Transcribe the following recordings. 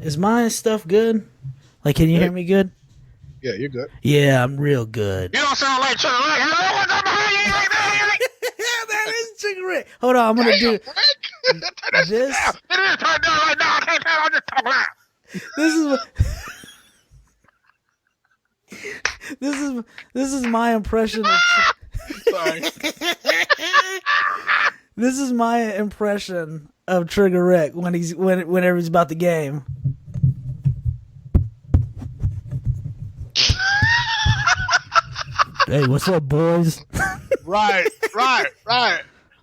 Is my stuff good? Like, can you hear me good? Yeah, you're good. Yeah, I'm real good. You don't sound like Chuck. That is Chicken Rick. Hold on, I'm gonna do this. This is this is my impression of. Sorry. This is my impression of Trigger Rick whenever he's about the game. Hey, what's up, boys? Right.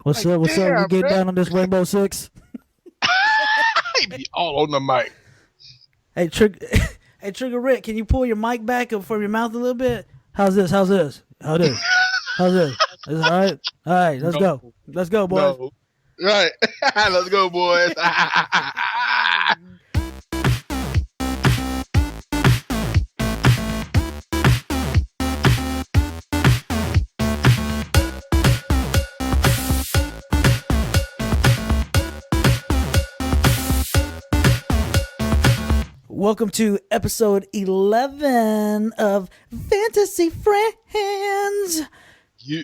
What's Like, up? What's damn, up? We get man. down on this Rainbow Six. He be all on the mic. Hey, Trigger Rick, can you pull your mic back up from your mouth a little bit? How's this? How's this? How's this? Is this all right? All right, let's go. Let's go, boys. No. Right. Let's go, boys. Welcome to episode 11 of Fantasy Friends. Yeah.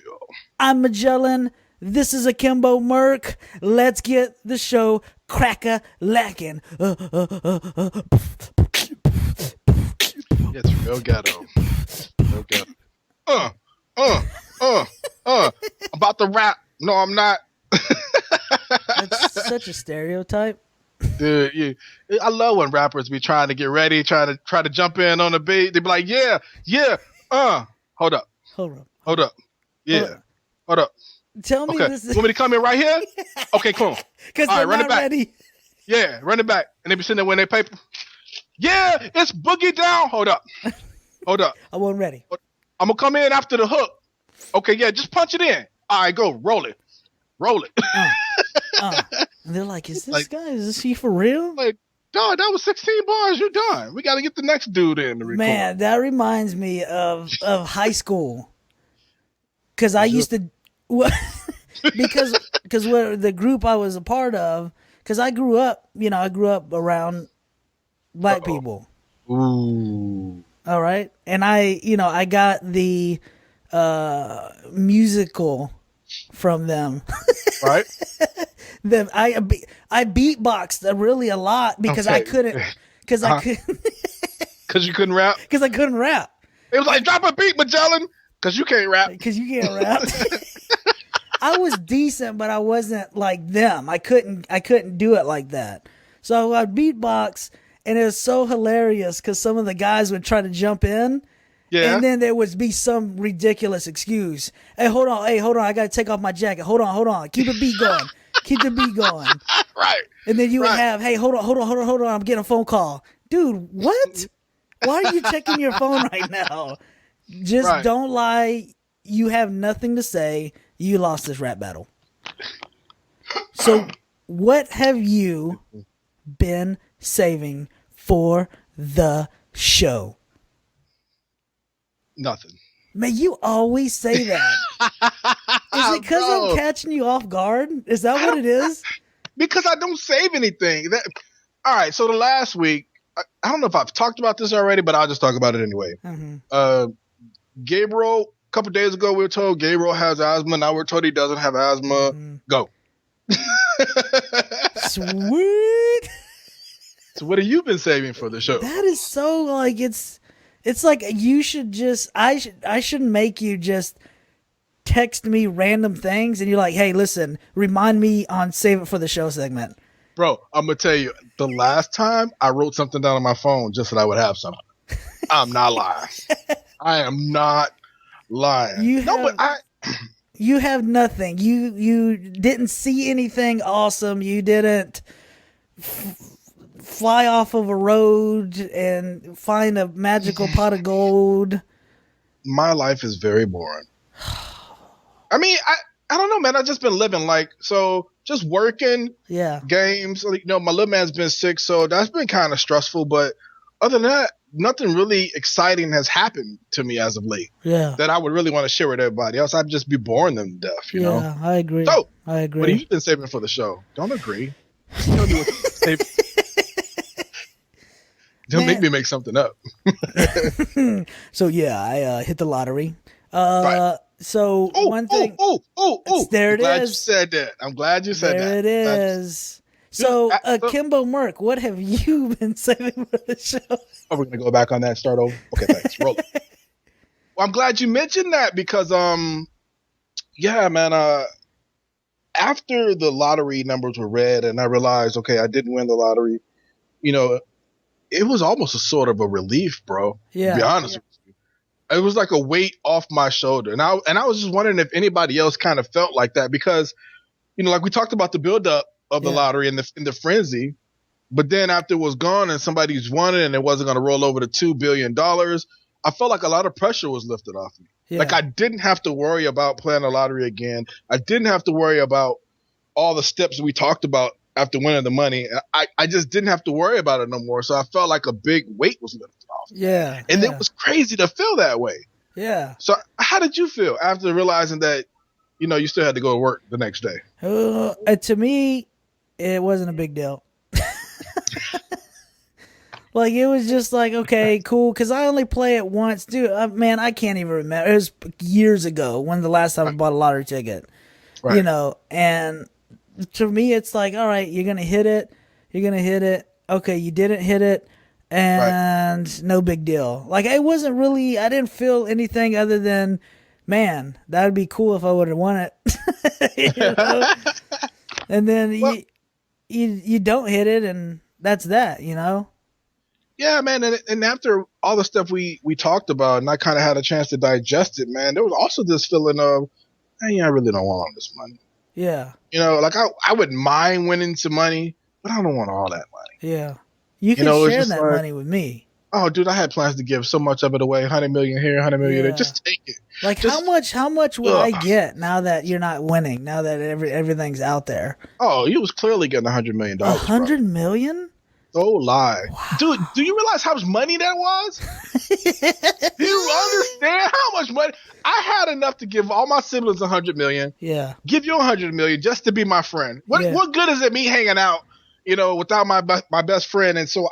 I'm Majelen. This is Akimbo Merc. Let's get the show crack-a-lacking. It's real ghetto. Real ghetto. I'm about to rap. No, I'm not. That's such a stereotype. Dude, I love when rappers be trying to get ready, try to jump in on the beat. They be like, yeah, hold up, yeah, hold up. Tell me Okay, this is want me to come in right here? Okay, cool. because All they're right, run not it back. ready. Yeah, run it back, and they be sitting there winning their paper. Yeah, it's boogie down. Hold up. I wasn't ready. I'm gonna come in after the hook. Okay, yeah, just punch it in. All right, go roll it. And they're like, is this Like- guy? Is he for real? Like, dog, that was 16 bars. You're done. We got to get the next dude in to record. Man, that reminds me of high school. Because I used to, because what the group I was a part of, because I grew up around black people. Ooh. All right, and I got the musical from them. Right? I beatboxed really a lot because I Okay. couldn't because I couldn't Because you couldn't rap? because I couldn't rap. It was like, drop a beat, Magellan, because you can't rap. Because you can't rap. I was decent, but I wasn't like them. I couldn't do it like that. So I beatbox, and it was so hilarious because some of the guys would try to jump in, Yeah. and then there would be some ridiculous excuse. Hey, hold on, I gotta take off my jacket. Hold on. Keep the beat going. Keep the beat going. Right. And then you would Right. have, hey, hold on. I'm getting a phone call. Dude, what? Why are you checking your phone right now? Just Right. don't lie. You have nothing to say. You lost this rap battle. So what have you been saving for the show? Nothing. Man, you always say that. Is it because I'm Bro. catching you off guard? Is that what it is? Because I don't save anything. All right, so the last week, I don't know if I've talked about this already, but I'll just talk about it anyway. Mm-hmm. Gabriel, a couple days ago, we were told Gabriel has asthma. Now we're told he doesn't have asthma. Mm-hmm. Go. Sweet. So what have you been saving for the show? That is so like it's like you should just I should make you just text me random things and you're like, hey, listen, remind me on Save It for the Show segment. Bro, I'm going to tell you, the last time I wrote something down on my phone just so that I would have something. I'm not lying. I am not lying. You have nothing. You didn't see anything awesome. You didn't fly off of a road and find a magical pot of gold. My life is very boring. I mean, I don't know, man. I've just been living just working, Yeah. games. My little man's been sick, so that's been kind of stressful. But other than that, nothing really exciting has happened to me as of late Yeah. that I would really want to share with everybody else. I'd just be boring them to death, you know? Yeah, I agree. So, I agree. what have you been saving for the show? Don't agree. Tell me what you saving. Don't make me make something up. So yeah, I hit the lottery. Right. So one thing. There I'm it glad you is. said that. I'm glad you said There that. it is. Dude, So, Kimbo Merck, what have you been saving for the show? oh, we're gonna go back on that and start over. Okay, thanks. Roll it. Well, I'm glad you mentioned that because yeah, man. After the lottery numbers were read and I realized, okay, I didn't win the lottery. You know, it was almost a sort of a relief, bro. To be Yeah. honest with you, it was like a weight off my shoulder, and I was just wondering if anybody else kind of felt like that because, like we talked about the buildup of the lottery and the frenzy, but then after it was gone and somebody's won it and it wasn't going to roll over to $2 billion, I felt like a lot of pressure was lifted off me. Yeah. Like I didn't have to worry about playing the lottery again. I didn't have to worry about all the steps we talked about after winning the money. I just didn't have to worry about it no more. So I felt like a big weight was lifted off. Yeah. And it was crazy to feel that way. Yeah. So how did you feel after realizing that, you still had to go to work the next day? To me, it wasn't a big deal. Like, it was just like, okay, cool, because I only play it once. Dude, man, I can't even remember. It was years ago when the last time I bought a lottery ticket. Right. And to me, it's like, all right, you're going to hit it. You're going to hit it. Okay, you didn't hit it, and no big deal. Like, it wasn't really, I didn't feel anything other than, man, that would be cool if I would have won it. And then you don't hit it, and that's that, Yeah, man, and after all the stuff we talked about, and I kind of had a chance to digest it, man, there was also this feeling of, hey, I really don't want all this money. Yeah. Like I wouldn't mind winning some money, but I don't want all that money. Yeah. You can share that money with me. Oh, dude, I had plans to give so much of it away, 100 million here, 100 million there. Just take it. Like, how much would I get now that you're not winning, now that everything's out there? Oh, you was clearly getting $100 million. $100 million? No lie. Wow. Dude, do you realize how much money that was? Do you understand how much money? I had enough to give all my siblings $100 million. Yeah. Give you $100 million just to be my friend. What good is it me hanging out, without my best friend, and so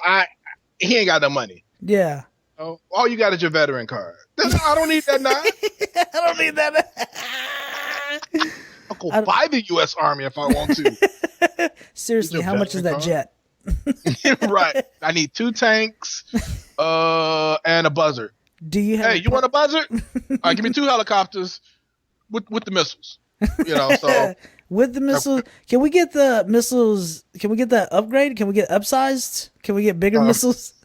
he ain't got no money. Yeah. All you got is your veteran card. I don't need that now. I don't need that. I'll go buy the U.S. Army if I want to. Seriously, how much is that jet? Right. I need 2 tanks and a buzzard. Do you have? Hey, you want a buzzard? All right, give me 2 helicopters with the missiles. So with the missiles, can we get the missiles? Can we get that upgrade? Can we get upsized? Can we get bigger missiles?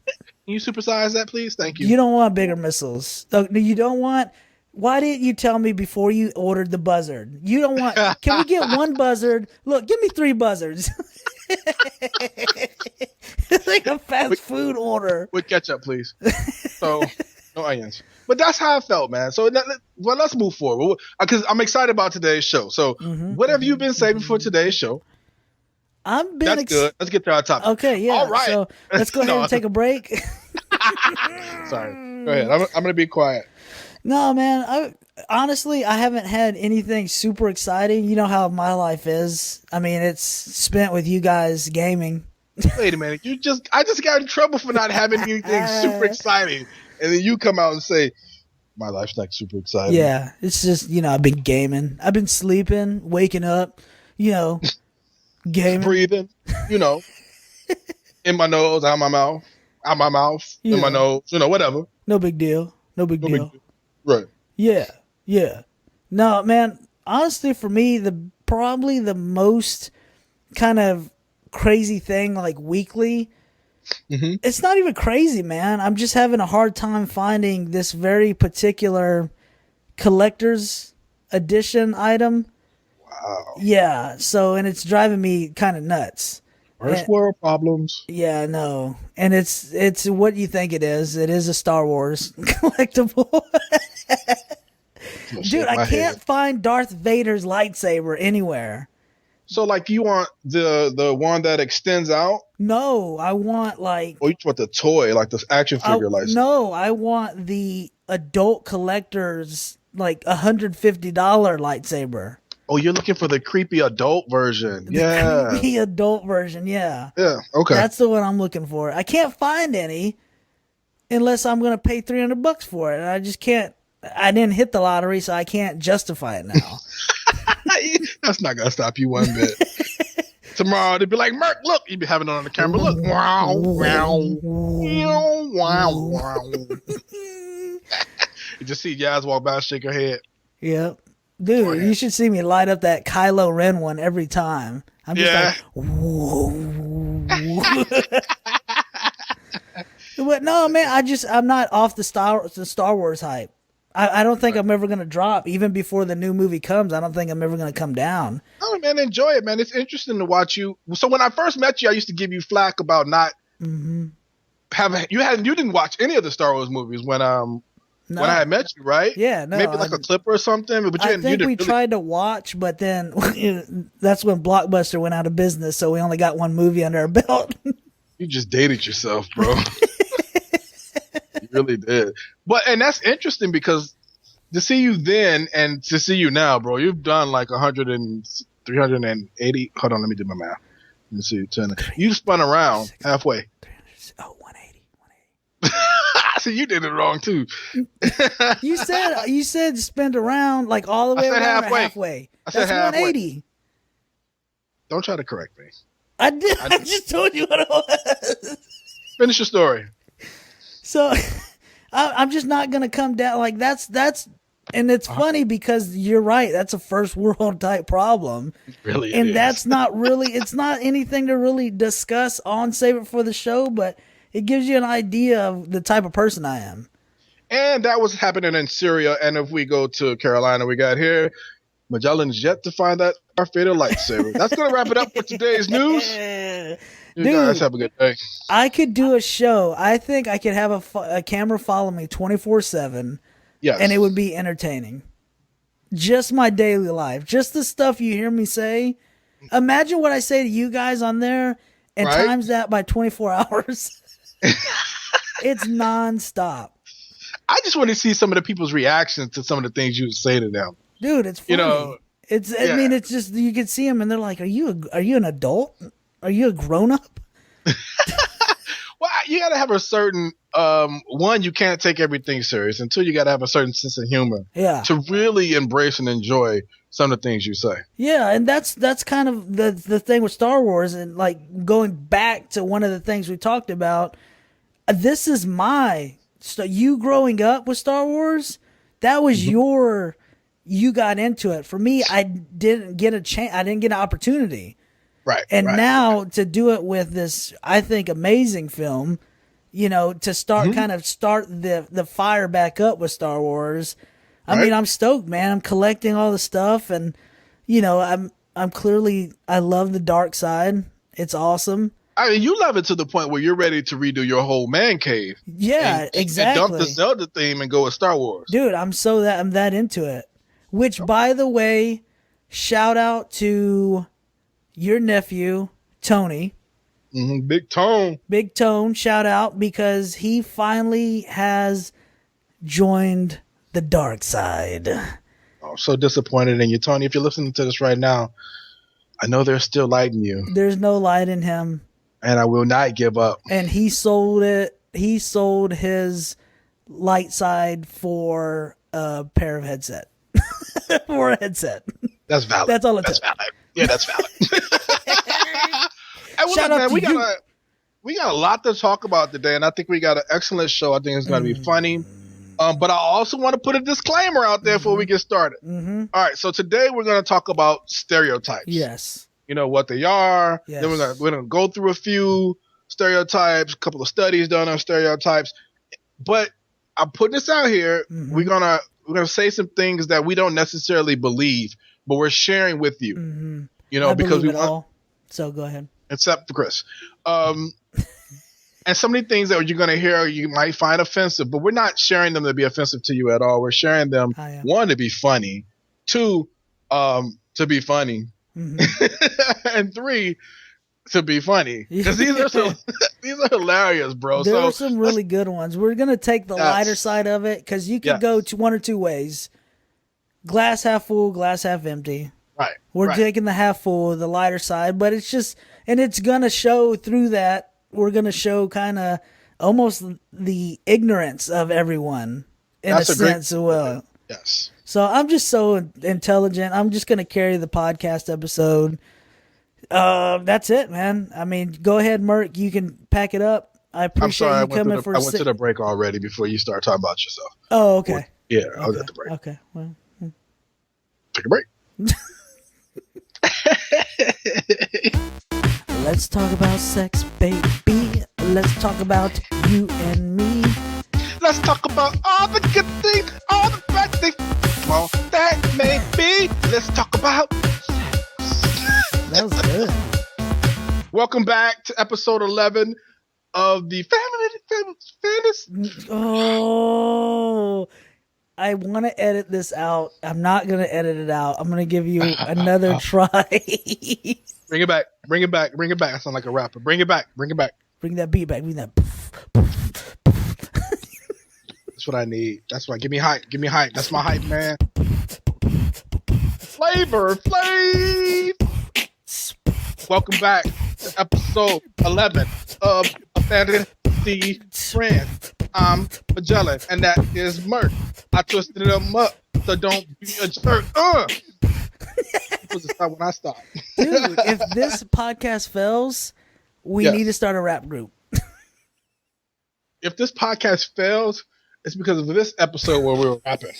Can you supersize that, please? Thank you. You don't want bigger missiles. You don't want. Why didn't you tell me before you ordered the buzzard? You don't want. Can we get 1 buzzard? Look, give me 3 buzzards. It's like a fast food order. With ketchup, please. So, no onions. But that's how I felt, man. So, let's move forward. Because I'm excited about today's show. So, what have you been saving for today's show? That's good. Let's get to our topic. Okay, yeah. All right. So, let's go ahead and take a break. Sorry. Go ahead. I'm going to be quiet. No, man. Honestly, I haven't had anything super exciting. You know how my life is. I mean, it's spent with you guys gaming. Wait a minute. I just got in trouble for not having anything super exciting. And then you come out and say, my life's not super exciting. Yeah. It's just, I've been gaming. I've been sleeping, waking up, gaming. Breathing, in my nose, out my mouth, in my nose, whatever. No big deal. No big deal. Right. Yeah. Yeah. No, man, honestly, for me, probably the most kind of crazy thing, like weekly, it's not even crazy, man. I'm just having a hard time finding this very particular collector's edition item. Wow. Yeah. So, and it's driving me kind of nuts. First world problems. Yeah, no. And it's what you think it is. It is a Star Wars collectible. Dude, I can't find Darth Vader's lightsaber anywhere. So, like, you want the one that extends out? No, I want like. Oh, you want the toy, like the action figure lightsaber? No, I want the adult collector's like $150 lightsaber. Oh, you're looking for the creepy adult version. The Yeah. creepy adult version, yeah. Yeah. Okay. That's the one I'm looking for. I can't find any unless I'm going to pay $300 for it. And I just can't. I didn't hit the lottery, so I can't justify it now. That's not gonna stop you one bit. Tomorrow they'd be like, Merc, look, you'd be having it on the camera. Look, wow, wow, wow, wow, wow. You just see Yaz walk by, shake her head. Yep. Dude, you should see me light up that Kylo Ren one every time. I'm just like, whoa. But no, man, I'm not off the Star Wars hype. I don't think I'm ever going to drop. Even before the new movie comes, I don't think I'm ever going to come down. Oh, man, enjoy it, man. It's interesting to watch you. So when I first met you, I used to give you flack about not having, you didn't watch any of the Star Wars movies when I had met you, right? Yeah, no. Maybe like a clip or something. But I think we tried to watch, but then that's when Blockbuster went out of business, so we only got one movie under our belt. You just dated yourself, bro. You really did. And that's interesting because to see you then and to see you now, bro, you've done like 380. Hold on, let me do my math. Let me see. You spun around halfway. 180. See, you did it wrong too. You said spin around like all the way around halfway. I said that's halfway. 180. Don't try to correct me. I did. I just told you what it was. Finish your story. So I'm just not going to come down like that's and it's funny because you're right. That's a first world type problem. Really, and that's not really. It's not anything to really discuss on Save It for the Show, but it gives you an idea of the type of person I am. And that was happening in Syria. And if we go to Carolina, we got here. Magellan's yet to find that our fatal lightsaber. That's going to wrap it up for today's news. You guys have a good day. I could do a show. I think I could have a camera follow me 24/7. Yes. And it would be entertaining. Just my daily life. Just the stuff you hear me say. Imagine what I say to you guys on there and times that by 24 hours. It's nonstop. I just want to see some of the people's reactions to some of the things you say to them. Dude, it's funny. I mean, it's just, you can see them and they're like, are you an adult? Are you a grown up? Well, you got to have a certain, one, you can't take everything serious. And two, you got to have a certain sense of humor. Yeah. To really embrace and enjoy some of the things you say. Yeah, and that's kind of the thing with Star Wars, and like going back to one of the things we talked about. This is you growing up with Star Wars. That was you got into it. For me, I didn't get a chance. I didn't get an opportunity. Right. And now to do it with this, I think, amazing film, to start the fire back up with Star Wars. I mean, I'm stoked, man. I'm collecting all the stuff, and I'm clearly, I love the dark side. It's awesome. I mean, you love it to the point where you're ready to redo your whole man cave. Yeah, exactly. And dump the Zelda theme and go with Star Wars. Dude, I'm that into it. Which, by the way, shout out to your nephew, Tony. Mm-hmm. Big Tone, shout out, because he finally has joined the dark side. Oh, so disappointed in you, Tony. If you're listening to this right now, I know there's still light in you. There's no light in him. And I will not give up. And he sold it. He sold his light side for a pair of headset. For a headset. That's valid. That's all it That's valid. Yeah, that's valid. Shout out to you. We got a lot to talk about today, and I think we got an excellent show. I think it's going to be funny. But I also want to put a disclaimer out there before we get started. Mm-hmm. All right, so today we're going to talk about stereotypes. Yes. What they are. Yes. Then we're going to go through a few stereotypes, a couple of studies done on stereotypes. But I'm putting this out here. Mm-hmm. We're gonna say some things that we don't necessarily believe, but we're sharing with you. Mm-hmm. Because we want. All. So go ahead. Except for Chris. And so many things that you're going to hear you might find offensive, but we're not sharing them to be offensive to you at all. We're sharing them, one, to be funny, two, to be funny, and three, to be funny. Because these are hilarious, bro. There are some really good ones. We're going to take the lighter side of it, because you could go to one or two ways. Glass half full, glass half empty. Right. We're Right. taking the half full, the lighter side, but it's just, and it's gonna show through that. We're gonna show kind of almost the ignorance of everyone in a That's a great. sense as well. Yes. So I'm just so intelligent. I'm just gonna carry the podcast episode. That's it, man. I mean, go ahead, Merc. You can pack it up. I I'm appreciate sorry. you coming for. I went to the break already before you start talking about yourself. Oh, okay. Yeah, I was Okay. at the break. Okay. Well, Take a break. let's talk about sex, baby. Let's talk about you and me. Let's talk about all the good things, all the bad things. Well, that may be. Let's talk about. That was good. Welcome back to episode 11 of the Fantasy. Oh, I want to edit this out. I'm not going to edit it out. I'm going to give you another try. Bring it back. Bring it back. Bring it back. I sound like a rapper. Bring it back. Bring it back. Bring that beat back. Bring that. That's what I need. That's what. Give me hype. Give me hype. That's my hype, man. Flavor Flav. Welcome back to episode 11 of Fantasy Friends. I'm Majelen, and that is Merc. I twisted them up, so don't be a jerk. This is when I stop. Dude, if this podcast fails, we Yes. need to start a rap group. If this podcast fails, it's because of this episode where we were rapping.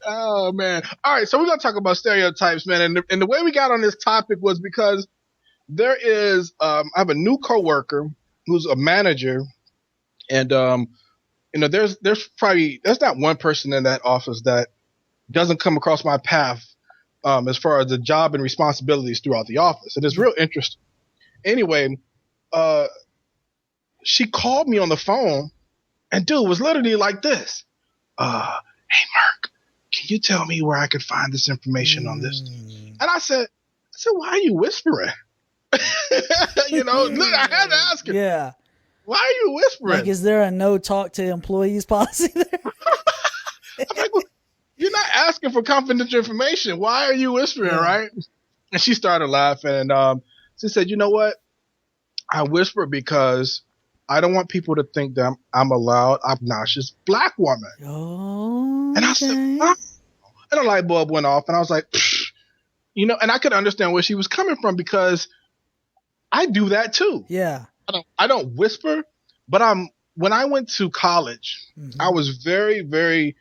Oh man! All right, so we're gonna talk about stereotypes, man. And the way we got on this topic was because there is, I have a new coworker who's a manager, and there's not one person in that office that doesn't come across my path, as far as the job and responsibilities throughout the office, and it's real interesting. Anyway, she called me on the phone, and dude was literally like this: "Hey, Mark, can you tell me where I could find this information on this?" And I said, "Why are you whispering?" Look, I had to ask her. Yeah. Why are you whispering? Like, is there a no talk to employees policy there? I'm like, well, you're not asking for confidential information. Why are you whispering, right? And she started laughing, and she said, "You know what? I whisper because I don't want people to think that I'm a loud, obnoxious black woman." Oh. And I said, "Wow." And a light bulb went off, and I was like, and I could understand where she was coming from because I do that too. Yeah. I don't whisper, but when I went to college, I was very, very.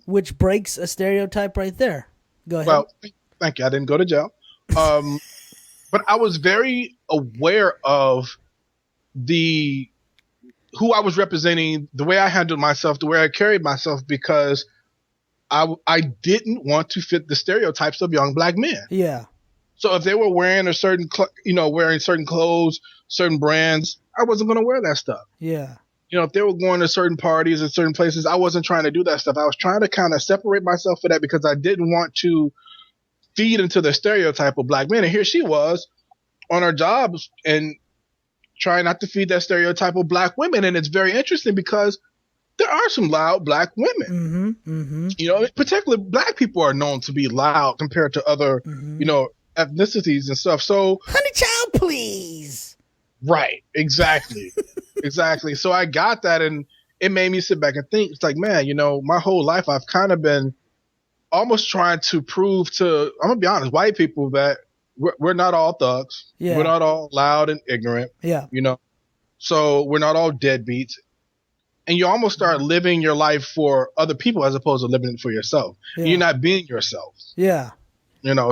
Which breaks a stereotype right there. Go ahead. Well, thank you. I didn't go to jail. But I was very aware of who I was representing, the way I handled myself, the way I carried myself, because I didn't want to fit the stereotypes of young black men. Yeah. So if they were wearing wearing certain clothes, certain brands, I wasn't going to wear that stuff. Yeah. If they were going to certain parties and certain places, I wasn't trying to do that stuff. I was trying to kind of separate myself from that because I didn't want to feed into the stereotype of black men. And here she was on her jobs and trying not to feed that stereotype of black women. And it's very interesting because there are some loud black women. Particularly black people are known to be loud compared to other, ethnicities and stuff. So, honey child, please. Right. Exactly. Exactly. So I got that, and it made me sit back and think. It's like, man, my whole life I've kind of been almost trying to prove to, I'm gonna be honest, white people that we're not all thugs. Yeah. We're not all loud and ignorant. Yeah. So we're not all deadbeats. And you almost start living your life for other people as opposed to living it for yourself. Yeah. You're not being yourself. Yeah.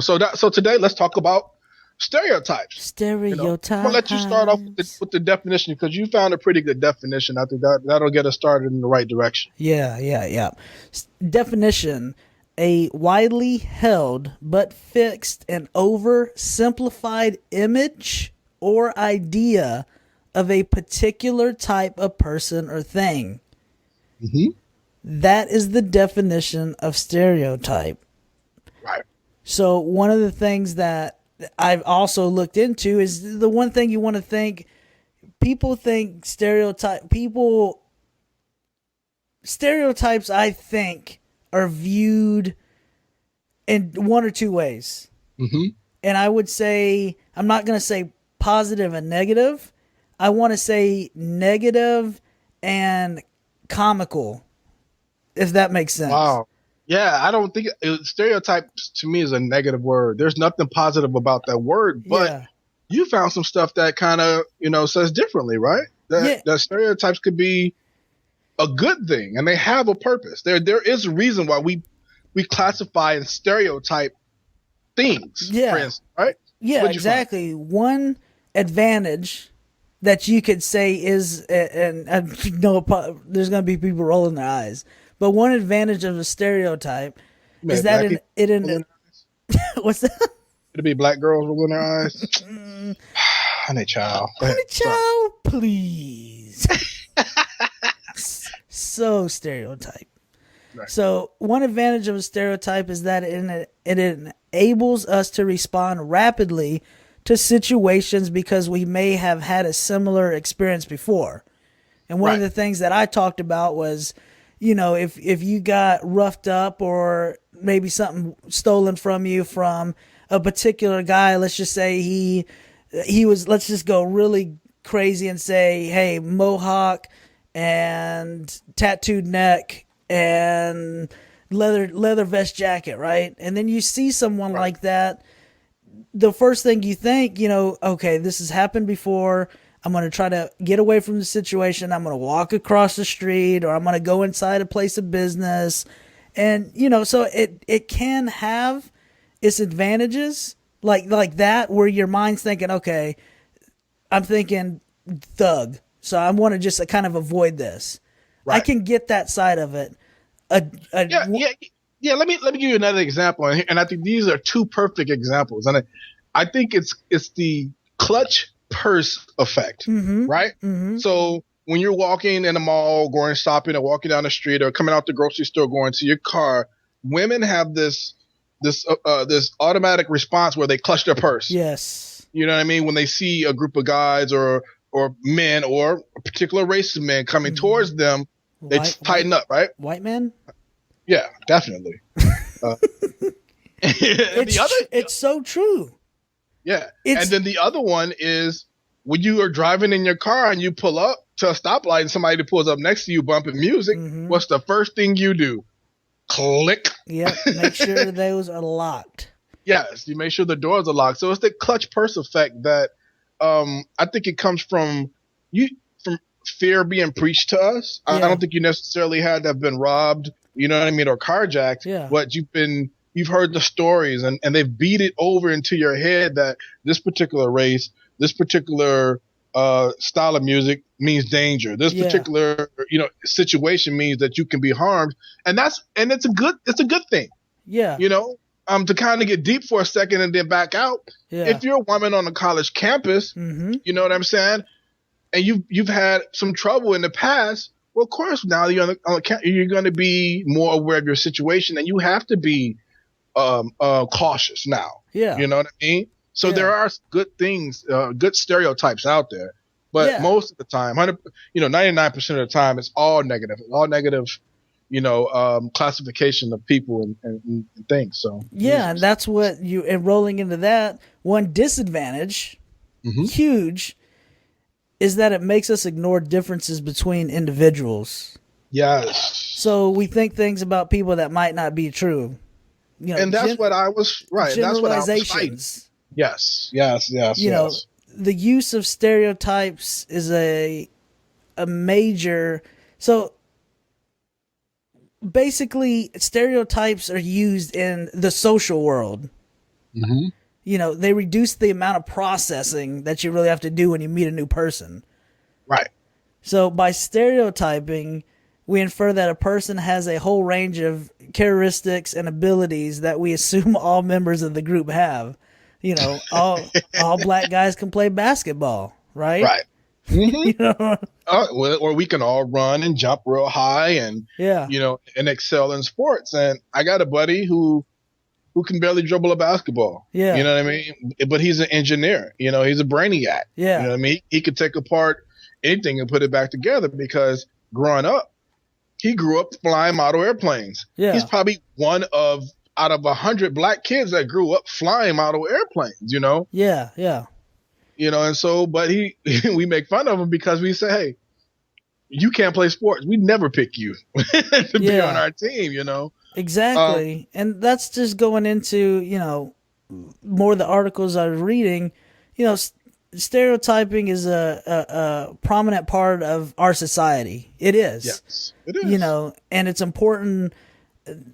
So today let's talk about stereotypes. Stereotypes. I'm gonna let you start off with the definition because you found a pretty good definition. I think that'll get us started in the right direction. Yeah. Definition: a widely held but fixed and oversimplified image or idea of a particular type of person or thing. Mm-hmm. That is the definition of stereotype. Right. So one of the things that I've also looked into is the one thing you want to think. People think stereotypes, I think, are viewed in one or two ways. Mm-hmm. And I would say, I'm not going to say positive and negative. I want to say negative and comical, if that makes sense. Wow. Yeah, I don't think stereotypes to me is a negative word. There's nothing positive about that word, but Yeah. you found some stuff that kind of, says differently, right? Yeah. That stereotypes could be a good thing and they have a purpose. There is a reason why we classify and stereotype things, for Yeah. instance, right? Yeah, What'd you find? exactly. One advantage that you could say is, and I know there's going to be people rolling their eyes, but one advantage of a stereotype You is made that black people it roll in their eyes? what's that? It'd be black girls rolling their eyes. Honey child. Go ahead. Honey Sorry. child, please. So stereotype. Right. So one advantage of a stereotype is that it enables us to respond rapidly to situations because we may have had a similar experience before. And one of the things that I talked about was, if you got roughed up or maybe something stolen from you from a particular guy, let's just say he was, let's just go really crazy and say, hey, mohawk and tattooed neck and leather vest jacket, right? And then you see someone like that, the first thing you think, okay, this has happened before. I'm going to try to get away from the situation. I'm going to walk across the street, or I'm going to go inside a place of business. And, so it can have its advantages like that, where your mind's thinking, okay, I'm thinking thug, so I want to just kind of avoid this. Right. I can get that side of it. Yeah. Let me give you another example, and I think these are two perfect examples. And I think it's the clutch purse effect, right? Mm-hmm. So when you're walking in a mall, going shopping, or walking down the street, or coming out the grocery store, going to your car, women have this automatic response where they clutch their purse. Yes. You know what I mean? When they see a group of guys or men or a particular race of men coming towards them, they tighten up, right? White men? Yeah, definitely. It's so true. Yeah. And then the other one is when you are driving in your car and you pull up to a stoplight and somebody pulls up next to you bumping music, what's the first thing you do? Click. Yep. Make sure those are locked. Yes, you make sure the doors are locked. So it's the clutch purse effect that I think it comes from fear being preached to us. Yeah. I don't think you necessarily had to have been robbed, you know what I mean, or carjacked. Yeah. But you've heard the stories and they've beat it over into your head that this particular race, this particular style of music means danger. This particular situation means that you can be harmed, and it's a good thing. Yeah. To kind of get deep for a second and then back out. Yeah. If you're a woman on a college campus, you know what I'm saying, and you've had some trouble in the past, well, of course now you're going to be more aware of your situation, and you have to be cautious now. Yeah. You know what I mean? So there are good things, good stereotypes out there, but most of the time, 99% of the time, it's all negative. It's all negative. Classification of people and things. So and that's what and rolling into that, one disadvantage, huge, is that it makes us ignore differences between individuals. Yes. So we think things about people that might not be true. And that's what I was right. That's what I was fighting. Yes. The use of stereotypes is a major. So basically, stereotypes are used in the social world. They reduce the amount of processing that you really have to do when you meet a new person. Right. So by stereotyping, we infer that a person has a whole range of characteristics and abilities that we assume all members of the group have. All black guys can play basketball, right? Right. Or we can all run and jump real high and and excel in sports. And I got a buddy who can barely dribble a basketball. Yeah. You know what I mean? But he's an engineer. He's a brainiac. Yeah. You know what I mean? He could take apart anything and put it back together because growing up, he grew up flying model airplanes. He's Yeah. probably one of out of 100 black kids that grew up flying model airplanes. Yeah. Yeah. And so, but we make fun of him because we say, hey, you can't play sports. We never pick you to be on Yeah. our team. Um, Exactly. And that's just going into, more of the articles I was reading. Stereotyping is a prominent part of our society. It is. yes, it is. And it's important.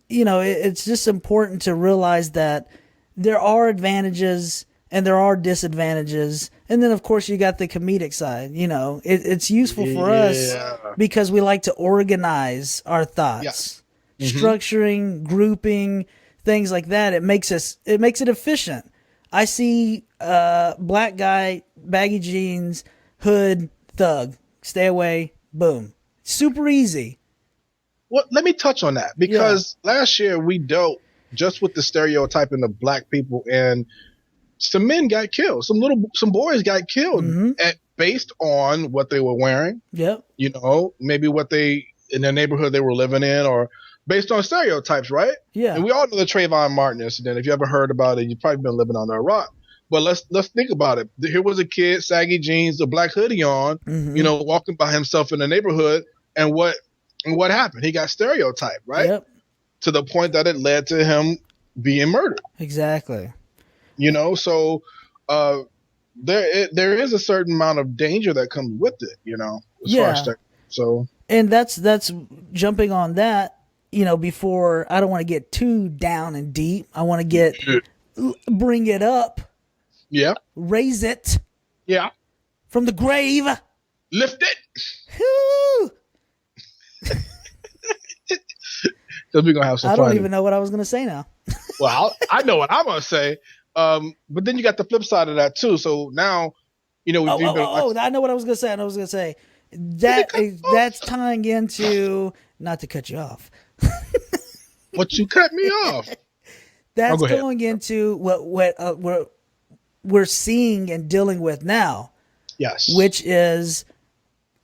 It's just important to realize that there are advantages and there are disadvantages. And then, of course, you got the comedic side. It's useful for us Yeah. because we like to organize our Yes. thoughts, Hmm. structuring, grouping, things like that. It makes it efficient. I see black guy, baggy jeans, hood, thug, stay away, boom. Super easy. Well, let me touch on that because last year we dealt just with the stereotyping of black people, and some men got killed. Some boys got killed based on what they were wearing. Yep. Maybe what they in the neighborhood they were living in, or based on stereotypes, right? Yeah. And we all know the Trayvon Martin incident. If you ever heard about it, you've probably been living under a rock. But let's think about it. Here was a kid, saggy jeans, a black hoodie on, walking by himself in the neighborhood, and what happened? He got stereotyped, right? Yep. To the point that it led to him being murdered. Exactly. So there is a certain amount of danger that comes with it, as far as so. And that's jumping on that, before I don't want to get too down and deep. I want to bring it up. Yeah. Raise it. Yeah. From the grave. Lift it. Woo! Because we're going to have some I fun. don't even know what I was going to say now. Well, I know what I'm going to say. But then you got the flip side of that too. So now, I know what I was going to say. That's tying into, not to cut you off. But you cut me off. That's going into what we're seeing and dealing with now. Yes. Which is,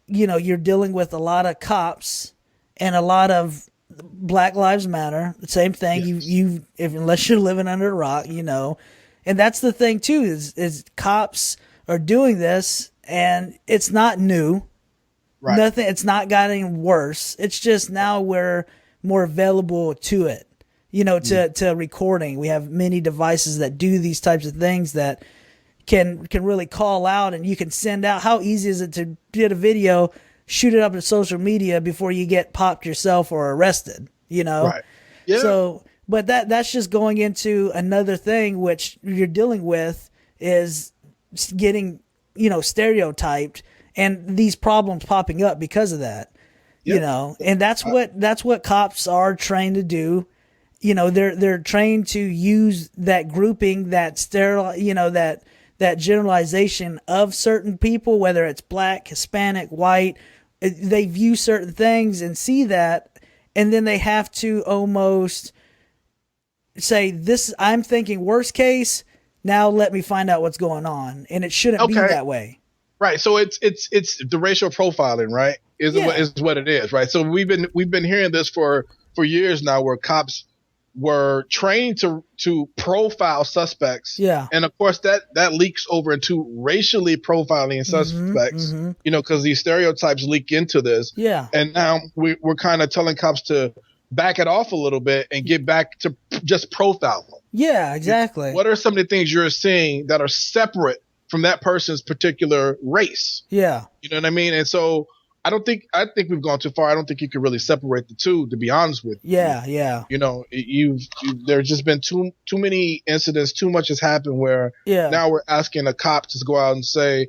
you're dealing with a lot of cops and a lot of Black Lives Matter. Same thing. Yes. Unless you're living under a rock, and that's the thing too, is cops are doing this and it's not new. Right. Nothing. It's not gotten worse. It's just now we're more available to it, to recording. We have many devices that do these types of things that can really call out, and you can send out. How easy is it to get a video, shoot it up to social media before you get popped yourself or arrested, Right. Yeah. So, but that's just going into another thing which you're dealing with is getting, stereotyped and these problems popping up because of that, and that's what cops are trained to do. They're trained to use that grouping, that that generalization of certain people, whether it's black, Hispanic, white. They view certain things and see that, and then they have to almost say, this, I'm thinking worst case, now let me find out what's going on. And it shouldn't be that way. Right. So it's the racial profiling, right? Is what it is, right? So we've been hearing this for years now, where cops were trained to profile suspects. Yeah. And of course that leaks over into racially profiling suspects, because these stereotypes leak into this. Yeah. And now we're kind of telling cops to back it off a little bit and get back to just profile them. Yeah, exactly. What are some of the things you're seeing that are separate from that person's particular race? Yeah. You know what I mean? And so I think we've gone too far. I don't think you can really separate the two, to be honest with you. Yeah, yeah. There's just been too many incidents, too much has happened where now we're asking a cop to go out and say,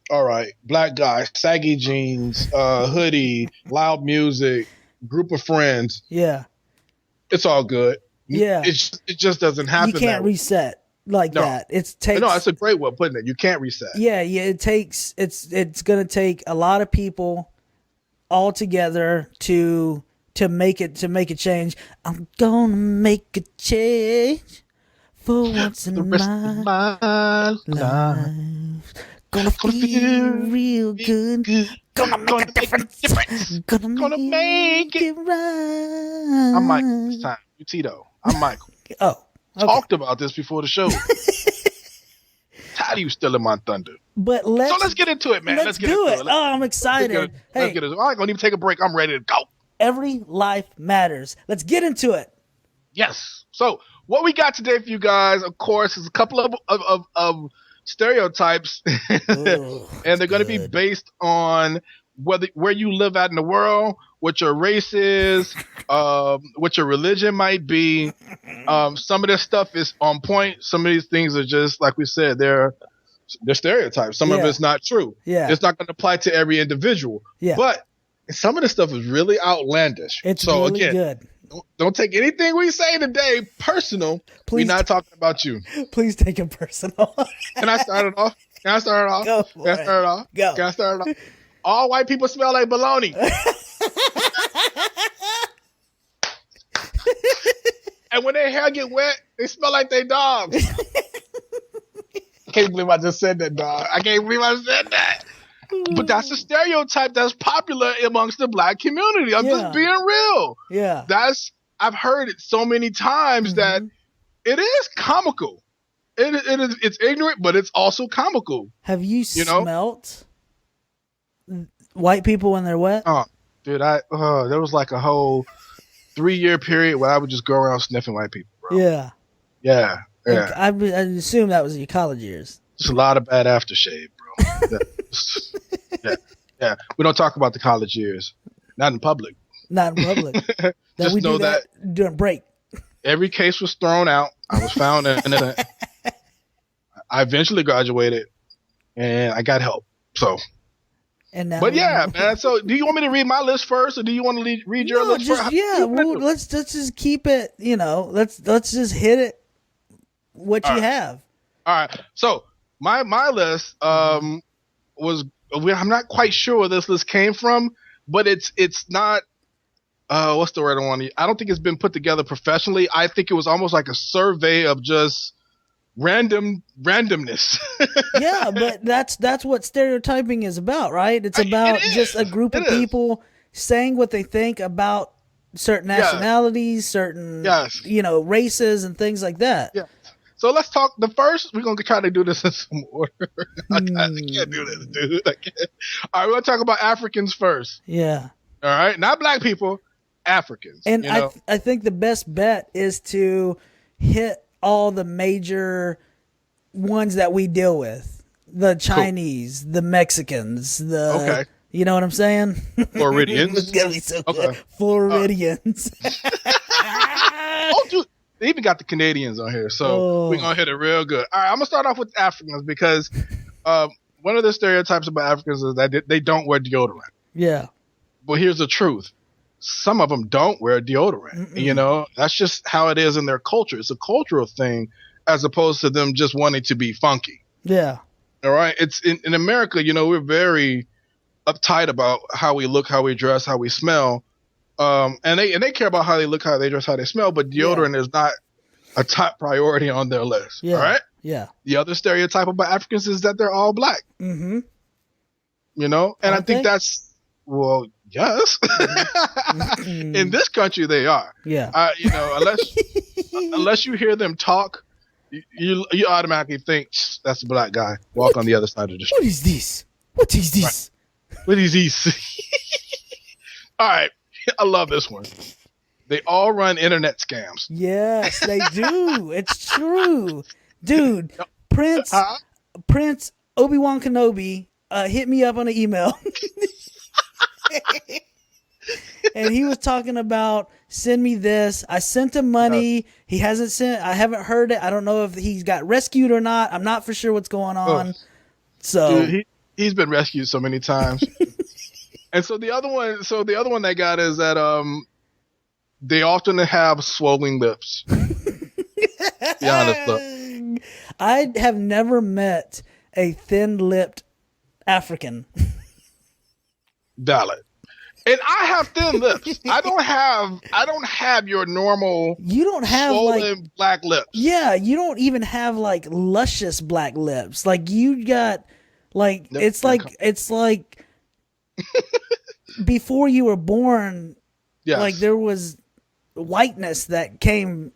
all right, black guy, saggy jeans, hoodie, loud music, group of friends. Yeah. It's all good. Yeah. It just doesn't happen. You can't reset like that. It's that's a great way of putting it. You can't reset. Yeah, it's gonna take a lot of people all together to make a change. I'm gonna make a change for once in my life. Gonna feel real good. Gonna make a difference. Gonna make it right. I'm Michael this time. You Tito. I'm Michael. Oh. Okay. Talked about this before the show. Tired of you stealing my thunder. But so let's get into it, man. Let's get into it. Oh, I'm excited. Let's get into it. I ain't gonna even take a break. I'm ready to go. Every life matters. Let's get into it. Yes. So what we got today for you guys, of course, is a couple of stereotypes, and they're going to be based on where you live at in the world, what your race is, what your religion might be. Some of this stuff is on point. Some of these things are just, like we said, they're stereotypes. Some of it's not true. Yeah. It's not going to apply to every individual. Yeah. But some of this stuff is really outlandish. It's really good. Don't take anything we say today personal. We're not talking about you. Please take it personal. Can I start it off? Go for it. Go. Can I start it off? All white people smell like baloney. And when their hair get wet, they smell like they dogs. I can't believe I just said that, dog. I can't believe I said that. But that's a stereotype that's popular amongst the black community. I'm just being real. Yeah. I've heard it so many times that it is comical. It's ignorant, but it's also comical. Have you smelt white people when they're wet? Oh, dude, there was like a whole 3-year period where I would just go around sniffing white people, bro. Yeah. Yeah. Yeah. I assume that was your college years. Just a lot of bad aftershave, bro. Yeah. We don't talk about the college years. Not in public. Not in public. Just we know do that during break. Every case was thrown out. I was found innocent. I eventually graduated, and I got help. So. And now but yeah, man. So, do you want me to read my list first, or do you want to read your list first? Yeah. Let's just keep it. Let's just hit it. What you have. All right. So my list was. I'm not quite sure where this list came from, but it's not. What's the word I want to use? I don't think it's been put together professionally. I think it was almost like a survey of just randomness. Yeah, but that's what stereotyping is about, right? It's about just a group of people saying what they think about certain nationalities, certain races and things like that. Yeah. So let's talk. The first, we're gonna try to do this in some order. I can't do this, dude. I can't. All right, we're gonna talk about Africans first. Yeah. All right, not black people, Africans. And I think the best bet is to hit all the major ones that we deal with: the Chinese, the Mexicans, you know what I'm saying? Floridians. It's gonna be so good. Floridians. Oh, dude. They even got the Canadians on here, so we're going to hit it real good. All right, I'm going to start off with Africans because one of the stereotypes about Africans is that they don't wear deodorant. Yeah. But here's the truth. Some of them don't wear deodorant. Mm-mm. That's just how it is in their culture. It's a cultural thing as opposed to them just wanting to be funky. Yeah. All right? It's in America, we're very uptight about how we look, how we dress, how we smell. And they care about how they look, how they dress, how they smell, but deodorant is not a top priority on their list. Yeah. All right? Yeah. The other stereotype about Africans is that they're all black. Mm-hmm. And I think that's, well, yes. Mm-hmm. In this country, they are. Yeah. Unless you hear them talk, you automatically think that's a black guy. Walk on the other side of the street. What is this? What is this? Right. What is this? All right. I love this one. They all run internet scams. Yes, they do. It's true. Dude, Prince Obi-Wan Kenobi hit me up on an email. And he was talking about send me this. I sent him money. He hasn't sent. I haven't heard it. I don't know if he's got rescued or not. I'm not for sure what's going on. So dude, he's been rescued so many times. And so the other one they got is that they often have swollen lips. Be honest, look. I have never met a thin-lipped African. Valid. And I have thin lips. I don't have your normal. You don't have swollen black lips. Yeah, you don't even have like luscious black lips. Like you got Like Nope, it's like before you were born, yes. like there was whiteness that came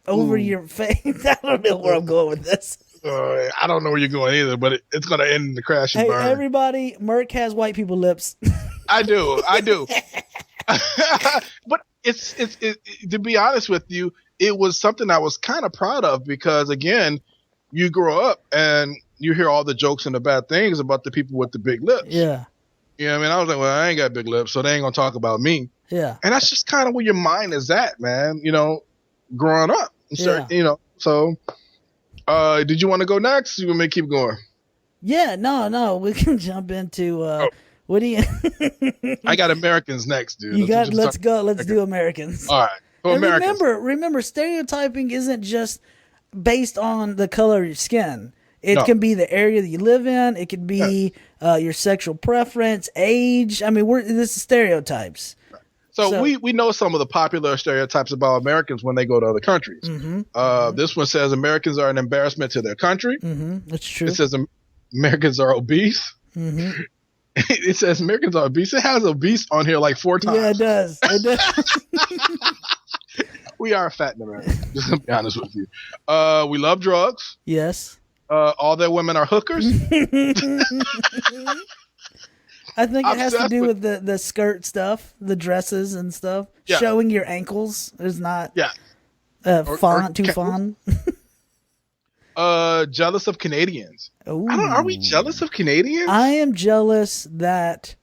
over your face. I don't know where I'm going with this. I don't know where you're going either, but it's going to end in the crash and Hey, burn. everybody, Merc has white people lips. I do. But it's to be honest with you, it was something I was kind of proud of because again, you grow up and you hear all the jokes and the bad things about the people with the big lips. Yeah. You know what I mean? I was like, well, I ain't got big lips, so they ain't gonna talk about me. Yeah. And that's just kind of where your mind is at, man. You know, growing up. Yeah. You know, so did you want to go next? You want me to keep going? Yeah, no, we can jump into what do you I got Americans next, dude. You got let's go. Let's do Americans. All right. So And Americans. remember, stereotyping isn't just based on the color of your skin. It can be the area that you live in. It could be your sexual preference, age. I mean, this is stereotypes. So we know some of the popular stereotypes about Americans when they go to other countries. This one says Americans are an embarrassment to their country. That's true. It says Americans are obese. It says Americans are obese. It has obese on here like 4 times. Yeah, it does. It does. We are fat in America, just to be honest with you. We love drugs. Yes. All their women are hookers. I think it has to do with the skirt stuff, the dresses and stuff. Yeah. Showing your ankles is not Yeah. too fun. Jealous of Canadians. Ooh. Are we jealous of Canadians? I am jealous that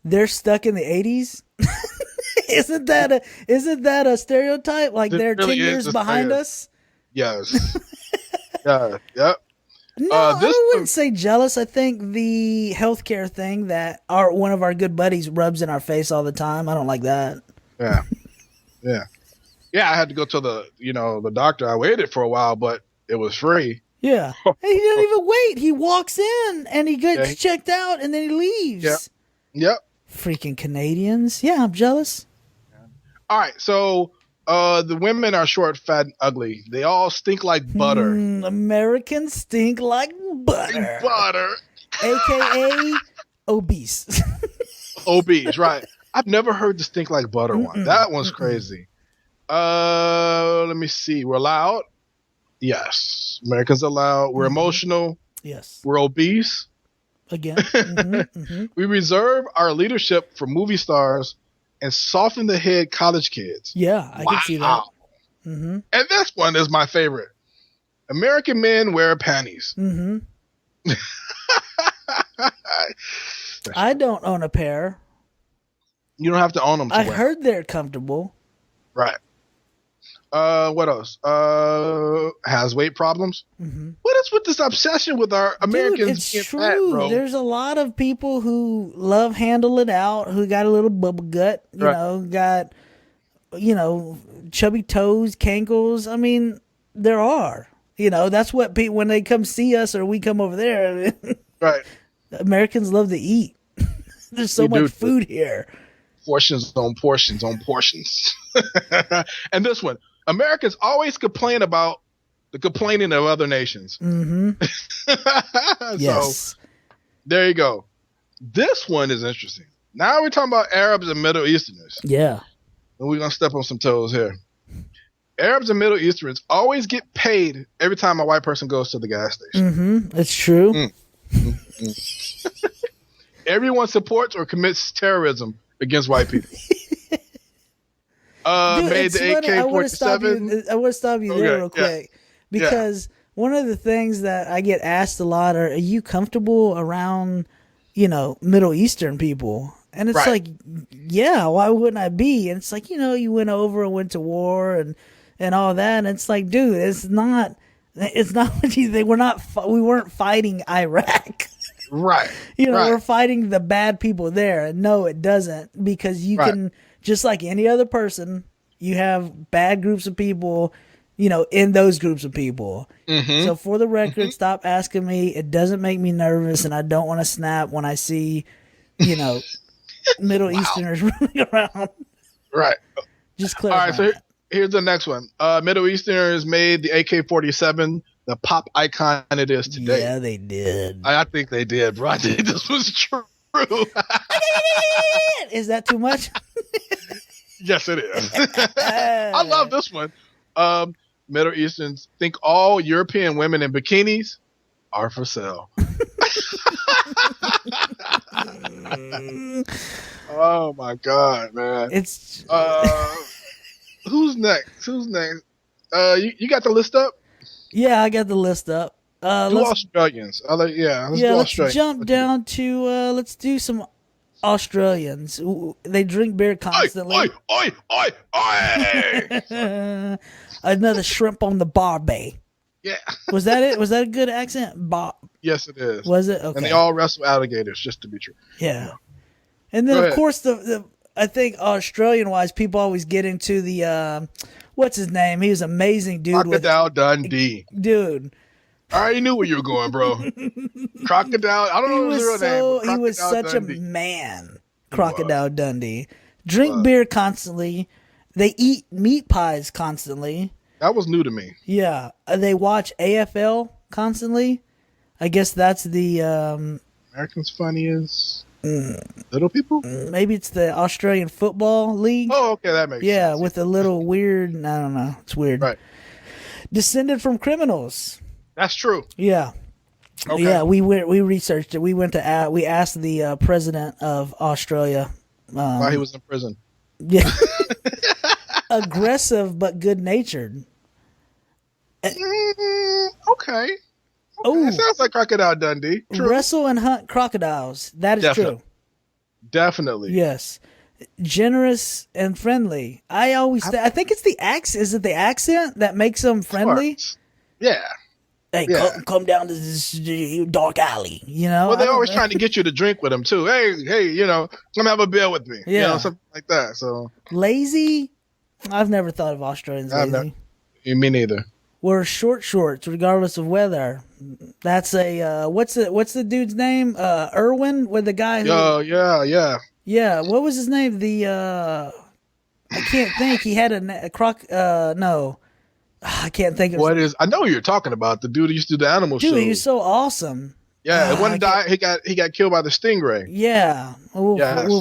they're stuck in the 80s. Isn't that a stereotype? Like they're really 10 years behind us? Yes. Yeah. Yep. No, I wouldn't say jealous. I think the healthcare thing that one of our good buddies rubs in our face all the time. I don't like that. Yeah. Yeah. Yeah, I had to go to the doctor. I waited for a while, but it was free. Yeah. And he didn't even wait. He walks in and he gets checked out and then he leaves. Yep. Yep. Freaking Canadians. Yeah, I'm jealous. All right. So the women are short, fat, and ugly. They all stink like butter. Americans stink like butter. Butter. AKA obese. Obese, right. I've never heard the stink like butter one. That one's crazy. Let me see. We're loud. Yes. Americans are loud. We're emotional. Yes. We're obese. Again. We reserve our leadership for movie stars and soften the head college kids. Yeah, I can see that. And this one is my favorite. American men wear panties. I don't own a pair. You don't have to own them. I heard they're comfortable. Right. What else? Has weight problems. What is with this obsession with our Americans? Dude, it's being true. fat, bro? There's a lot of people who love handle it out, who got a little bubble gut, you know, got, chubby toes, cankles. I mean, there are. That's what people, when they come see us or we come over there. Right. Americans love to eat. There's so much food here. Portions on portions on portions. And this one, Americans always complain about the complaining of other nations. Yes. So there you go. This one is interesting. Now we're talking about Arabs and Middle Easterners. Yeah. And we're going to step on some toes here. Arabs and Middle Easterners always get paid every time a white person goes to the gas station. It's true. Everyone supports or commits terrorism against white people. Dude, made the AK-47. I want to stop you there real quick. Because one of the things that I get asked a lot are you comfortable around, Middle Eastern people? And it's like, yeah, why wouldn't I be? And it's like, you went over and went to war and all that. And it's like, dude, it's not what you think. We weren't fighting Iraq. Right. We're fighting the bad people there. And no, it doesn't, because you can, just like any other person, you have bad groups of people, in those groups of people. So for the record, stop asking me. It doesn't make me nervous, and I don't want to snap when I see, Middle Easterners running around. Right. Just clarify. All right, so here's the next one. Middle Easterners made the AK-47, the pop icon it is today. Yeah, they did. I think they did, bro. I think this was true. Is that too much? Yes, it is. I love this one. Middle Easterns think all European women in bikinis are for sale. Oh my God, man! It's who's next? You got the list up? Yeah, I got the list up. Do Australians. Let's do let's Australians. jump down to let's do some Australians. They drink beer constantly. Oi. Another shrimp on the barbie. Yeah. Was that it? Was that a good accent? Yes, it is. Was it? Okay. And they all wrestle alligators, just to be true. Yeah. And then, of course, I think Australian-wise, people always get into the, what's his name? He was an amazing dude. Crocodile Dundee. Dude. I already knew where you were going, bro. Crocodile. I don't know his real name. He was such a man. Crocodile Dundee. Drink beer constantly. They eat meat pies constantly. That was new to me. Yeah. They watch AFL constantly. I guess that's the... Americans Funniest Little People? Maybe it's the Australian Football League. Oh, okay. That makes sense. Yeah, with a little weird... I don't know. It's weird. Right. Descended from criminals. That's true. Yeah. Okay. Yeah, we researched it. We asked the president of Australia while he was in prison. Yeah. Aggressive but good-natured. Okay. Oh, it sounds like Crocodile Dundee. True. Wrestle and hunt crocodiles. That is true. Definitely. Yes. Generous and friendly. I think it's the accent. Is it the accent that makes them friendly? Yeah. Hey, come down to this dark alley, you know? Well, they're always trying to get you to drink with them, too. Hey, come have a beer with me. Yeah. Something like that. So lazy? I've never thought of Australians lazy. Me neither. Wear short shorts regardless of weather. That's a, what's the dude's name? Irwin? With the guy who... Yeah. Yeah, what was his name? I can't think. He had a croc... no. I can't think of... I know what you're talking about. The dude who used to do the animal show. Dude, he was so awesome. Yeah, one died. He got killed by the stingray. Yeah.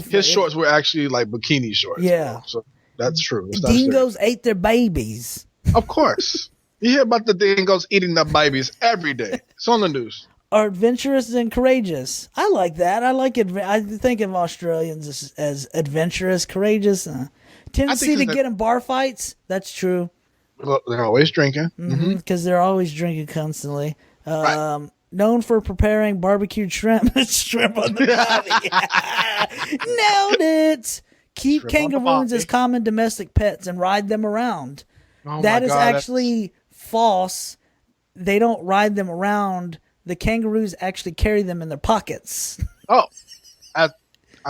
His shorts were actually like bikini shorts. Yeah. So that's true. Dingoes ate their babies. Of course. You hear about the dingoes eating their babies every day. It's on the news. Are adventurous and courageous. I like that. I like it. I think of Australians as adventurous, courageous. Tendency to get in bar fights. That's true. Well, they're always drinking. Because they're always drinking constantly. Right. Known for preparing barbecued shrimp. Shrimp on the body. Nailed it. Keep kangaroos as common domestic pets and ride them around. Oh that is actually false. They don't ride them around. The kangaroos actually carry them in their pockets. Oh, I'm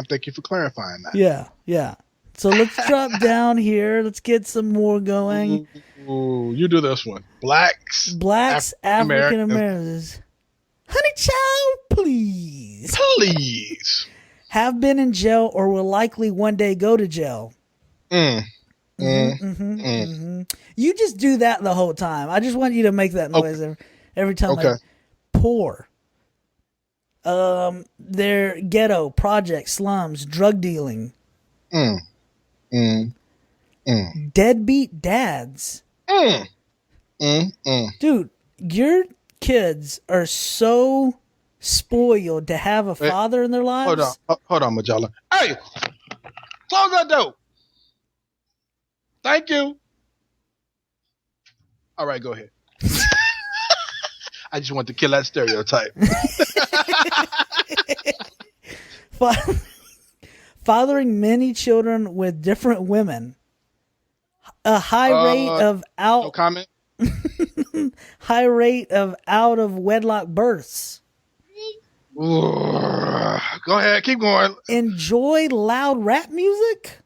thank you for clarifying that. Yeah. So let's drop down here. Let's get some more going. Ooh, you do this one. Blacks, African Americans. Honey child, please. Please. Have been in jail or will likely one day go to jail. You just do that the whole time. I just want you to make that noise every time. Okay. Poor. They're ghetto, project, slums, drug dealing. Deadbeat dads. Dude, your kids are so spoiled to have a father in their lives. Hold on, Majelen. Hey, close that door. Thank you. All right, go ahead. I just want to kill that stereotype. Fathering many children with different women. A high rate of no comment. High rate of out of wedlock births. Ooh, go ahead, keep going. Enjoy loud rap music.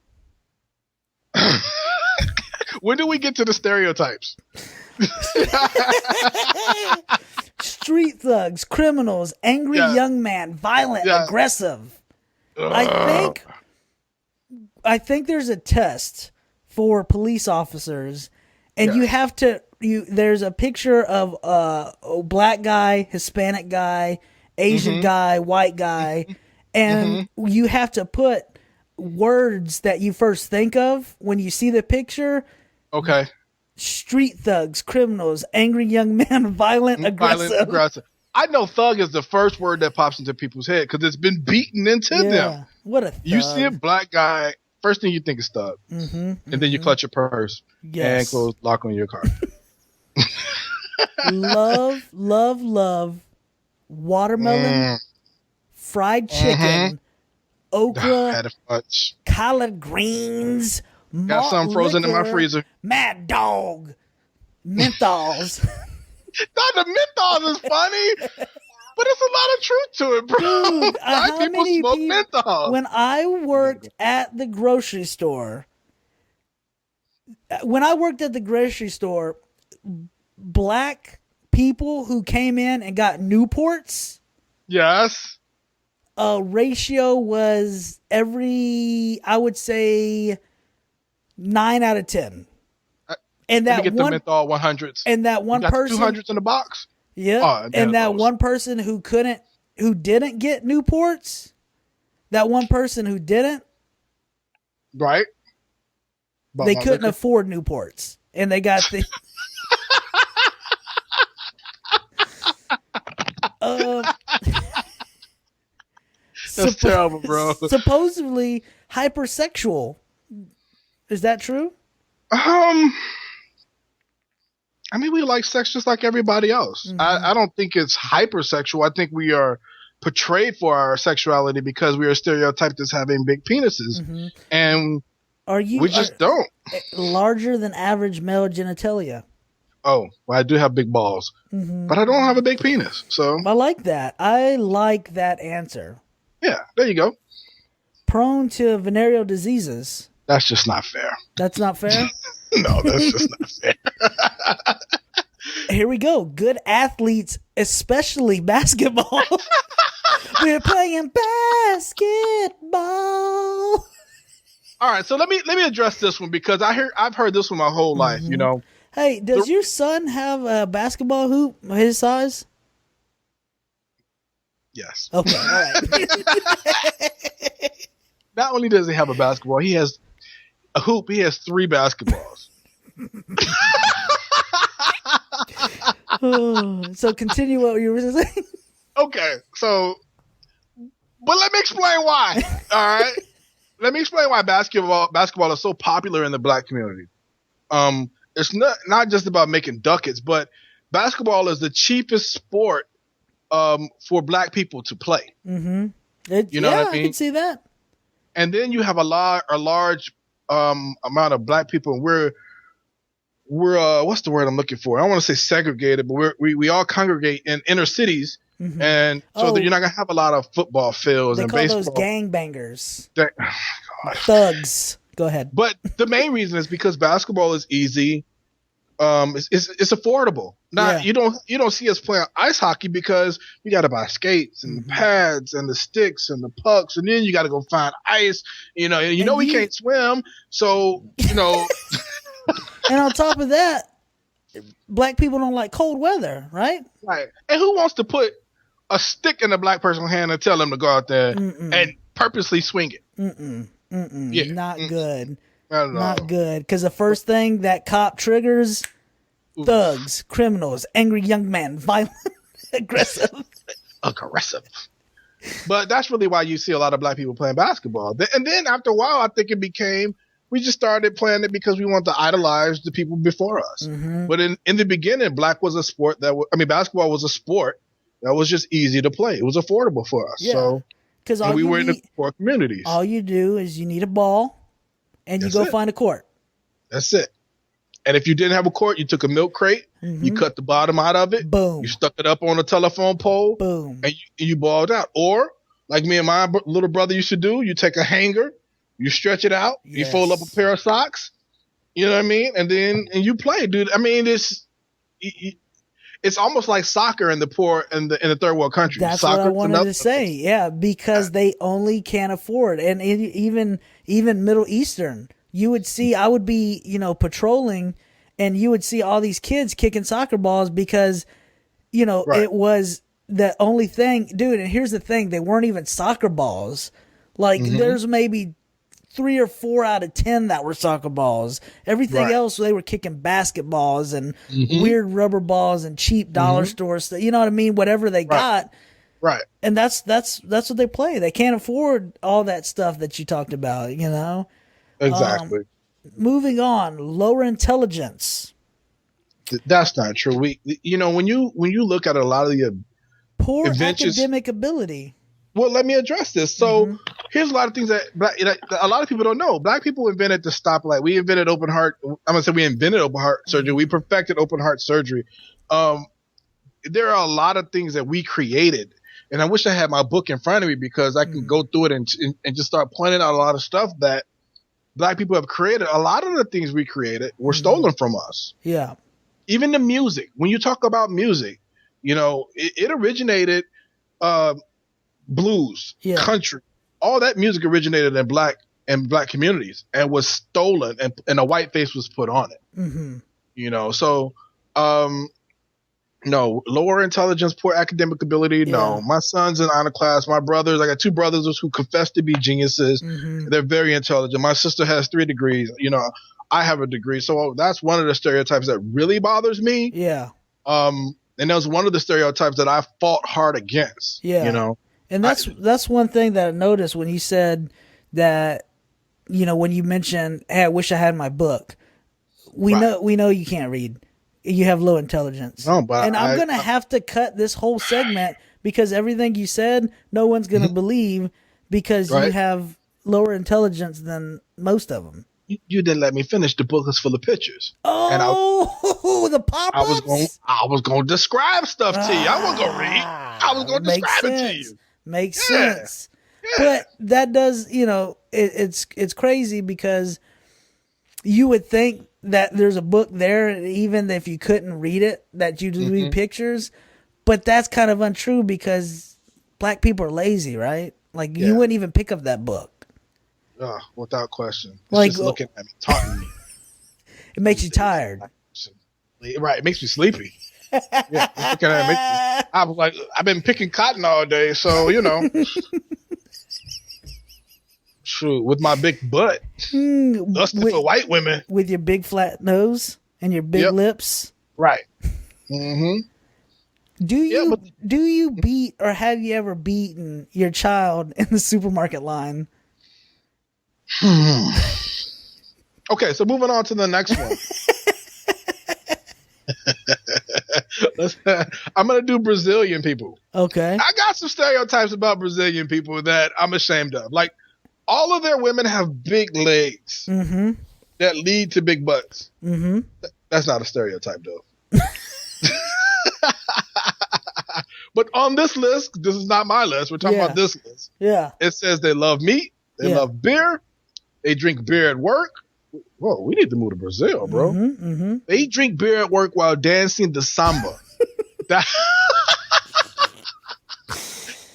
When do we get to the stereotypes? Street thugs, criminals, angry young man, violent, aggressive. I think there's a test for police officers, and you have to there's a picture of a black guy, Hispanic guy, Asian guy, white guy, and you have to put words that you first think of when you see the picture. Okay. Street thugs, criminals, angry young men, violent, aggressive. I know thug is the first word that pops into people's head because it's been beaten into them. What a thug. You see a black guy, first thing you think is thug. And then you clutch your purse and close lock on your car. love watermelon, fried chicken, okra, collard greens, got some frozen liquor, in my freezer. Mad Dog, menthols. The menthol is funny, but it's a lot of truth to it, bro. Dude, White people smoke menthol. When I worked at the grocery store, black people who came in and got Newports, yes, ratio was I would say 9 out of 10. And that get the menthol 100s. And that one person 200s in the box. Yeah. And that one person who didn't get Newports, that one person who didn't, right? They couldn't afford Newports, and they got the. That's terrible, bro. Supposedly hypersexual. Is that true? I mean, we like sex just like everybody else. I don't think it's hypersexual. I think we are portrayed for our sexuality because we are stereotyped as having big penises. And we just don't. Larger than average male genitalia. Oh, well, I do have big balls, but I don't have a big penis. So I like that. I like that answer. Yeah, there you go. Prone to venereal diseases. That's just not fair. That's not fair? No, that's just not fair. Here we go. Good athletes, especially basketball. We're playing basketball. All right, so let me address this one because I've heard this one my whole life, you know. Hey, does your son have a basketball hoop his size? Yes. Okay, all right. Not only does he have a basketball, he has a hoop. He has 3 basketballs. So continue what you were saying. Okay, so, but let me explain why. All right, let me explain why basketball is so popular in the black community. It's not just about making ducats, but basketball is the cheapest sport for black people to play. You know what I mean? I can see that. And then you have a large amount of black people, and we're what's the word I'm looking for? I don't want to say segregated, but we all congregate in inner cities, and so you're not gonna have a lot of football fields and baseball. They call those gangbangers. Thugs. Go ahead. But the main reason is because basketball is easy. It's affordable. You don't see us playing ice hockey because you got to buy skates and the pads and the sticks and the pucks, and then you got to go find ice. We can't swim, so And on top of that, black people don't like cold weather, right? Right. And who wants to put a stick in a black person's hand and tell them to go out there and purposely swing it? Yeah. Not good. Not good. Because the first thing that cop triggers, thugs, criminals, angry young men, violent, aggressive. But that's really why you see a lot of black people playing basketball. And then after a while, I think it became, we just started playing it because we want to idolize the people before us. But in the beginning, basketball was a sport that was just easy to play. It was affordable for us. Yeah. So because we were in the poor communities. All you do is you need a ball and you go find a court. That's it. And if you didn't have a court, you took a milk crate, you cut the bottom out of it, boom, you stuck it up on a telephone pole, boom, and you balled out. Or like me and my little brother used to do, you take a hanger, you stretch it out, you fold up a pair of socks, you know what I mean, and you play, dude. I mean, it's almost like soccer in the third world countries. That's soccer, what I wanted to say. Yeah, because they only can't afford, and even Middle Eastern, you would see. I would be, patrolling, and you would see all these kids kicking soccer balls because, Right. it was the only thing, dude. And here's the thing: they weren't even soccer balls. Like Hmm. there's maybe 3 or 4 out of 10 that were soccer balls. Everything Right. else, they were kicking basketballs and Hmm. weird rubber balls and cheap dollar Hmm. store stuff. You know what I mean? Whatever they Right. got, Right. and that's what they play. They can't afford all that stuff that you talked about. Exactly. Moving on, lower intelligence, That's not true. When you look at a lot of the poor inventions. academic ability. Well, let me address this. So Mm-hmm. here's a lot of things that a lot of people don't know. Black people invented the stoplight. We invented open heart. I'm gonna say we invented open heart surgery. Mm-hmm. We perfected open heart surgery. Um, there are a lot of things that we created, and I wish I had my book in front of me because I can Mm-hmm. go through it and just start pointing out a lot of stuff that Black people have created. A lot of the things we created were Mm-hmm. stolen from us. Yeah. Even the music. When you talk about music, it originated. Uh, Blues, Yeah. country, all that music originated in black communities and was stolen and a white face was put on it. Mm-hmm. So um no, lower intelligence, poor academic ability. No, Yeah. my son's in honor class. My brothers, I got two brothers who confess to be geniuses. Mm-hmm. They're very intelligent. My sister has 3 degrees. I have a degree. So that's one of the stereotypes that really bothers me. Yeah. And that was one of the stereotypes that I fought hard against. Yeah. And I, that's one thing that I noticed when you said that, when you mentioned, "Hey, I wish I had my book." We right. know you can't read. You have low intelligence. No, but And I'm going to have to cut this whole segment because everything you said, no one's going to believe because you right. have lower intelligence than most of them. You didn't let me finish. The book is full of pictures, and Oh, the I was going pop-ups? I was going to describe stuff to you. I wasn't going to read. I was going to Makes describe it to sense. you. Makes Yeah, sense. yeah. But that does, it's crazy because you would think that there's a book there, even if you couldn't read it, that you'd read pictures. But that's kind of untrue because black people are lazy, right? Like you Yeah. wouldn't even pick up that book. Without question. It's Like just looking at me, taunting me. it makes you tired. Right, it makes me sleepy. Yeah, looking at it makes me, I was like, I've been picking cotton all day, so shoot, with my big butt, lusting for white women. With your big flat nose and your big Yep. lips. Right. Mm-hmm. Do you beat or have you ever beaten your child in the supermarket line? Okay, so moving on to the next one. I'm gonna do Brazilian people. Okay. I got some stereotypes about Brazilian people that I'm ashamed of. Like, all of their women have big legs that lead to big butts. Mm-hmm. That's not a stereotype, though. But on this list, this is not my list. We're talking about this list. Yeah. It says they love meat, they love beer, they drink beer at work. Whoa, we need to move to Brazil, bro. Mm-hmm. They drink beer at work while dancing the samba.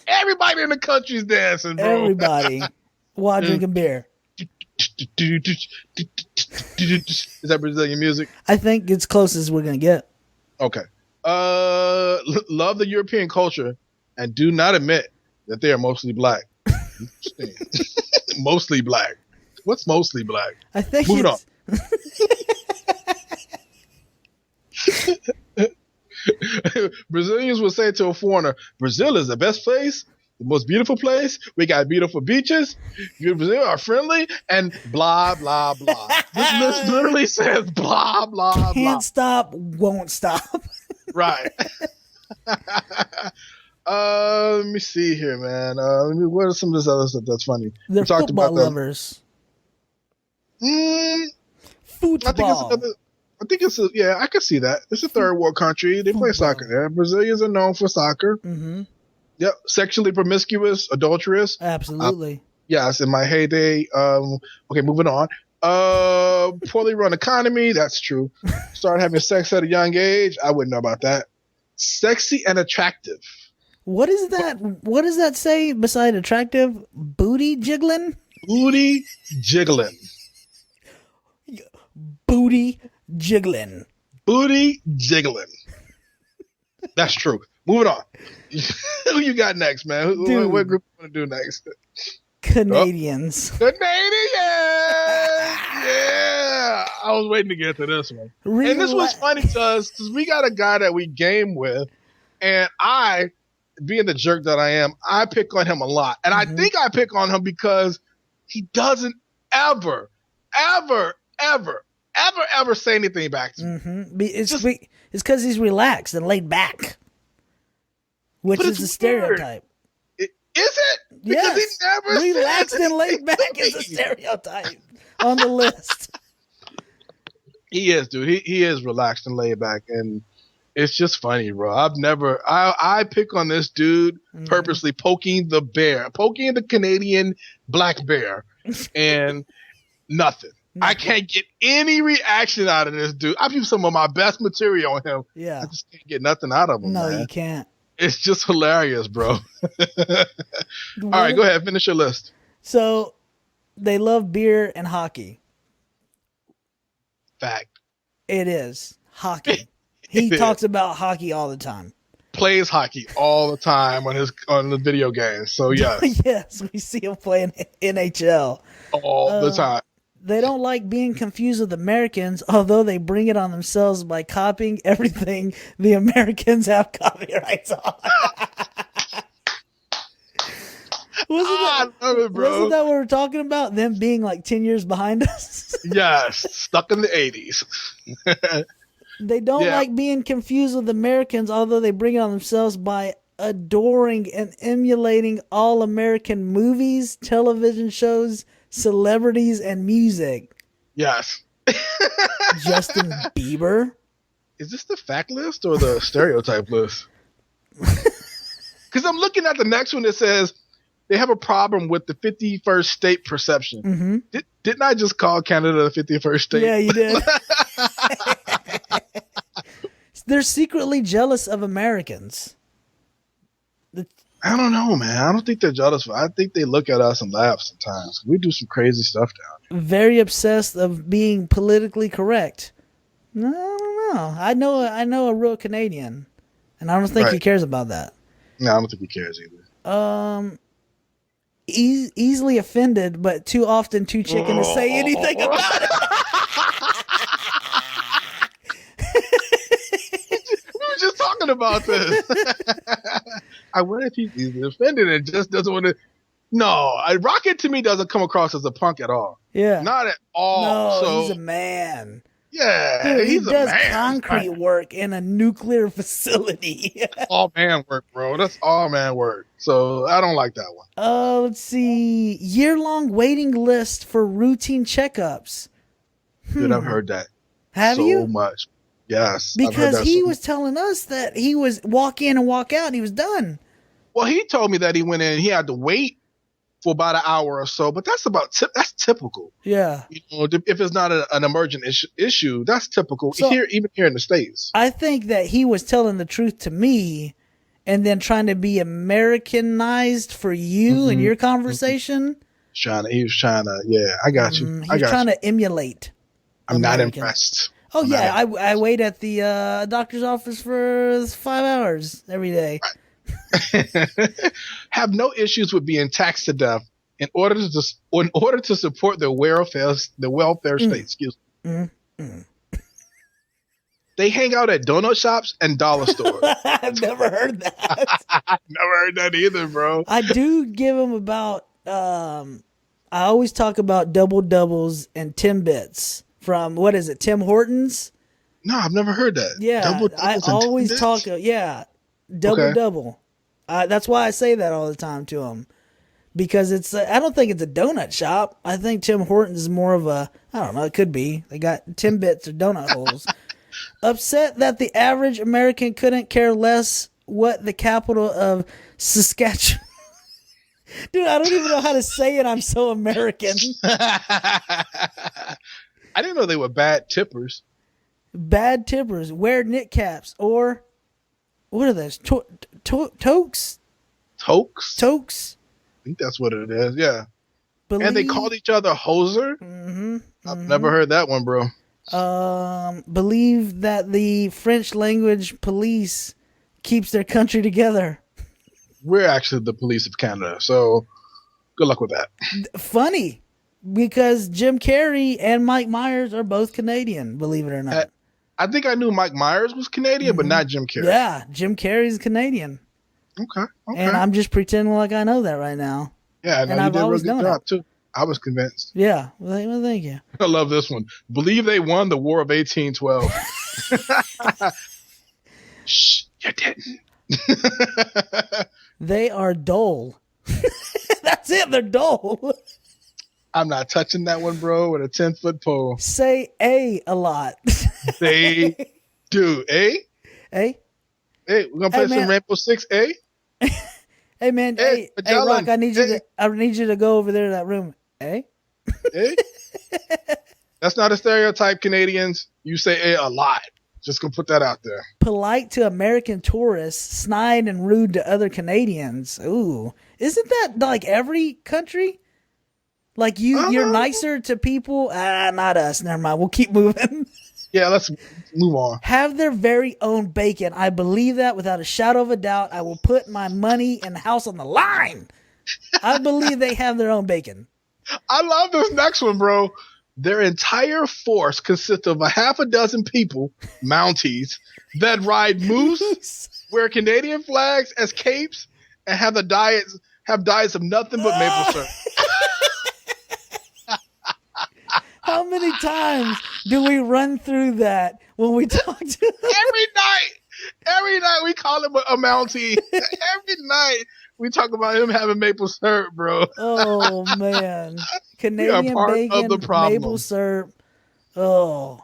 Everybody in the country's dancing, bro. Everybody while drinking beer. Is that Brazilian music? I think it's close as we're gonna get. Okay. Love the European culture and do not admit that they are mostly black. Mostly black. What's mostly black? I think Moving on. Brazilians will say to a foreigner, Brazil is the best place, the most beautiful place. We got beautiful beaches. You Brazil are friendly and blah, blah, blah. This list literally says blah, blah, blah. Can't stop, won't stop. Right. Let me see here, man. What are some of this other stuff that's funny? They're we talked football about lovers. Football. I think it's I can see that. It's a third world country. They play soccer there. Brazilians are known for soccer. Mm-hmm. Yep. Sexually promiscuous, adulterous. Absolutely. Yes, in my heyday. Okay, moving on. Poorly run economy. That's true. Started having sex at a young age. I wouldn't know about that. Sexy and attractive. What is that? What does that say beside attractive? Booty jiggling? Booty jiggling. Booty Jiggling. Booty jiggling. That's true. Moving on. Who you got next, man? What group you want to do next? Canadians. Canadians! Yeah! I was waiting to get to this one. And this was funny to us because we got a guy that we game with, and I, being the jerk that I am, I pick on him a lot. And I think I pick on him because he doesn't ever say anything back to me. It's because he's relaxed and laid back, which is a stereotype. Is it? Because he never relaxed and laid back is a stereotype on the list. He is, dude. He is relaxed and laid back, and it's just funny, bro. I pick on this dude purposely poking the Canadian black bear, and nothing. I can't get any reaction out of this dude. I've used some of my best material on him. Yeah. I just can't get nothing out of him. No, man. you can't. It's just hilarious, bro. All right, go ahead. Finish your list. So, they love beer and hockey. Fact. It is. Hockey. He talks about hockey all the time. Plays hockey all the time on the video games. So, yes. Yes, we see him playing NHL. All the time. They don't like being confused with Americans, although they bring it on themselves by copying everything the Americans have copyrights on. I love it, bro. Wasn't that what we're talking about? Them being like 10 years behind us? Yes, stuck in the 80s. They don't like being confused with Americans, although they bring it on themselves by adoring and emulating all American movies, television shows, celebrities, and music. Yes. Justin Bieber. Is this the fact list or the stereotype list? Because I'm looking at the next one that says they have a problem with the 51st state perception. Mm-hmm. Didn't I just call Canada the 51st state? Yeah, you did. They're secretly jealous of Americans. I don't know, man. I don't think they're jealous. I think they look at us and laugh sometimes. We do some crazy stuff down here. Very obsessed of being politically correct. No, I don't know. I know a real Canadian, and I don't think he cares about that. No, I don't think he cares either. Easily offended, but too often too chicken to say anything about it. We were just talking about this. I wonder if he's offended and just doesn't want to. No, Rocket to me doesn't come across as a punk at all. Yeah, not at all. No, so, he's a man. Yeah, dude, he does a man. concrete work in a nuclear facility. All man work, bro. That's all man work. So I don't like that one. Let's see. Year-long waiting list for routine checkups. Dude, I've heard that. Have you? So much. Yes. Because he was telling us that he was walk in and walk out and he was done. Well, he told me that he went in and he had to wait for about an hour or so, but that's typical. Yeah. You know, if it's not an emergent issue, that's typical so, even here in the States. I think that he was telling the truth to me and then trying to be Americanized for you and your conversation. He was trying to, yeah, I got you. He was trying to emulate. I'm not impressed. Oh, yeah. I wait at the doctor's office for 5 hours every day. Have no issues with being taxed to death in order to support the welfare state. Excuse me. They hang out at donut shops and dollar stores. I've never heard that. I've never heard that either, bro. I do give them about. I always talk about double doubles and Timbits from what is it, Tim Hortons? No, I've never heard that. Yeah, I always talk. Yeah, double. That's why I say that all the time to them, because it's. I don't think it's a donut shop. I think Tim Hortons is more of a. I don't know. It could be. They got Timbits or donut holes. Upset that the average American couldn't care less what the capital of Saskatchewan. Dude, I don't even know how to say it. I'm so American. I didn't know they were bad tippers. Bad tippers. Wear knit caps or what are those? Toques? Toques? I think that's what it is. Yeah. And they called each other hoser. I've never heard that one, bro. Believe that the French language police keeps their country together. We're actually the police of Canada, so good luck with that. Funny, because Jim Carrey and Mike Myers are both Canadian, believe it or not. I think I knew Mike Myers was Canadian, but not Jim Carrey. Yeah, Jim Carrey's Canadian. Okay. And I'm just pretending like I know that right now. Yeah, and I've did a always good known job it. too. I was convinced. Yeah, well, thank you. I love this one. Believe they won the War of 1812. Shh, you didn't. They are dull. That's it, they're dull. I'm not touching that one, bro, with a 10-foot pole. Say a lot. They do. A? Hey, we're going to play some Rainbow Six, A? Hey, man. Hey, Rock, I need you to go over there to that room. Eh? That's not a stereotype, Canadians. You say a lot. Just gonna put that out there. Polite to American tourists, snide and rude to other Canadians. Ooh, isn't that like every country? Like you're nicer to people. Not us. Never mind. We'll keep moving. Yeah, let's move on. Have their very own bacon. I believe that without a shadow of a doubt. I will put my money and house on the line. I believe they have their own bacon. I love this next one, bro. Their entire force consists of a half a dozen people, Mounties, that ride moose, wear Canadian flags as capes, and have diets of nothing but maple syrup. How many times do we run through that when we talk to them? Every night we call him a Mountie. Every night we talk about him having maple syrup, bro. Oh, man. Canadian bacon, maple syrup. Oh.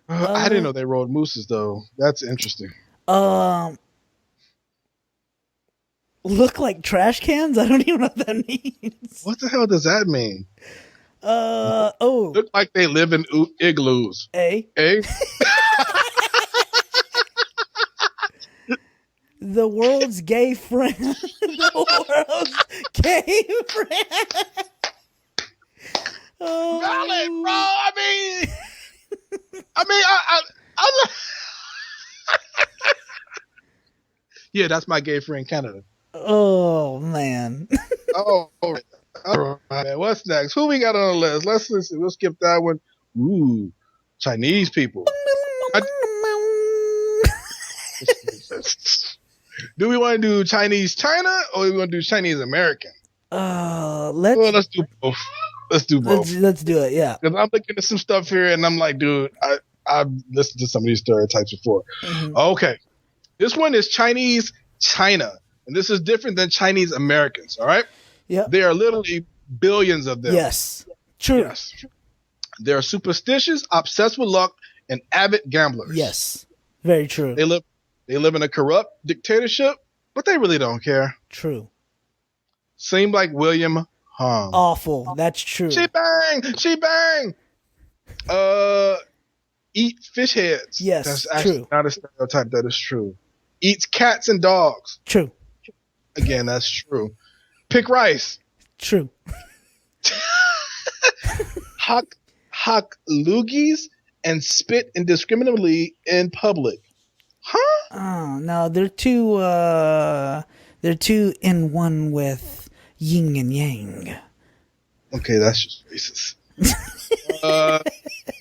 I didn't know they rode mooses, though. That's interesting. Look like trash cans? I don't even know what that means. What the hell does that mean? Look like they live in igloos. A? The world's gay friend. The world's gay friend. Oh. Valid, bro. I mean, yeah, that's my gay friend, Canada. Oh, man. All right. What's next? Who we got on the list? Let's see. We'll skip that one. Ooh, Chinese people. Do we want to do Chinese China or do we want to do Chinese American? Let's do both. Let's do both. Let's do it, yeah. Because I'm looking at some stuff here and I'm like, dude, I've listened to some of these stereotypes before. Mm-hmm. Okay. This one is Chinese China. And this is different than Chinese Americans, all right? Yeah. There are literally billions of them. Yes. True. Yes. They're superstitious, obsessed with luck, and avid gamblers. Yes. Very true. They live in a corrupt dictatorship, but they really don't care. True. Seem like William Hung. Awful. That's true. She bang. Eat fish heads. Yes. That's actually not a stereotype. That is true. Eats cats and dogs. True. Again, that's true. Pick rice. True. Huck loogies and spit indiscriminately in public. Huh? Oh no, they're too in one with yin and yang. Okay, that's just racist.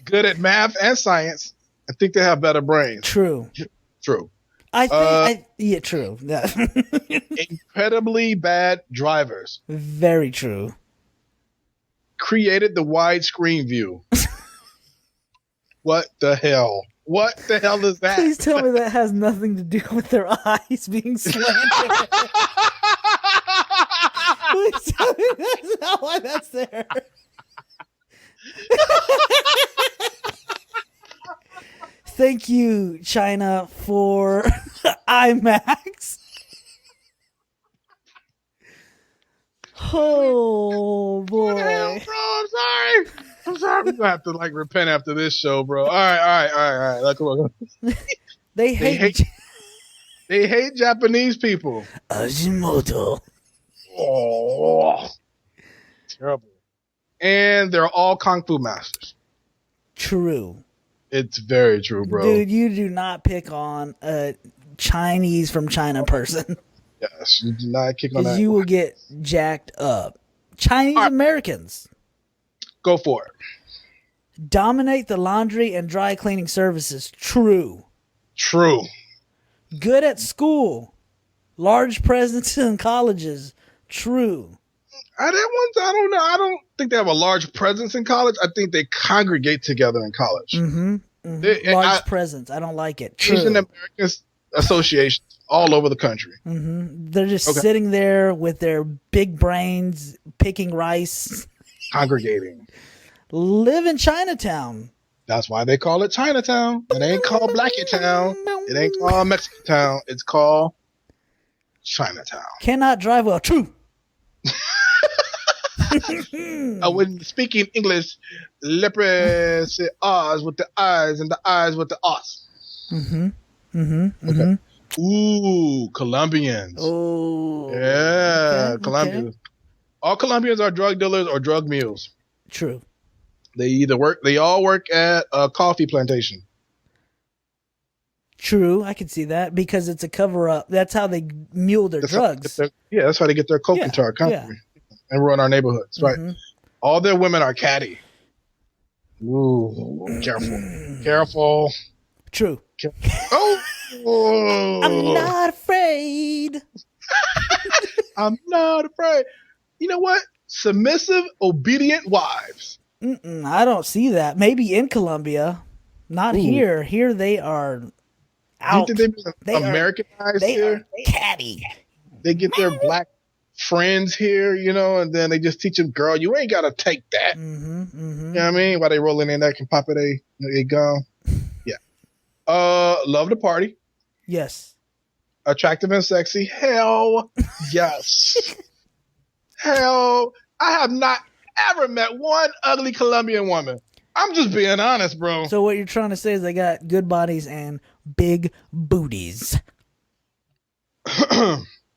Good at math and science. I think they have better brains. True. I think true. Incredibly bad drivers. Very true. Created the widescreen view. What the hell? What the hell is that? Please tell me that has nothing to do with their eyes being slanted. Please tell me that's not why that's there. Thank you, China, for IMAX. Oh boy! What the hell, bro? I'm sorry. We're gonna have to repent after this show, bro. All right. Come on. They hate Japanese people. Ajinomoto. Oh, terrible. And they're all kung fu masters. True. It's very true, bro. Dude, you do not pick on a Chinese from China person. Yes, you do not kick on Because that. you will get jacked up. Chinese All right. Americans Go for it. dominate the laundry and dry cleaning services. True. True. Good at school. Large presence in colleges. True. That ones, I don't know. I don't think they have a large presence in college. I think they congregate together in college. Large presence. I don't like it. True. Asian American associations all over the country. They're just sitting there with their big brains picking rice. Congregating. Live in Chinatown. That's why they call it Chinatown. It ain't called Blackie Town. It ain't called Mexican Town. It's called Chinatown. Cannot drive well. True. When speaking English, leopard say R's with the I's and the I's with the R's. Okay. Ooh, Colombians. Oh. Yeah, Okay, Colombians. okay. All Colombians are drug dealers or drug mules. True. They all work at a coffee plantation. True. I can see that because it's a cover up. That's how they mule their drugs. That's how they get their coke into our country and ruin our neighborhoods. Right. All their women are catty. Ooh, careful. True. Oh, I'm not afraid. I'm not afraid. You know what? Submissive, obedient wives. I don't see that. Maybe in Colombia, not here. Here they are out. You think they Americanized here? Are catty. They get their black friends here, and then they just teach them, girl, you ain't got to take that. You know what I mean? While they rolling in that can pop it a gum. Yeah. Love to party. Yes. Attractive and sexy. Hell yes. Hell, I have not ever met one ugly Colombian woman. I'm just being honest, bro. So what you're trying to say is they got good bodies and big booties.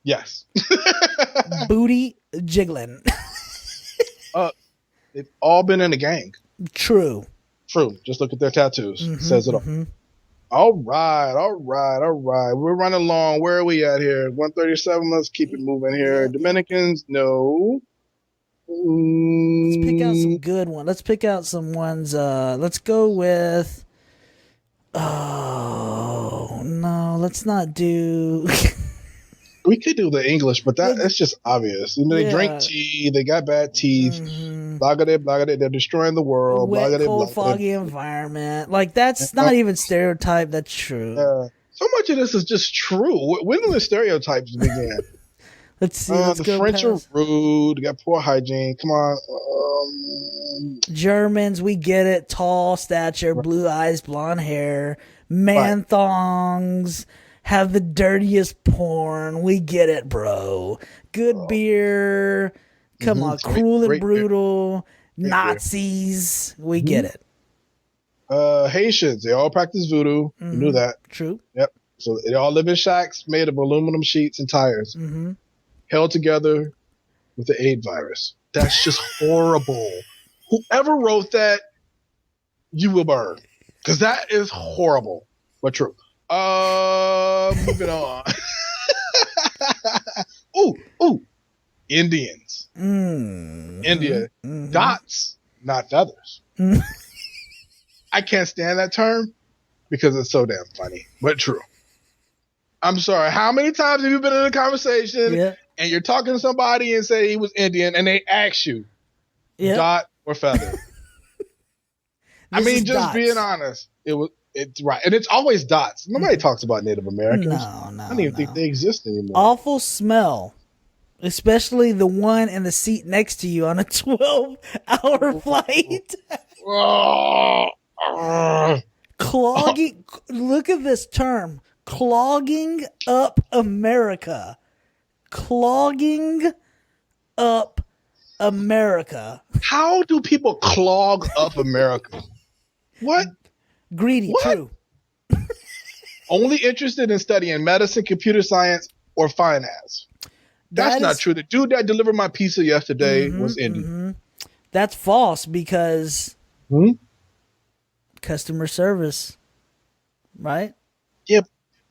Yes. Booty jiggling. They've all been in a gang. True. Just look at their tattoos. Says it all. All right. We're running along. Where are we at here? 137. Let's keep it moving here. Yeah. Dominicans, no. Let's pick out some good ones. Let's pick out some ones. Let's go with. Oh no! Let's not do. We could do the English, but that's just obvious. They drink tea. They got bad teeth. Blagade. They're destroying the world. Wet, cold, foggy environment. Like that's not even stereotype. That's true. So much of this is just true. When did the stereotypes begin? Let's see. The French are rude. They got poor hygiene. Come on. Germans, we get it. Tall stature, blue eyes, blonde hair, man thongs. Have the dirtiest porn. We get it, bro. Good beer. Come on. Cruel and brutal. Nazis. We get it. Haitians. They all practice voodoo. You knew that. True. Yep. So they all live in shacks made of aluminum sheets and tires. Held together with the AIDS virus. That's just horrible. Whoever wrote that, you will burn. Because that is horrible. But true. Moving on. Ooh. Indians. India. Dots, not feathers. I can't stand that term because it's so damn funny, but true. I'm sorry. How many times have you been in a conversation and you're talking to somebody and say he was Indian and they ask you dot or feather? I mean, just dots. Being honest, it's right. And it's always dots. Nobody talks about Native Americans. No. I don't even think they exist anymore. Awful smell. Especially the one in the seat next to you on a 12-hour flight. Clogging. Look at this term. Clogging up America. Clogging up America. How do people clog up America? What? Greedy, what? True. Only interested in studying medicine, computer science, or finance. That's not true. The dude that delivered my pizza yesterday was Indian. That's false because Customer service, right? Yeah,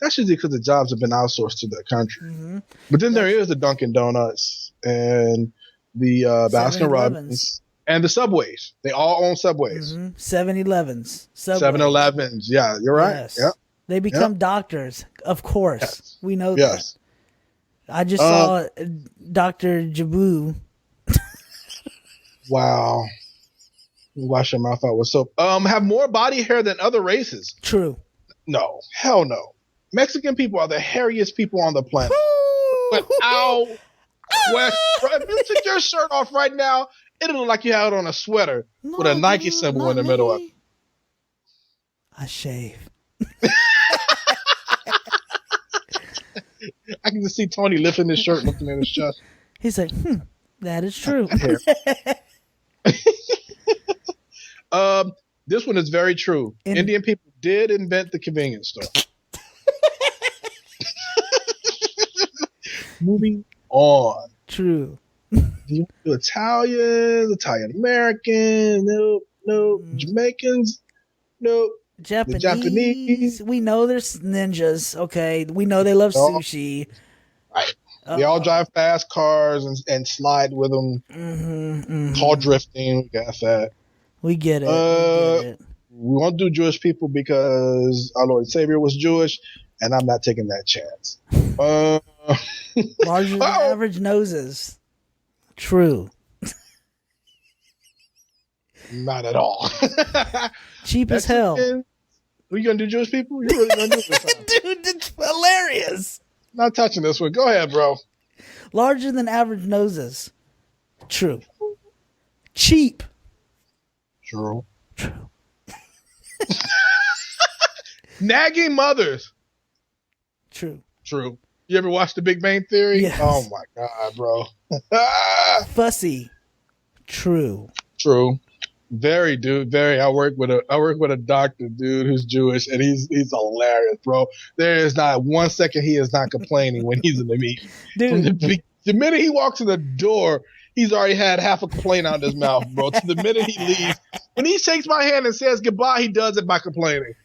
that's usually because the jobs have been outsourced to the country. But then there is the Dunkin' Donuts and the Baskin 7-Elevens. Robbins and the Subways. They all own Subways. 7-Elevens. Subways. 7-Elevens. Yeah, you're right. Yes. Yeah. They become doctors, of course. Yes. We know Yes. that. I just saw Dr. Jabu. Wow. Wash your mouth out with soap. Have more body hair than other races. True. No. Hell no. Mexican people are the hairiest people on the planet. Without question. If you took your shirt off right now, it'll look like you had on a sweater with a Nike symbol in the middle of it. I shave. I can just see Tony lifting his shirt, looking at his chest. He's like, that is true. This one is very true. Indian people did invent the convenience store. Moving on. True. The Italians, Italian Americans, nope. Jamaicans, nope. Japanese. We know there's ninjas, okay? We know they love sushi. Right. They all drive fast cars and slide with them. Tall drifting. We got that. We get it. We won't do Jewish people because our Lord and Savior was Jewish, and I'm not taking that chance. Larger than average noses. True. Not at all. Cheap as hell. Who you gonna do, Jewish people? You really gonna do this time? Dude, it's hilarious. Not touching this one. Go ahead, bro. Larger than average noses. True. Cheap. True. Nagging mothers. True. You ever watch The Big Bang Theory? Yes. Oh my god, bro. Fussy. True. Very, dude. Very. I work with a doctor, dude, who's Jewish, and he's hilarious, bro. There is not 1 second he is not complaining when he's in the meeting. Dude. The minute he walks in the door, he's already had half a complaint out of his mouth, bro. To the minute he leaves, when he shakes my hand and says goodbye, he does it by complaining.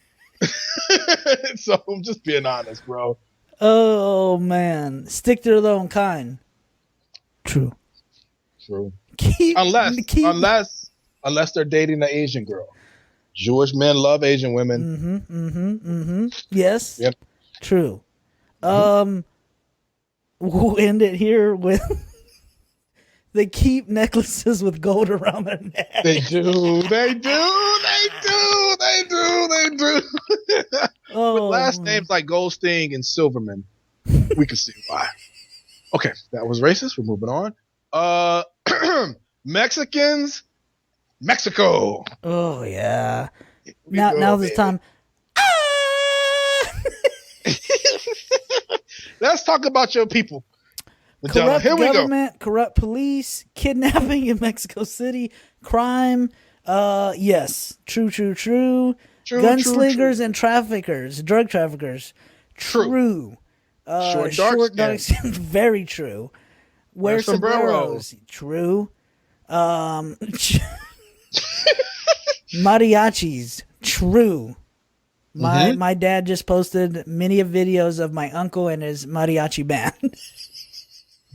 So I'm just being honest, bro. Oh man, stick to their own kind. True. Unless they're dating an Asian girl. Jewish men love Asian women. Yes. Yep. True. We'll end it here with they keep necklaces with gold around their neck. They do. With last names like Goldstein and Silverman, we can see why. Okay, that was racist. We're moving on. Mexicans, Mexico. Oh yeah. Now this time. Let's talk about your people. Corrupt Here we government, corrupt police, kidnapping in Mexico City, crime. Yes, true. Gunslingers and traffickers, drug traffickers. True. Short dark skin. Very true. Wear sombreros. True. Mariachis. True. My dad just posted many videos of my uncle and his mariachi band.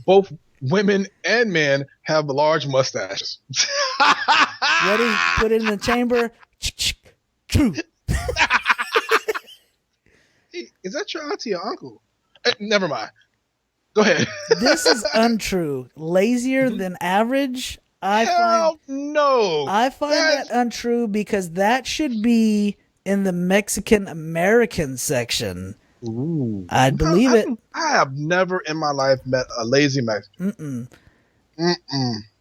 Both women and men have large mustaches. Ready? Put it in the chamber. True. Is that your auntie or uncle? Never mind. Go ahead. This is untrue. Lazier than average. I find that untrue because that should be in the Mexican American section. Ooh. I believe it. I have never in my life met a lazy Mexican.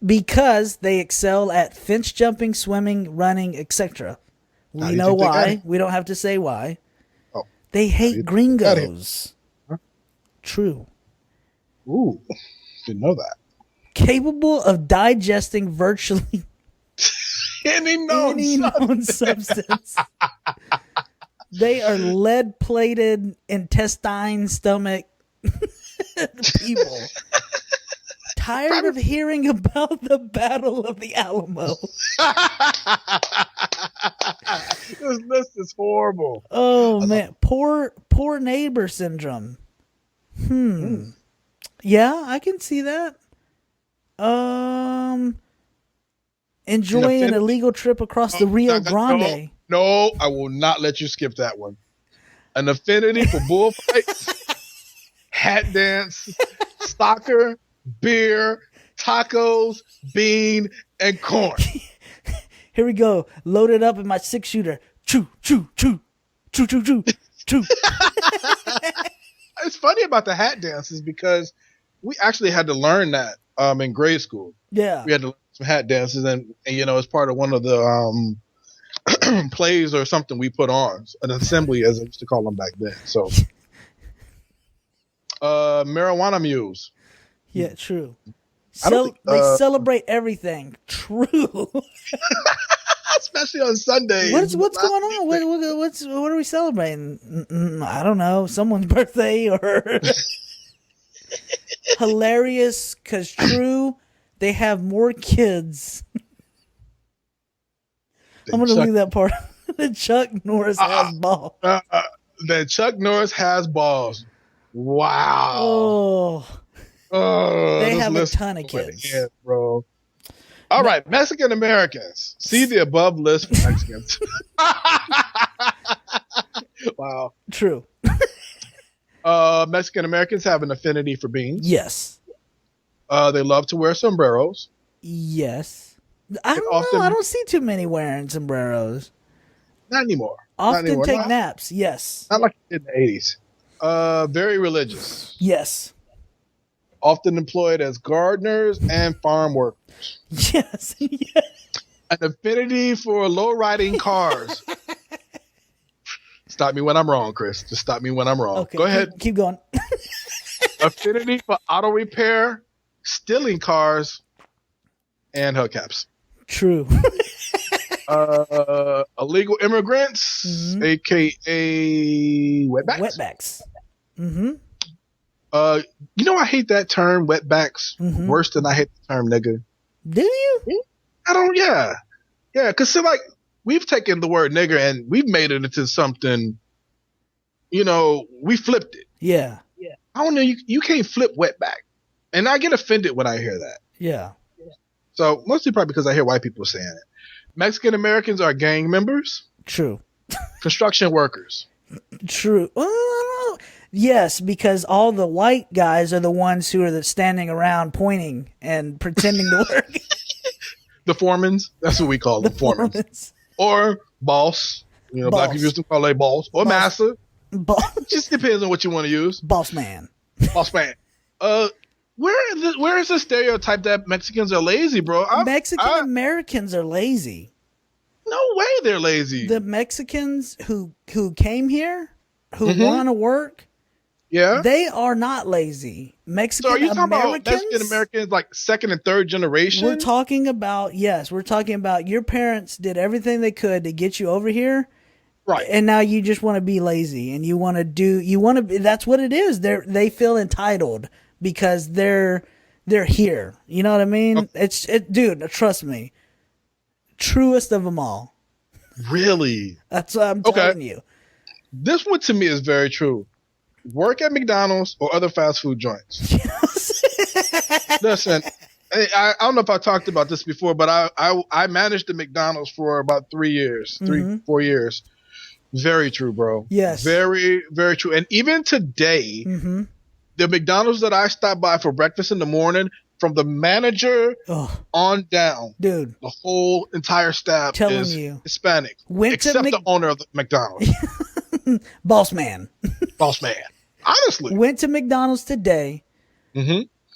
Because they excel at fence jumping, swimming, running, etc. We know why. We don't have to say why. Oh. They hate gringos. Huh? True. Ooh. Didn't know that. Capable of digesting virtually any known substance. They are lead-plated intestine stomach people. Tired of hearing about the Battle of the Alamo. This list is horrible. Oh man, poor neighbor syndrome. Yeah, I can see that. Enjoy an illegal trip across the Rio Grande. No, I will not let you skip that one. An affinity for bullfights, hat dance, soccer, beer, tacos, bean, and corn. Here we go. Loaded up in my 6-shooter. Choo, choo, choo. Choo, choo, choo. Choo. It's funny about the hat dances because we actually had to learn that in grade school. Yeah. We had to learn some hat dances and as part of one of the plays or something we put on. An assembly, as I used to call them back then. So marijuana mules. Yeah, true. They celebrate everything. True. Especially on Sundays. What's going on? What are we celebrating? I don't know. Someone's birthday or hilarious because true, they have more kids. I'm going to leave that part. That Chuck Norris has balls. That Chuck Norris has balls. Wow. They have a ton of kids. Yeah, bro. All right, Mexican Americans. See the above list for Mexicans. Wow. True. Mexican Americans have an affinity for beans. Yes. They love to wear sombreros. Yes. I don't know. I don't see too many wearing sombreros. Not anymore. Often take naps. Yes. Not like in the 80s. Very religious. Yes. Often employed as gardeners and farm workers. Yes. An affinity for low-riding cars. Stop me when I'm wrong, Chris. Just stop me when I'm wrong. Okay, go ahead. Keep going. Affinity for auto repair, stealing cars, and hubcaps. True. Illegal immigrants, a.k.a. wetbacks. Wetbacks. Mm-hmm. I hate that term, wetbacks. Mm-hmm. Worse than I hate the term nigga. Do you? I don't, yeah. Yeah, because we've taken the word nigger and we've made it into something, we flipped it. Yeah. I don't know, you can't flip wetback. And I get offended when I hear that. Yeah. So, mostly probably because I hear white people saying it. Mexican Americans are gang members. True. Construction workers. True. Well, I don't know. Yes, because all the white guys are the ones who are standing around pointing and pretending to work. The foremans. That's what we call them, foremans. Or boss. Black people used to call it boss. Or master. Just depends on what you want to use. Boss man. Boss man. Where is the stereotype that Mexicans are lazy, bro? Mexican Americans are lazy. No way they're lazy. The Mexicans who came here, who want to work, they are not lazy. Mexican Americans. So are you talking about Mexican Americans like second and third generation? We're talking about your parents did everything they could to get you over here. Right. And now you just want to be lazy and that's what it is. They feel entitled because they're here. You know what I mean? Okay. Dude, trust me. Truest of them all. Really? That's what I'm telling you. This one to me is very true. Work at McDonald's or other fast food joints. Yes. Listen, I don't know if I talked about this before, but I managed the McDonald's for about 3 years, 4 years. Very true, bro. Yes. Very, very true. And even today, the McDonald's that I stop by for breakfast in the morning, from the manager on down, dude, the whole entire staff is Hispanic, except the owner of the McDonald's. Boss man. Boss man. Honestly. Went to McDonald's today.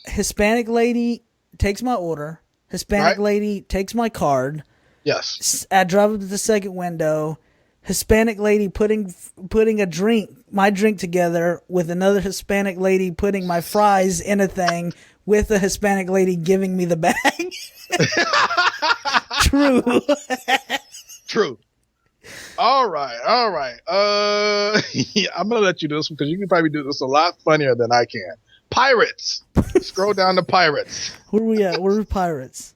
Hispanic lady takes my order. Hispanic lady takes my card. Yes. I drive up to the second window. Hispanic lady putting my drink together with another Hispanic lady putting my fries in a thing with a Hispanic lady giving me the bag. True. True. All right. I'm going to let you do this one because you can probably do this a lot funnier than I can. Pirates. Scroll down to pirates. Where are we at? Where are pirates?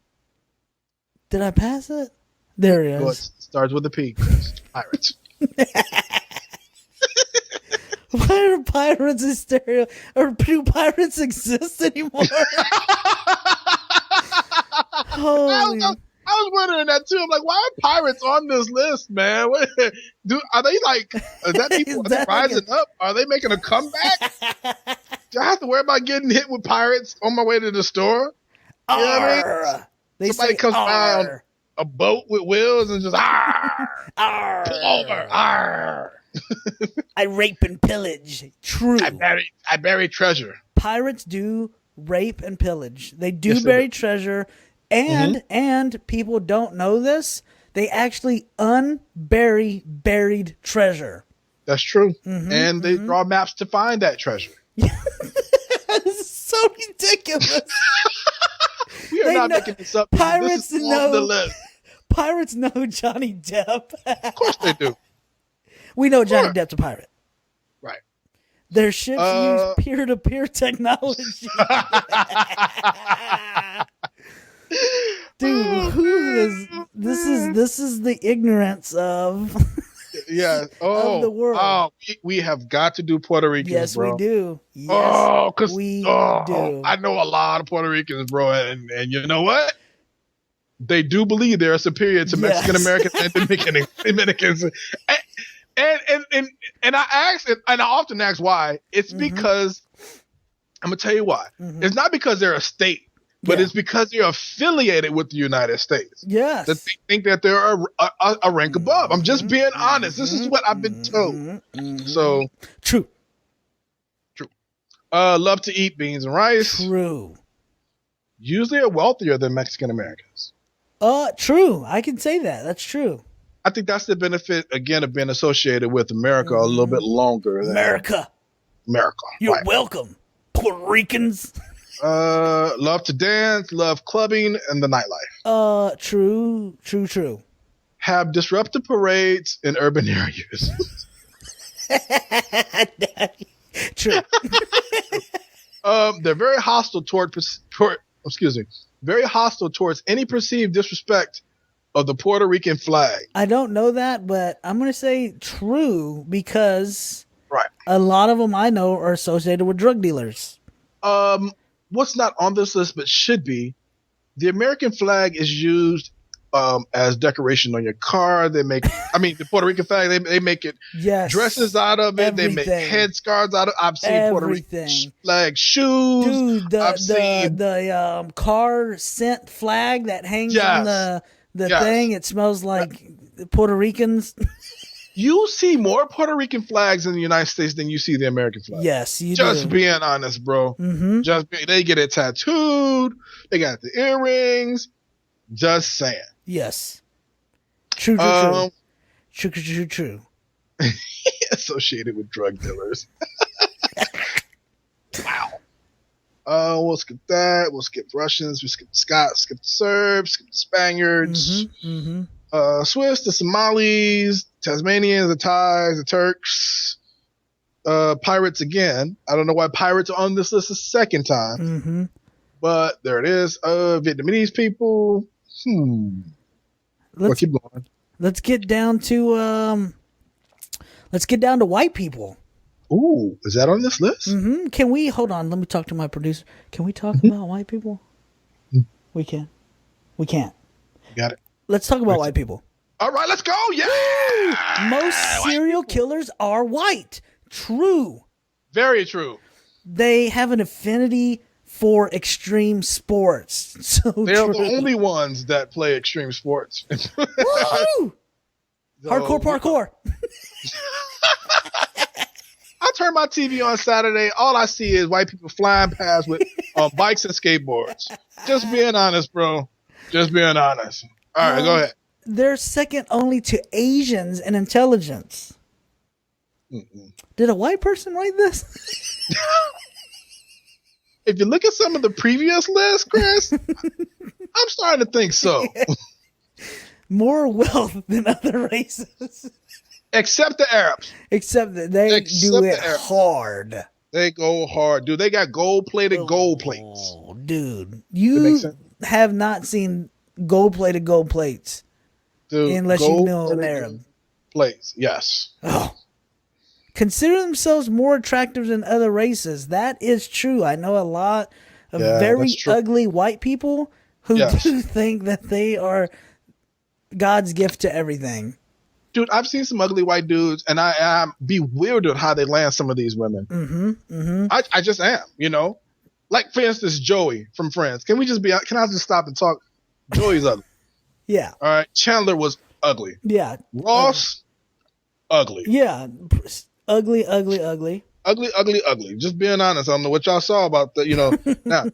Did I pass it? There it is. It starts with a P. Pirates. Why are pirates a stereo? Or do pirates exist anymore? Holy. I was wondering that too. I'm like, why are pirates on this list, man? Are they like? Is that people? Are they rising up? Are they making a comeback? Do I have to worry about getting hit with pirates on my way to the store? You know what I mean? Somebody comes around a boat with wheels and just pull over. I rape and pillage. True. I bury treasure. Pirates do rape and pillage. They do bury treasure, and people don't know this. They actually unbury buried treasure. That's true. And they draw maps to find that treasure. This is so ridiculous. We are not making this up. Pirates this is know off the list. Pirates know Johnny Depp. Of course they do. We know Johnny Depp's a pirate. Right. Their ships use peer-to-peer technology. Dude, who is this is the ignorance of of the world. Oh, we have got to do Puerto Ricans, yes, bro. we do. Yes, we do. I know a lot of Puerto Ricans, bro, and you know what? They do believe they're superior to Mexican Americans and Dominicans. And I ask, and I often ask why. It's because I'm gonna tell you why. It's not because they're a state, but it's because they're affiliated with the United States. Yes, that they think that they're a rank above. I'm just being honest. This is what I've been told. So true. Love to eat beans and rice. True. Usually are wealthier than Mexican Americans. True. I can say that. That's true. I think that's the benefit, again, of being associated with America a little bit longer. America. You're welcome, Puerto Ricans. Love to dance, love clubbing, and the nightlife. True. Have disruptive parades in urban areas. True. They're very hostile very hostile towards any perceived disrespect of the Puerto Rican flag. I don't know that, but I'm going to say true because a lot of them I know are associated with drug dealers. What's not on this list but should be, the American flag is used as decoration on your car. They make, the Puerto Rican flag, they make it dresses out of it. Everything. They make headscarves out of it. I've seen Puerto Rican flag shoes. Dude, the car scent flag that hangs on the thing, it smells like Puerto Ricans. You see more Puerto Rican flags in the United States than you see the American flag. Yes, you Just being honest, bro. They get it tattooed. They got the earrings. Just saying. Yes. True. True. Associated with drug dealers. Wow. We'll skip that. We'll skip Russians. We'll skip the Scots. Skip the Serbs. Skip the Spaniards. Swiss, the Somalis, Tasmanians, the Thais, the Turks. Pirates again. I don't know why pirates are on this list a second time. But there it is. Vietnamese people. Let's keep going. Let's get down to white people. Ooh, is that on this list? Can we hold on? Let me talk to my producer. Can we talk about white people? We can. We can't. Got it. Let's talk about white people. All right, let's go. Yeah. Most serial killers are white. True. Very true. They have an affinity for extreme sports. So they're the only ones that play extreme sports. Woo! Hardcore parkour. I turn my TV on Saturday. All I see is white people flying past with bikes and skateboards. Just being honest, bro. Just being honest. All right, go ahead. They're second only to Asians in intelligence. Did a white person write this? If you look at some of the previous lists, Chris, I'm starting to think so. More wealth than other races. Except the Arabs. Except that they do it hard. They go hard. Dude, they got gold-plated gold plates. Oh, dude. You have not seen gold-plated gold plates. Dude, unless you know an Arab. place. Yes. Oh. Consider themselves more attractive than other races. That is true. I know a lot of very ugly white people who do think that they are God's gift to everything. Dude, I've seen some ugly white dudes, and I am bewildered how they land some of these women. I just am, you know? Like, for instance, Joey from Friends. Can I just stop and talk? Joey's ugly. Yeah. All right. Chandler was ugly. Yeah. Ross, ugly. Yeah. Ugly. Ugly. Just being honest. I don't know what y'all saw about the, now.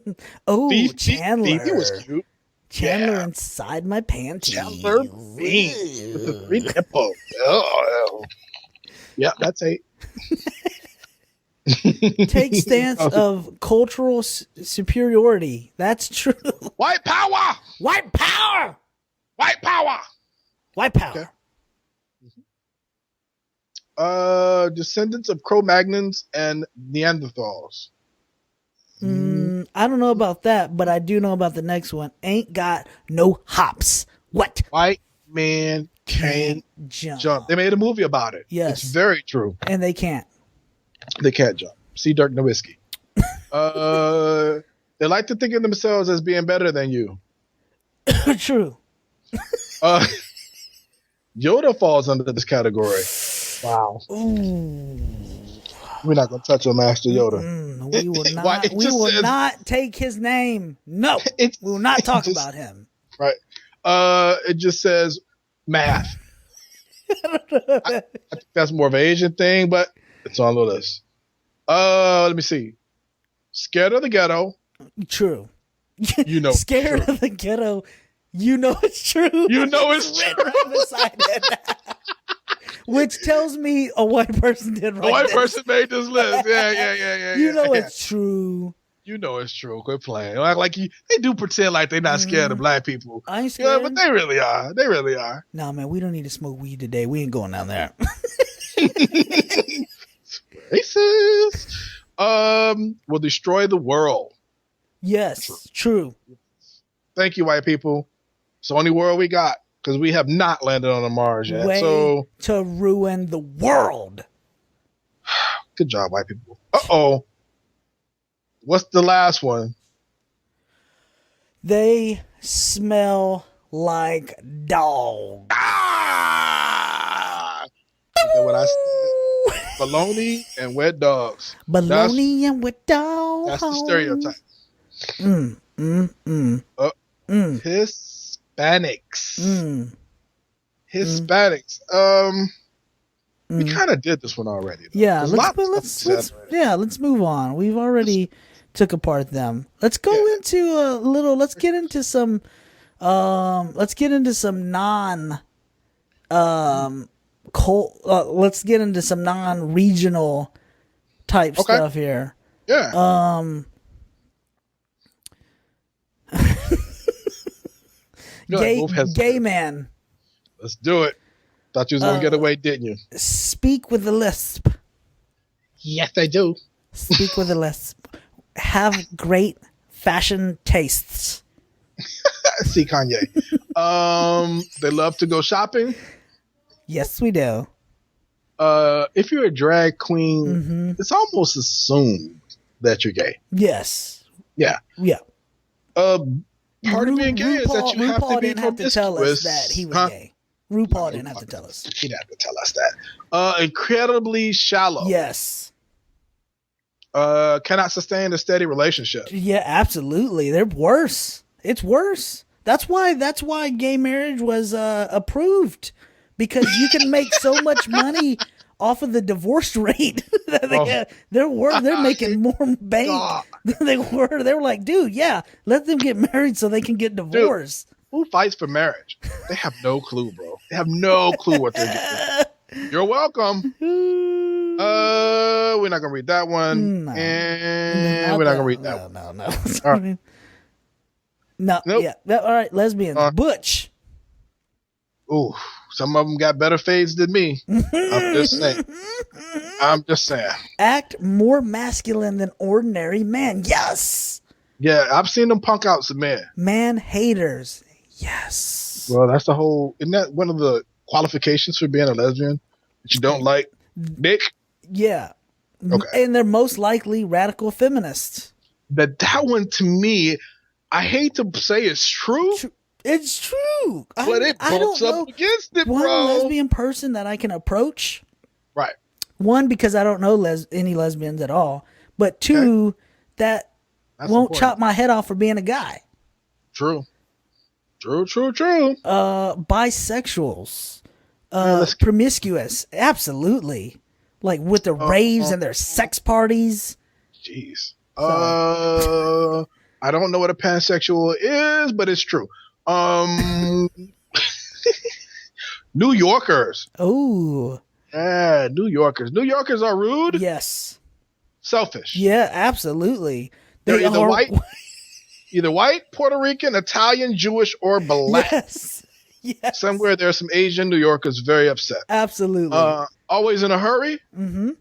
Chandler. Phoebe was cute. Chandler inside my panties. Chandler Bing with the 3 nipples. Oh. Yeah, that's 8. Take stance of cultural superiority. That's true. White power. White power. White power. White power. Okay. Descendants of Cro-Magnons and Neanderthals. I don't know about that, but I do know about the next one. Ain't got no hops. What? White man can't jump. They made a movie about it. Yes. It's very true. And they can't. They can't jump. See Dirk Nowitzki. They like to think of themselves as being better than you. True. Yoda falls under this category. Wow. Ooh. We're not going to touch on Master Yoda. We will not take his name. No. We will not talk about him. Right. It just says math. I think that's more of an Asian thing, but it's on the list. Let me see. Scared of the ghetto. True. Scared of the ghetto. You know it's true. You know it's true. Right beside it. Which tells me a white person did write A white person made this list. Yeah. You know it's true. You know it's true. Quit playing. They do pretend like they're not scared of black people. I ain't scared. Yeah, but they really are. They really are. Nah, man, we don't need to smoke weed today. We ain't going down there. Racist. Will destroy the world. Yes, true. Thank you, white people. It's the only world we got because we have not landed on the Mars yet. To ruin the world. Good job, white people. Uh-oh. What's the last one? They smell like dog. Is that what I said? Baloney and wet dogs. Baloney and wet dogs. That's the stereotype. Hispanics. Hispanics. We kind of did this one already. Though. Yeah, let's move on. We've already took apart them. Let's go into a little. Let's get into some non. Let's get into some non-regional type stuff here. Yeah. Gay man. Let's do it. Thought you was gonna get away, didn't you? Speak with a lisp. Yes, I do. Speak with a lisp. Have great fashion tastes. See Kanye. They love to go shopping. Yes, we do. If you're a drag queen, it's almost assumed that you're gay. Yes. Yeah. Yeah. Part of being gay is that you have to be didn't have to tell us that he was gay. RuPaul didn't have to tell us. He didn't have to tell us that. Incredibly shallow. Yes. Cannot sustain a steady relationship. Yeah, absolutely. They're worse. It's worse. That's why gay marriage was approved, because you can make so much money off of the divorce rate. They're making more bank than they were. They were like, dude, yeah, let them get married so they can get divorced. Dude, who fights for marriage? They have no clue, bro. They have no clue what they're doing. You're welcome. We're not gonna read that one, and we're not gonna read that one. No. All right. No. Nope. Yeah. All right. Lesbians. Butch. Ooh, some of them got better fades than me. I'm just saying. Act more masculine than ordinary men. Yes. Yeah, I've seen them punk out some men. Man haters. Yes. Well, that's the whole. Isn't that one of the qualifications for being a lesbian that you don't like? Dick? Yeah. Okay. And they're most likely radical feminists. But that one, to me, I hate to say it's true, It's true. but it I bumps don't up know against it, one bro. lesbian person that I can approach. Right. One, because I don't know any lesbians at all. But two, That's won't important. chop my head off for being a guy. True. Bisexuals. Promiscuous. Absolutely. Like with the raves and their sex parties. Jeez. I don't know what a pansexual is, but it's true. New Yorkers. Oh. Yeah, New Yorkers. New Yorkers are rude. Yes. Selfish. Yeah, absolutely. They're either white, Puerto Rican, Italian, Jewish, or black. Yes. Yes. Somewhere there's some Asian New Yorkers very upset. Absolutely. Always in a hurry. Mm-hmm.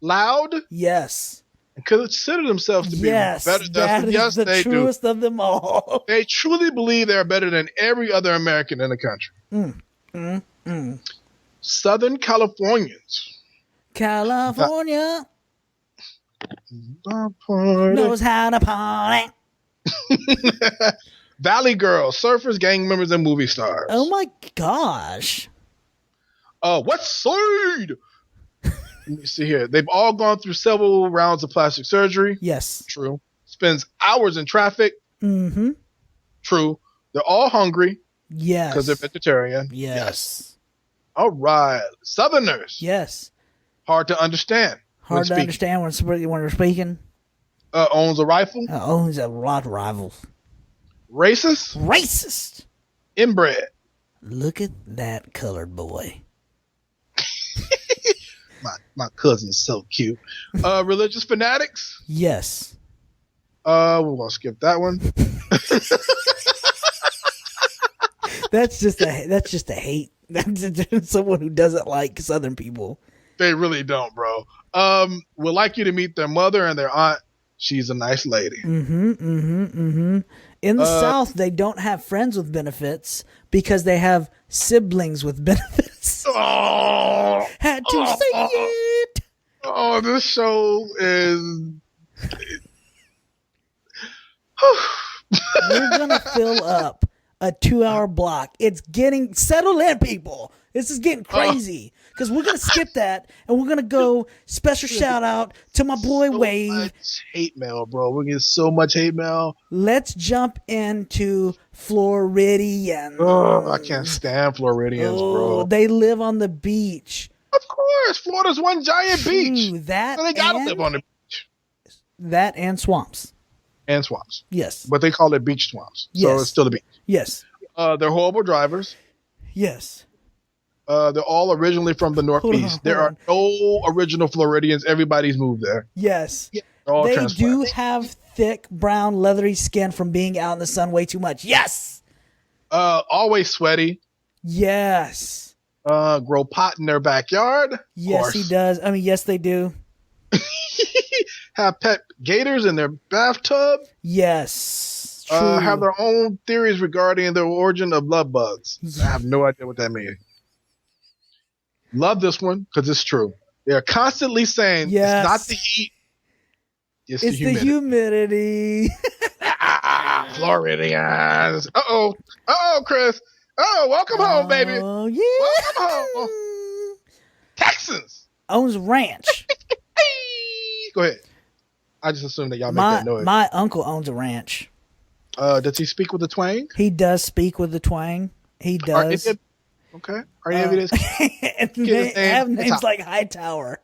Loud. Yes. And consider themselves to be better than that is the truest of them all. They truly believe they're better than every other American in the country. Southern Californians. California knows how to party. Valley girls, surfers, gang members, and movie stars. Oh my gosh. West Side. Let me see here. They've all gone through several rounds of plastic surgery. Yes. True. Spends hours in traffic. Mm-hmm. True. They're all hungry. Yes. Because they're vegetarian. Yes. All right. Southerners. Yes. Hard to understand. Hard to understand when we're speaking. Owns a rifle. Owns a lot of rivals. Racist. Inbred. Look at that colored boy. My cousin's so cute. Religious fanatics. Yes. We're gonna skip that one. That's just a hate. That's someone who doesn't like Southern people. They really don't, bro. Would like you to meet their mother and their aunt. She's a nice lady. In the South, they don't have friends with benefits because they have siblings with benefits. Oh, had to say it. Oh, this show is. We're gonna fill up a 2-hour block. It's getting settled in, people. This is getting crazy because we're gonna skip that and we're gonna go special shout out to my boy Wave. Much hate mail, bro. We get so much hate mail. Let's jump into Floridians. Oh, I can't stand Floridians, bro. They live on the beach. Of course, Florida's one giant beach. So they gotta live on the beach. That and swamps. And swamps. Yes. But they call it beach swamps. So it's still a beach. Yes. They're horrible drivers. Yes. They're all originally from the Northeast. There are no original Floridians. Everybody's moved there. Yes. Yeah, all they do have thick, brown, leathery skin from being out in the sun way too much. Yes. Always sweaty. Yes. Grow pot in their backyard. Yes, he does. I mean, yes, they do. Have pet gators in their bathtub. Yes. True. Have their own theories regarding the origin of love bugs. I have no idea what that means. Love this one because it's true. They're constantly saying it's not the heat. It's the humidity. Floridians. Uh-oh, Chris. Oh, welcome home, baby. Oh, yeah. Welcome home. Texans. Owns a ranch. Go ahead. I just assumed that y'all make that noise. My uncle owns a ranch. Does he speak with a twang? He does speak with a twang. He does. Okay. Are any of it? They have names like Hightower.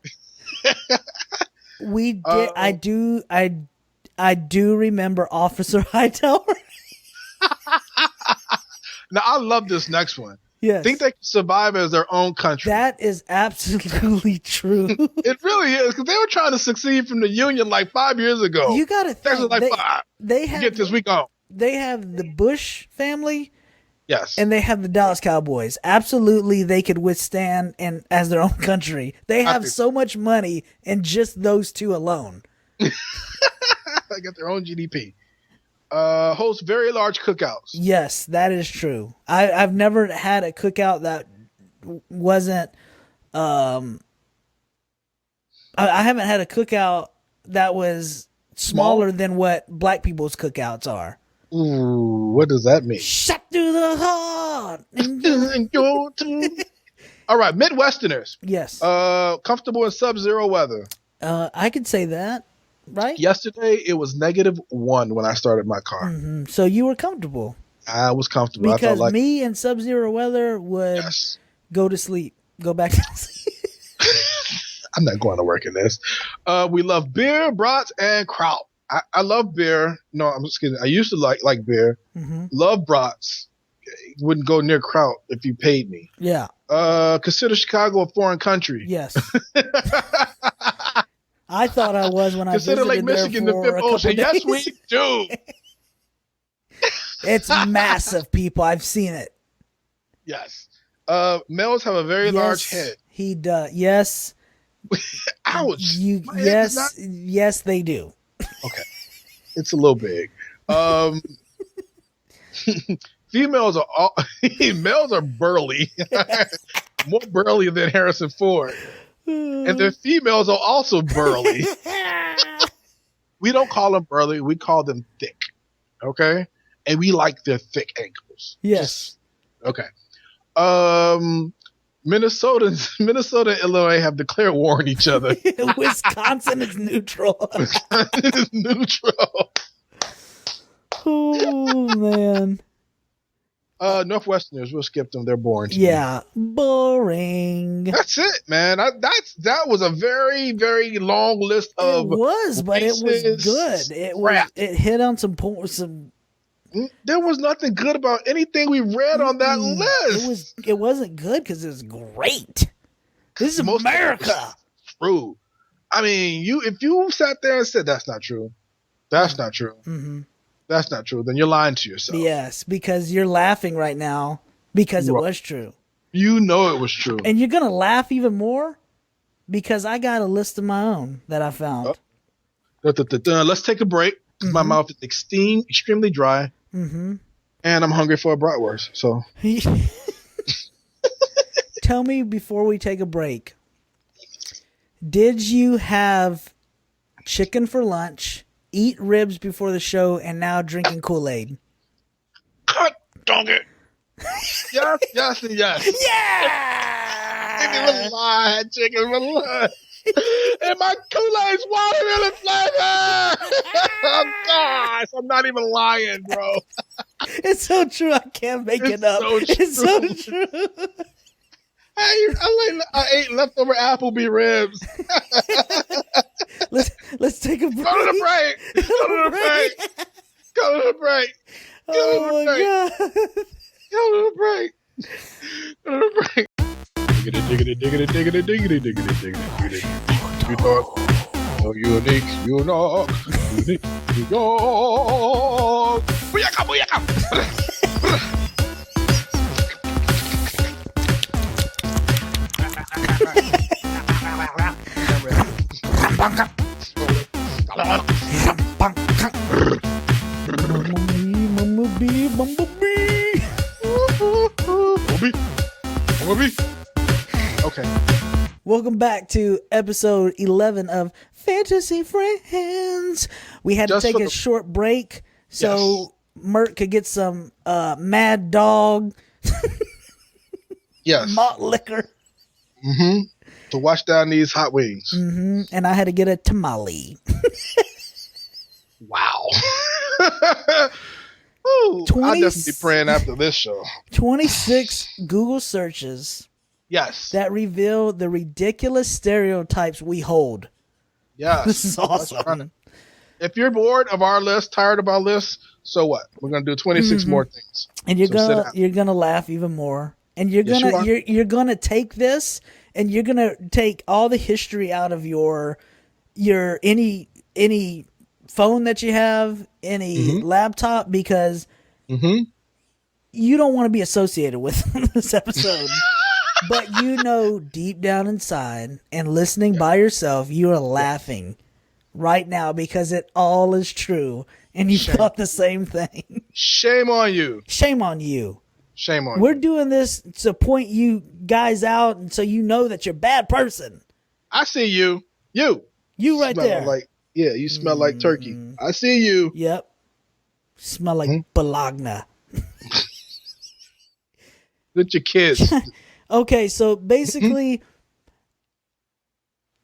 We did. I do remember Officer Hightower. Now I love this next one. Yes. Think they can survive as their own country. That is absolutely true. It really is because they were trying to succeed from the Union like 5 years ago. You got to think. Like they have get this week on. They have the Bush family. Yes. And they have the Dallas Cowboys. Absolutely, they could withstand and as their own country. They have so much money in just those two alone. They got their own GDP. Host very large cookouts. Yes, that is true. I've never had a cookout wasn't. I haven't had a cookout that was smaller than what black people's cookouts are. Ooh, what does that mean? Shot through the heart. All right, Midwesterners. Yes. Comfortable in sub-zero weather. I could say that, right? Yesterday, it was -1 when I started my car. Mm-hmm. So you were comfortable. I was comfortable. Because I felt like me in sub-zero weather would go to sleep. Go back to sleep. I'm not going to work in this. We love beer, brats, and kraut. I love beer. No, I'm just kidding. I used to like beer. Mm-hmm. Love brats. Wouldn't go near kraut if you paid me. Yeah. Consider Chicago a foreign country. Yes. I thought I was when I consider visited Lake Michigan the fifth ocean. Yes, we do. It's massive, people. I've seen it. Yes. Males have a very large head. He does. Yes. Ouch. Yes, they do. Okay. It's a little big. Females are males are burly. More burly than Harrison Ford. And the females are also burly. We don't call them burly, we call them thick. Okay? And we like their thick ankles. Yes. Okay. Minnesota and Illinois have declared war on each other. Wisconsin is neutral. Wisconsin is neutral. Oh, man. Northwesterners, we'll skip them. They're boring. Yeah, boring. That's it, man. That was a very, very long list of. It was, but it was good. It hit on some points. There was nothing good about anything we read on that list. It wasn't good because it was great. This is America. True. I mean, if you sat there and said that's not true, that's not true. Mm-hmm. That's not true, then you're lying to yourself. Yes, because you're laughing right now because it was true. You know it was true. And you're going to laugh even more because I got a list of my own that I found. Let's take a break. Mm-hmm. My mouth is extremely dry. Mm-hmm. And I'm hungry for a bratwurst. So tell me before we take a break, did you have chicken for lunch, eat ribs before the show, and now drinking Kool-Aid? God dang it. Yes, and yes. Yeah! Didn't even lie. I had chicken for lunch. And my Kool-Aid's watermelon flavor! Oh, gosh. I'm not even lying, bro. It's so true. I can't make it up. It's so true. I ate leftover Applebee ribs. Let's take a break. Go to the break. Go to the break. Go to the break. Oh my God. Go to the break. Go to the break. Diggity, diggity, diggity, diggity, diggity, diggity, diggity. You thought so unique, you know, unique, you know. Booyaka, booyaka. Bumblebee. Okay. Welcome back to episode 11 of Fantasy Friends. We had to take a short break so Mert could get some Mad Dog malt liquor. Mm-hmm. To wash down these hot wings. Mm-hmm. And I had to get a tamale. Wow. Ooh, I'll definitely be praying after this show. 26 Google searches. Yes. That reveal the ridiculous stereotypes we hold. Yes. This is awesome. If you're bored of our list, tired of our list, so what? We're gonna do 26 more things. And you're gonna laugh even more. And you're gonna take this and you're gonna take all the history out of your any phone that you have, any laptop, because you don't want to be associated with this episode. But you know deep down inside and listening by yourself, you are laughing right now because it all is true. And you thought the same thing. Shame on you. Shame on you. Shame on We're you. doing this to point you guys out, and so you know that you're a bad person. I see you. You right smelling there. you smell like turkey. I see you. Yep. Smell like Bologna. With your kids. Okay, so basically,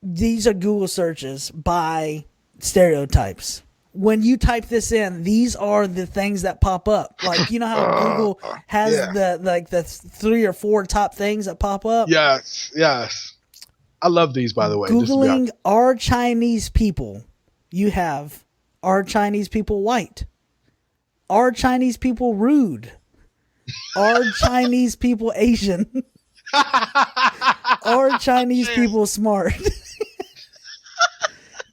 these are Google searches by stereotypes. When you type this in, these are the things that pop up. Like, you know how Google has the 3 or 4 top things that pop up? Yes. I love these, by the way. Googling are Chinese people. You have, are Chinese people white? Are Chinese people rude? Are Chinese people Asian? Are Chinese people smart?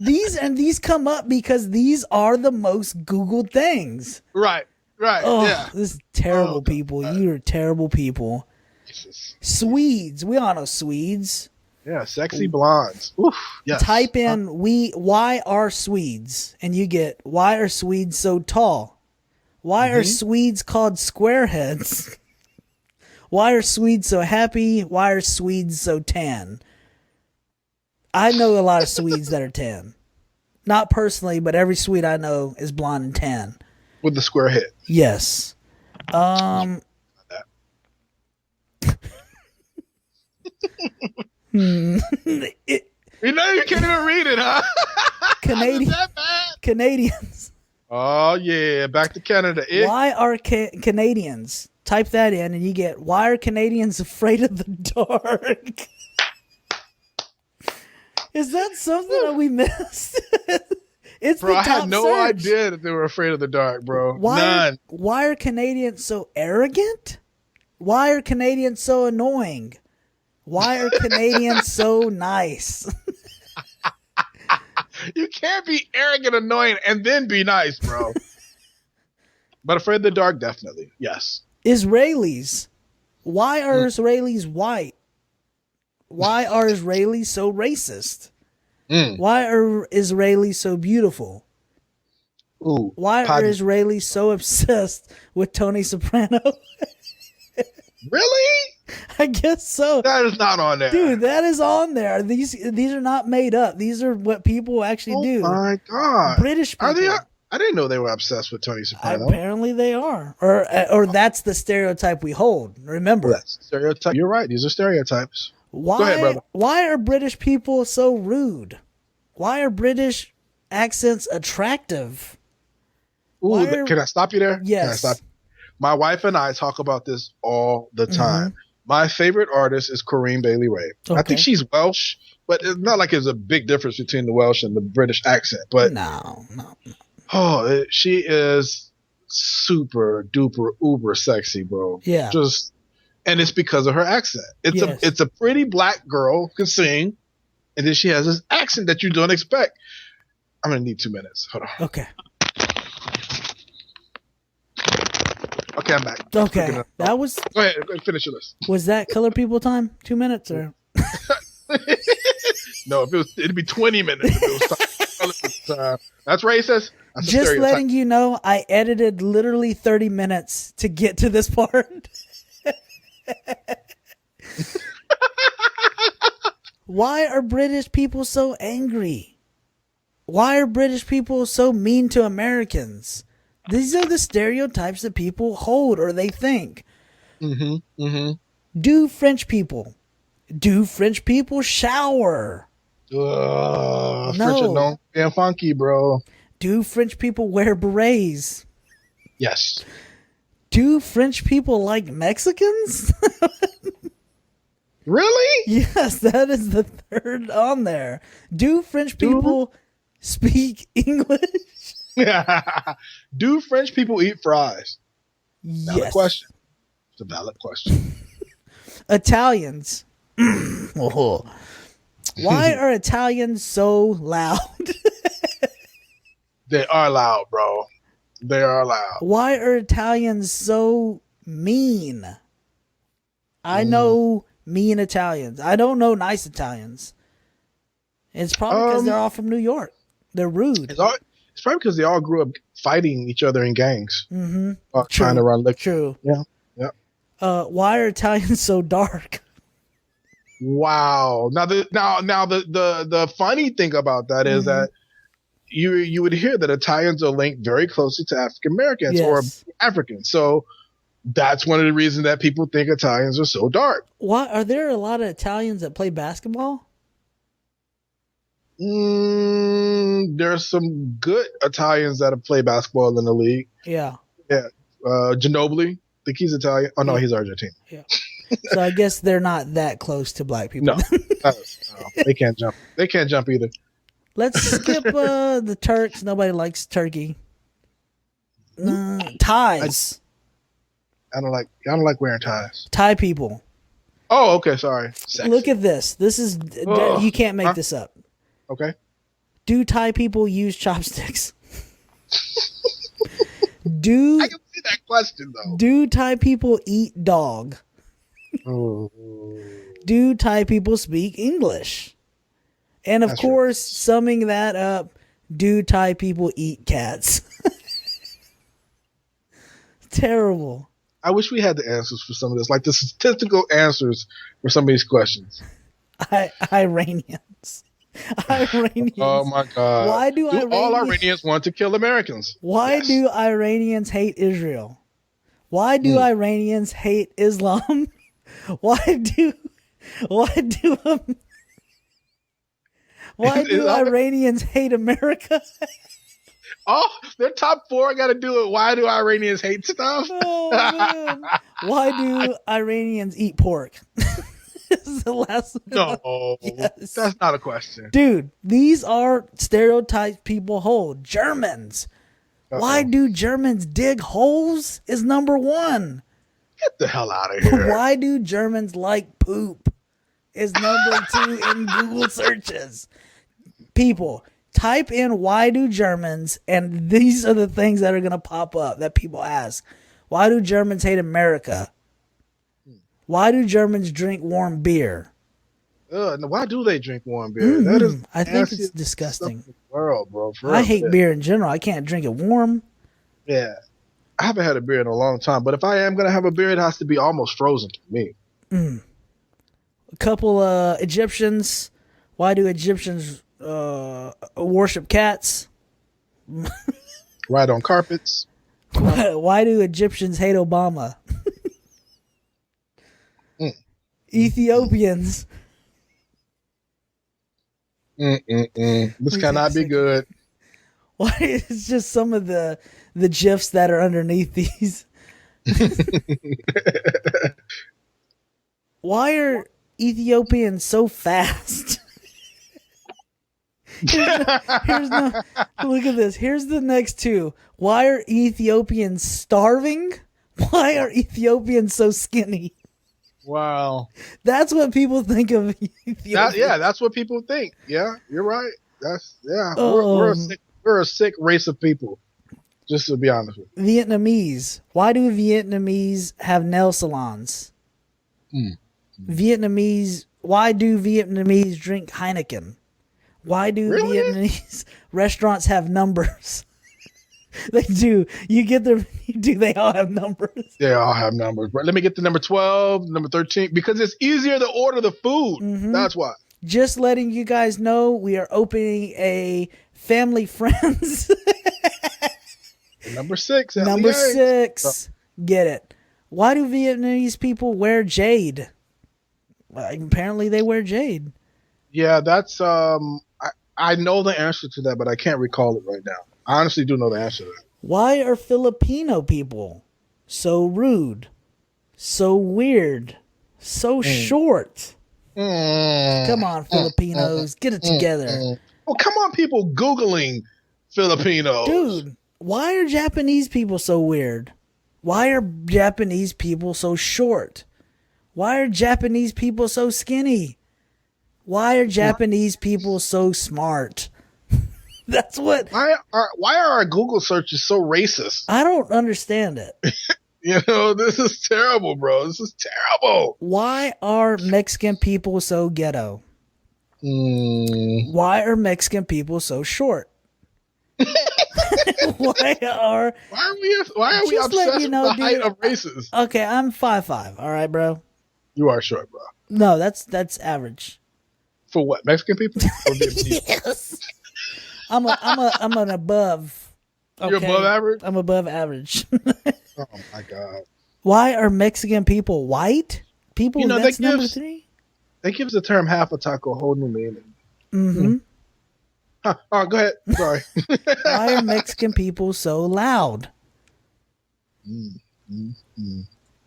These come up because these are the most Googled things. Right. Oh, Yeah. this is terrible people. God. You are terrible people. Jesus. Swedes. We all know Swedes. Yeah, sexy blondes. Oof, yes. Type in why are Swedes? And you get, why are Swedes so tall? Why are Swedes called squareheads? Why are Swedes so happy? Why are Swedes so tan? I know a lot of Swedes that are tan. Not personally, but every Swede I know is blonde and tan. With the square head. Yes. You know you can't even read it, huh? Canadians. Oh, yeah. Back to Canada. Why are Canadians? Type that in and you get, why are Canadians afraid of the dark? Is that something that we missed? It's bro, the top I had no search. idea that they were afraid of the dark, bro. None. Why are Canadians so arrogant? Why are Canadians so annoying? Why are Canadians so nice? You can't be arrogant, annoying, and then be nice, bro. But afraid of the dark, definitely. Yes. Israelis. Why are Israelis white? Why are Israelis so racist? Why are Israelis so beautiful? Ooh, why are Israelis so obsessed with Tony Soprano? Really? I guess so. That is not on there. Dude, that is on there. These are not made up. These are what people actually do. Oh my God. British people. Are they? I didn't know they were obsessed with Tony Soprano. Apparently they are. Or that's the stereotype we hold. Remember. Well, that's stereotype. You're right. These are stereotypes. Go ahead, brother. Why are British people so rude? Why are British accents attractive? Ooh, can I stop you there? Yes. Can I stop? My wife and I talk about this all the time. My favorite artist is Corinne Bailey Rae. Okay. I think she's Welsh, but it's not like there's a big difference between the Welsh and the British accent. But no. Oh, she is super duper uber sexy, bro. Yeah. And it's because of her accent. It's a pretty black girl who can sing, and then she has this accent that you don't expect. I'm gonna need 2 minutes. Hold on. Okay. Okay, I'm back. Okay, that was. Go ahead, finish your list. Was that color people time? 2 minutes or? No, it'd be 20 minutes. If it was that's racist. That's just letting you know, I edited literally 30 minutes to get to this part. Why are British people so angry? Why are British people so mean to Americans? These are the stereotypes that people hold or they think. Do French people shower? No. French don't get funky, bro. Do French people wear berets? Yes. Do French people like Mexicans? Really? Yes, that is the third on there. Do French people speak English? Do French people eat fries? Yes. Valid question. It's a valid question. Italians. Why are Italians so loud? They are loud, bro. They are loud. Why are Italians so mean? I know mean Italians. I don't know nice Italians. It's probably because they're all from New York. They're rude. It's probably because they all grew up fighting each other in gangs. Trying to run liquor. True. Yeah. Why are Italians so dark? Wow. The funny thing about that is that you would hear that Italians are linked very closely to African Americans or Yes. Africans. So that's one of the reasons that people think Italians are so dark. Why are there a lot of Italians that play basketball? There's some good Italians that have played basketball in the league. Yeah. Yeah. Ginobili, I think he's Italian. Oh, no, he's Argentine. Yeah. So I guess they're not that close to black people. No, they can't jump. They can't jump either. Let's skip the Turks. Nobody likes Turkey. Ties. I don't like wearing ties. Thai people. Oh, okay. Sorry. Sexy. Look at this. This is you can't make this up. Okay. Do Thai people use chopsticks? I can see that question though. Do Thai people eat dog? Oh. Do Thai people speak English? And of course, summing that up, do Thai people eat cats? Terrible. I wish we had the answers for some of this, like the statistical answers for some of these questions. Iranians. Oh my God. Why do all Iranians want to kill Americans? Why do Iranians hate Israel? Why do Iranians hate Islam? Why do Iranians hate America? Oh, their top four got to do it. Why do Iranians hate stuff? Oh, man. Why do Iranians eat pork? This is the last one. No, yes. That's not a question. Dude, these are stereotypes people hold. Germans. Why do Germans dig holes is number one. Get the hell out of here. Why do Germans like poop is number two in Google searches. People, type in why do Germans, and these are the things that are going to pop up that people ask. Why do Germans hate America? Why do Germans drink warm beer? Why do they drink warm beer? That is, I think it's disgusting. In the world, bro. I hate beer in general. I can't drink it warm. Yeah. I haven't had a beer in a long time, but if I am going to have a beer, it has to be almost frozen to me. A couple Egyptians. Why do Egyptians worship cats? Ride on carpets. Why do Egyptians hate Obama? Ethiopians. This cannot be good. Why? It's just some of the GIFs that are underneath these. Why are Ethiopians so fast? Look at this. Here's the next two. Why are Ethiopians starving? Why are Ethiopians so skinny? Wow. That's what people think of Ethiopia. That's what people think. Yeah, you're right. We're a sick race of people. Just to be honest with you. Vietnamese. Why do Vietnamese have nail salons? Vietnamese. Why do Vietnamese drink Heineken? Why do Vietnamese restaurants have numbers? They do. You get them. They all have numbers. They all have numbers. But let me get the number 12, number 13, because it's easier to order the food. That's why. Just letting you guys know, we are opening a family friends. Number 6. Number 6. Get it. Why do Vietnamese people wear jade? Well, apparently they wear jade. Yeah, that's I know the answer to that, but I can't recall it right now. I honestly do know the answer to that. Why are Filipino people so rude, so weird, so short? Come on, Filipinos, get it together. Well, come on, people Googling Filipinos. Dude, why are Japanese people so weird? Why are Japanese people so short? Why are Japanese people so skinny? Why are Japanese people so smart? That's what. Why are our Google searches so racist? I don't understand it. This is terrible, bro. This is terrible. Why are Mexican people so ghetto? Why are Mexican people so short? Why are Why are we just letting obsessed you know, with the height dude, of races? okay, I'm 5'5", all right, bro? You are short, bro. No, that's average. For what? Mexican people? Or Vietnamese? Yes. I'm an above. You're Okay. above average? I'm above average. Oh my god. Why are Mexican people white? People, You know, that's number 3? that gives the term half a taco a whole new meaning. Mm-hmm. Huh. Oh, go ahead. Sorry. Why are Mexican people so loud?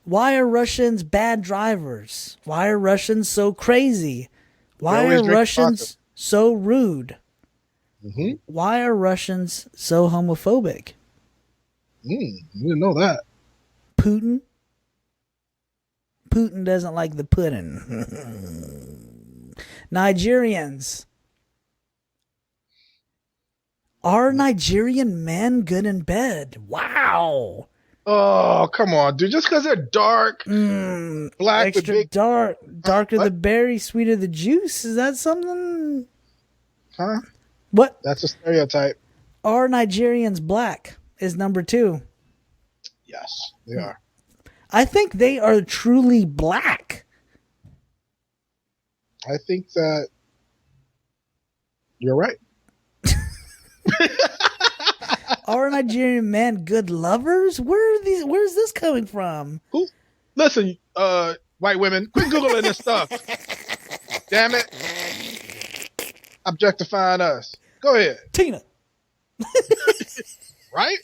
Why are Russians bad drivers? Why are Russians so crazy? Why always are drink Russians so rude? Mm-hmm. Why are Russians so homophobic? You didn't know that. Putin? Putin doesn't like the pudding. Nigerians. Are Nigerian men good in bed? Wow. Oh, come on, dude. Just because they're dark, black with Extra big... darker What? the berry, sweeter the juice. Is that something? Huh? What? That's a stereotype. Are Nigerians black? Is number 2. Yes, they are. I think they are truly black. I think that you're right. Are Nigerian men good lovers? Where's this coming from? Who? Listen, white women, quit Googling this stuff. Damn it. Objectifying us. Go ahead. Tina. Right?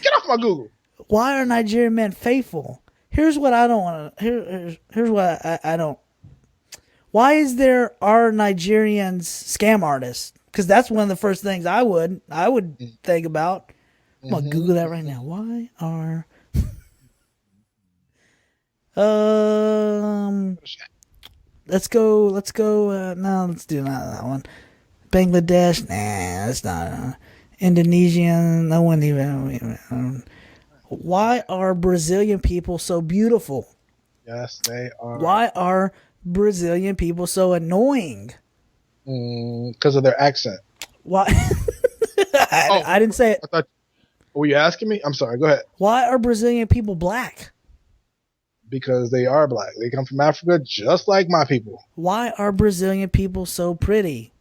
Get off my Google. Why are Nigerian men faithful? Here's what I don't want to. Here's what I don't. Why are Nigerians scam artists? Because that's one of the first things I would think about. I'm gonna Google that right now. Why are let's go. No, let's do not that one. Bangladesh. Nah, that's not. Indonesian. No one even. Why are Brazilian people so beautiful? Yes, they are. Why are Brazilian people so annoying? Because of their accent. Why? I didn't say it. I thought, were you asking me? I'm sorry. Go ahead. Why are Brazilian people black? Because they are black. They come from Africa just like my people. Why are Brazilian people so pretty?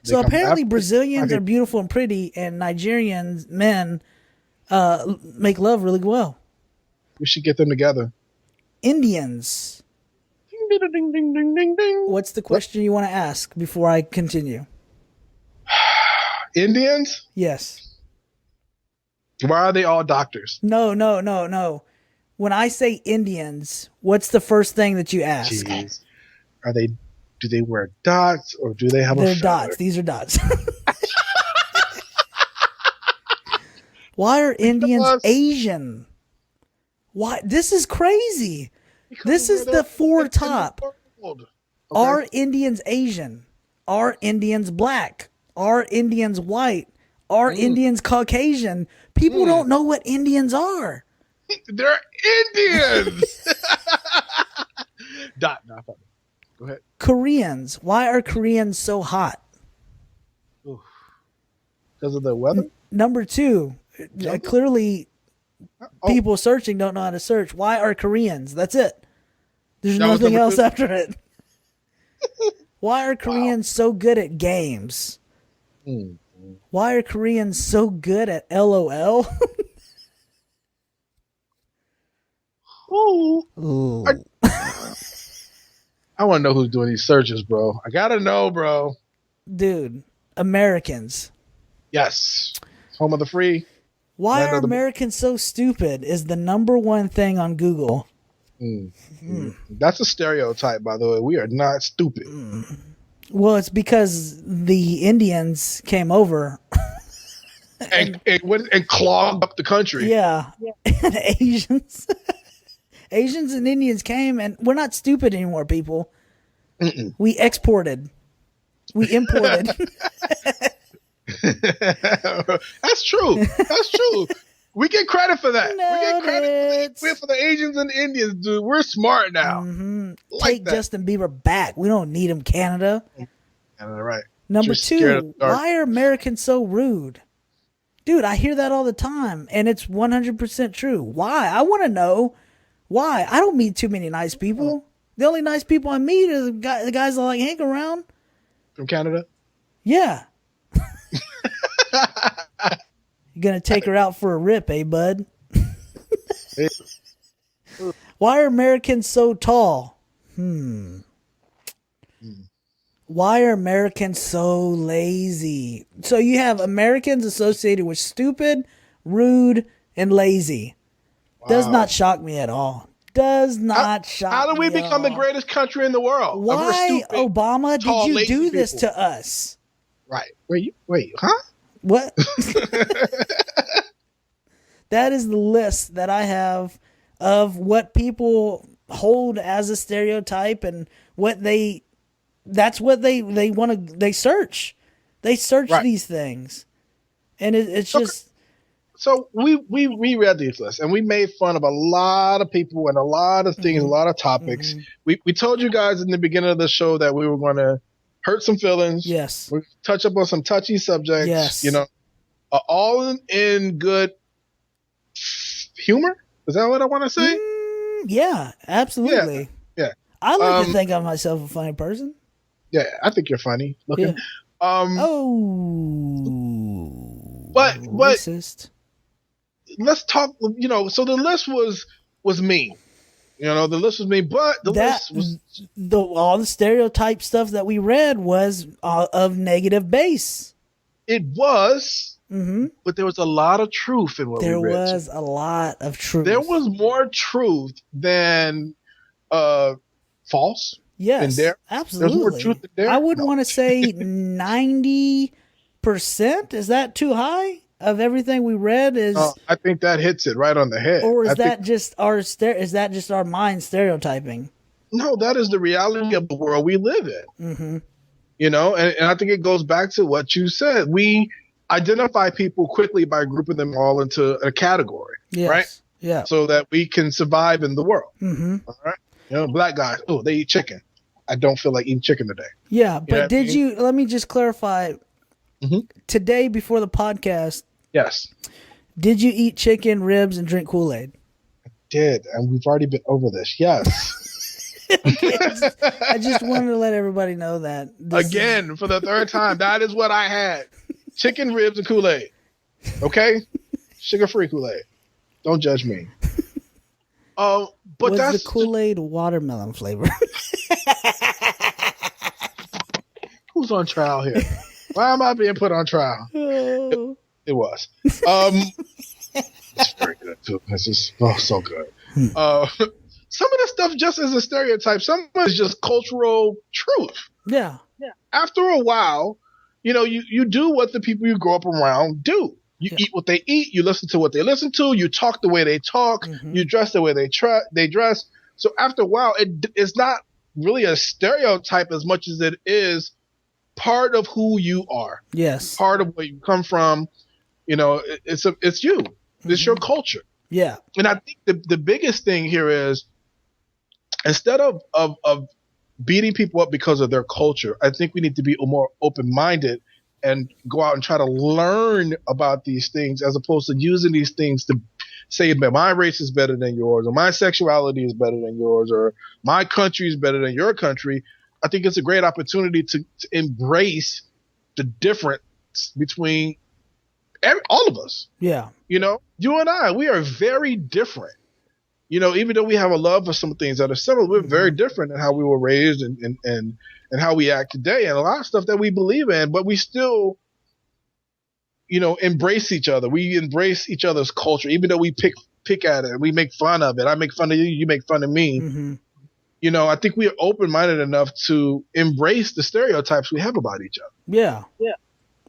So apparently Brazilians are beautiful and pretty, and Nigerian men make love really well. We should get them together. Indians. Ding, ding, ding, ding, ding, ding. What's the question you want to ask before I continue? Indians? Yes. Why are they all doctors? No. When I say Indians, what's the first thing that you ask? Jeez. Do they wear dots or do they have They're a feather? dots. These are dots. Why are Indians Asian? Why? This is crazy. This is the 4 top. Okay. Are Indians Asian? Are Indians black? Are Indians white? Are Indians Caucasian? People don't know what Indians are. They're Indians. Dot. No, go ahead. Koreans. Why are Koreans so hot? Because of the weather? Number 2. Clearly, people searching don't know how to search. Why are Koreans? That's it. There's nothing else after it. Why are Koreans so good at games? Why are Koreans so good at LOL? Ooh. I want to know who's doing these searches, bro. I gotta know, bro. Dude, Americans. Yes. Home of the free. Why are Americans so stupid is the number 1 thing on Google. That's a stereotype, by the way. We are not stupid. Well, it's because the Indians came over. and clogged up the country. Yeah. And Asians. Asians and Indians came, and we're not stupid anymore, people. We exported. We imported. That's true. That's true. We get credit for that. No, we get credit for the Asians and the Indians, dude. We're smart now. Take Justin Bieber back. We don't need him, Canada. Canada, right. Number 2, why are Americans so rude? Dude, I hear that all the time, and it's 100% true. Why? I want to know why. I don't meet too many nice people. The only nice people I meet are the guys that like hang around. From Canada? Yeah. You gonna take her out for a rip, eh, bud? Why are Americans so tall? Why are Americans so lazy? So you have Americans associated with stupid, rude, and lazy. Wow. Does not shock me at all. Does not shock me. How did we become the greatest country in the world? Why, stupid, Obama, did you do this to us? Right. Wait, huh? What? That is the list that I have of what people hold as a stereotype and what that's what they want to, they search right. These things. And it's just. So we read these lists and we made fun of a lot of people and a lot of things, a lot of topics. We told you guys in the beginning of the show that we were going to hurt some feelings. Yes. We touch up on some touchy subjects. Yes. You know, all in good humor. Is that what I want to say? Yeah, absolutely. Yeah. I like to think of myself a funny person. Yeah, I think you're funny looking. Yeah. But racist. Let's talk. You know, so the list was mean. You know, the list was mean, but the list was all the stereotype stuff that we read was of negative base. It was, but there was a lot of truth in what we read. There was a lot of truth. There was more truth than false. Yes, in there. Absolutely. There's more truth in there. I wouldn't want to say 90%. Is that too high? Of everything we read is. I think that hits it right on the head. Or is that just our mind stereotyping? No, that is the reality of the world we live in. You know, and I think it goes back to what you said. We identify people quickly by grouping them all into a category, right? Yeah. So that we can survive in the world. All right. You know, black guys, they eat chicken. I don't feel like eating chicken today. Yeah, but let me just clarify. Today, before the podcast, yes, did you eat chicken, ribs, and drink Kool-Aid? I did, and we've already been over this. Yes. I just wanted to let everybody know that. Again, for the third time, that is what I had. Chicken, ribs, and Kool-Aid. Okay? Sugar-free Kool-Aid. Don't judge me. But was that's the Kool-Aid watermelon flavor? Who's on trial here? Why am I being put on trial? Oh. It was. It's very good too. It's just so good. Some of the stuff just as a stereotype. Some of it is just cultural truth. Yeah. After a while, you know, you do what the people you grow up around do. You eat what they eat. You listen to what they listen to. You talk the way they talk. You dress the way they dress. So after a while, it's not really a stereotype as much as it is part of who you are. Yes. Part of where you come from. You know, it's you. It's your culture. Yeah. And I think the biggest thing here is instead of beating people up because of their culture, I think we need to be more open-minded and go out and try to learn about these things as opposed to using these things to say that my race is better than yours or my sexuality is better than yours or my country is better than your country. I think it's a great opportunity to embrace the difference between all of us. Yeah. You know, you and I, we are very different. You know, even though we have a love for some things that are similar, we're very different in how we were raised and how we act today and a lot of stuff that we believe in, but we still, you know, embrace each other. We embrace each other's culture, even though we pick at it. We make fun of it. I make fun of you. You make fun of me. You know, I think we are open-minded enough to embrace the stereotypes we have about each other. Yeah.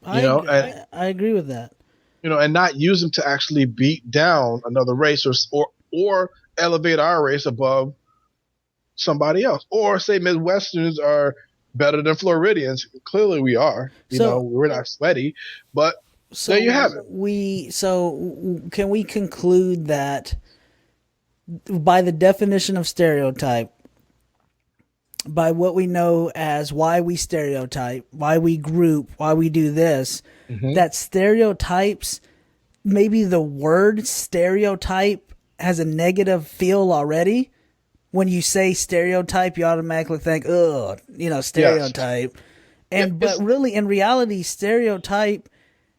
I agree with that. You know, and not use them to actually beat down another race or elevate our race above somebody else, or say Midwesterners are better than Floridians. Clearly, we are. You know, we're not sweaty, but there you have it. So can we conclude that by the definition of stereotype, by what we know as why we stereotype, why we group, why we do this, that stereotypes maybe the word stereotype has a negative feel already. When you say stereotype, you automatically think, ugh, stereotype. Yeah, But really, in reality, stereotype,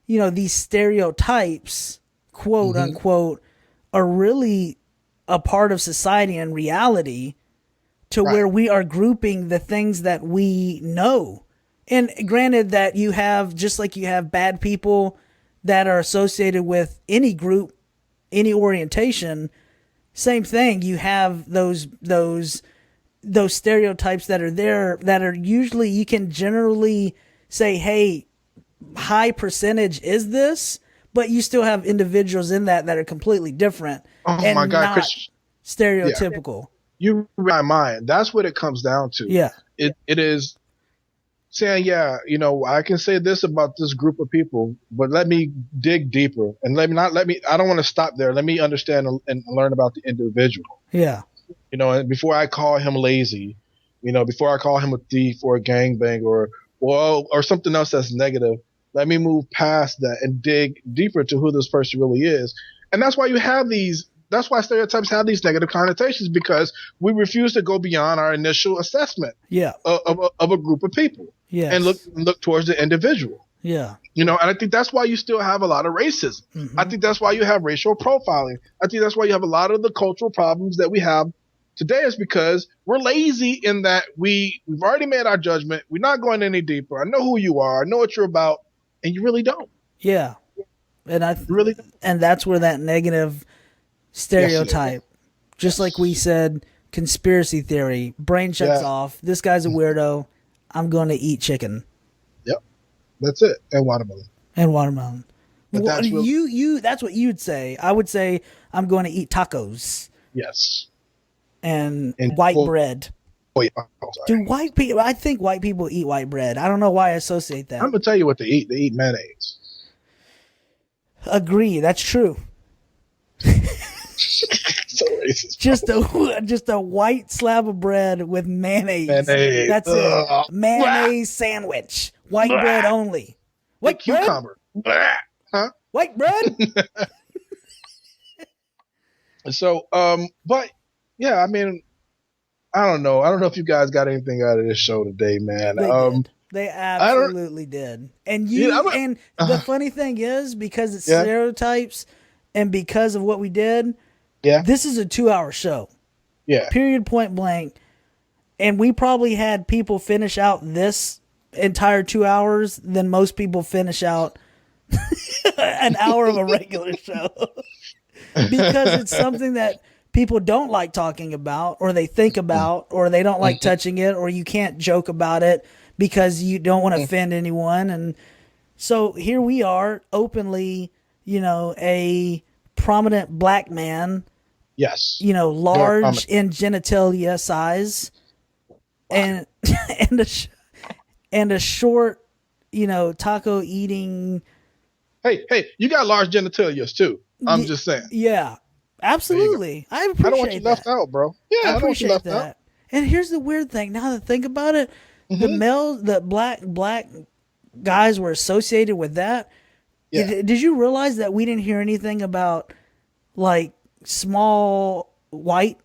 these stereotypes, quote unquote, are really a part of society and reality, to right. where we are grouping the things that we know. And granted that you have, just like you have bad people that are associated with any group, any orientation, same thing. You have those stereotypes that are there, that are usually, you can generally say, hey, high percentage is this, but you still have individuals in that are completely different Oh my and God, not Chris. Yeah, stereotypical. you read my mind. That's what it comes down to. Yeah. It is saying, yeah, I can say this about this group of people, but let me dig deeper and I don't want to stop there. Let me understand and learn about the individual. Yeah. And before I call him lazy, before I call him a thief or a gangbang or something else that's negative, let me move past that and dig deeper to who this person really is. And that's why that's why stereotypes have these negative connotations, because we refuse to go beyond our initial assessment Yeah. of a group of people. Yes. And look towards the individual. Yeah. And I think that's why you still have a lot of racism. Mm-hmm. I think that's why you have racial profiling. I think that's why you have a lot of the cultural problems that we have today, is because we're lazy in that we've already made our judgment. We're not going any deeper. I know who you are. I know what you're about. And you really don't. Yeah. And and that's where that negative stereotype, just like we said, conspiracy theory, brain shuts off. This guy's a weirdo. I'm going to eat chicken. Yep. That's it. And watermelon. But Well, that's that's what you'd say. I would say I'm going to eat tacos. Yes. And white bread. Sorry. Do white people? I think white people eat white bread. I don't know why I associate that. I'm gonna tell you what they eat. They eat mayonnaise. Agree. That's true. So racist. Just a white slab of bread with mayonnaise. That's it. Mayonnaise sandwich. White bread only. White cucumber. Huh? White bread. So, but yeah, I mean, I don't know. I don't know if you guys got anything out of this show today, man. They did. They absolutely did. And the funny thing is, because it's stereotypes and because of what we did, this is a 2-hour show. Yeah. Period, point blank. And we probably had people finish out this entire 2 hours than most people finish out an hour of a regular show. Because it's something that people don't like talking about, or they think about, or they don't like touching it, or you can't joke about it because you don't want to offend anyone. And so here we are, openly, a prominent black man, large in genitalia size, and a short, taco eating. Hey, you got large genitalias too. I'm just saying. Yeah, absolutely. I appreciate that. I don't want you left out, bro. Yeah, I don't want you left out. And here's the weird thing. Now that I think about it, the black guys were associated with that. Yeah. Did you realize that we didn't hear anything about like small white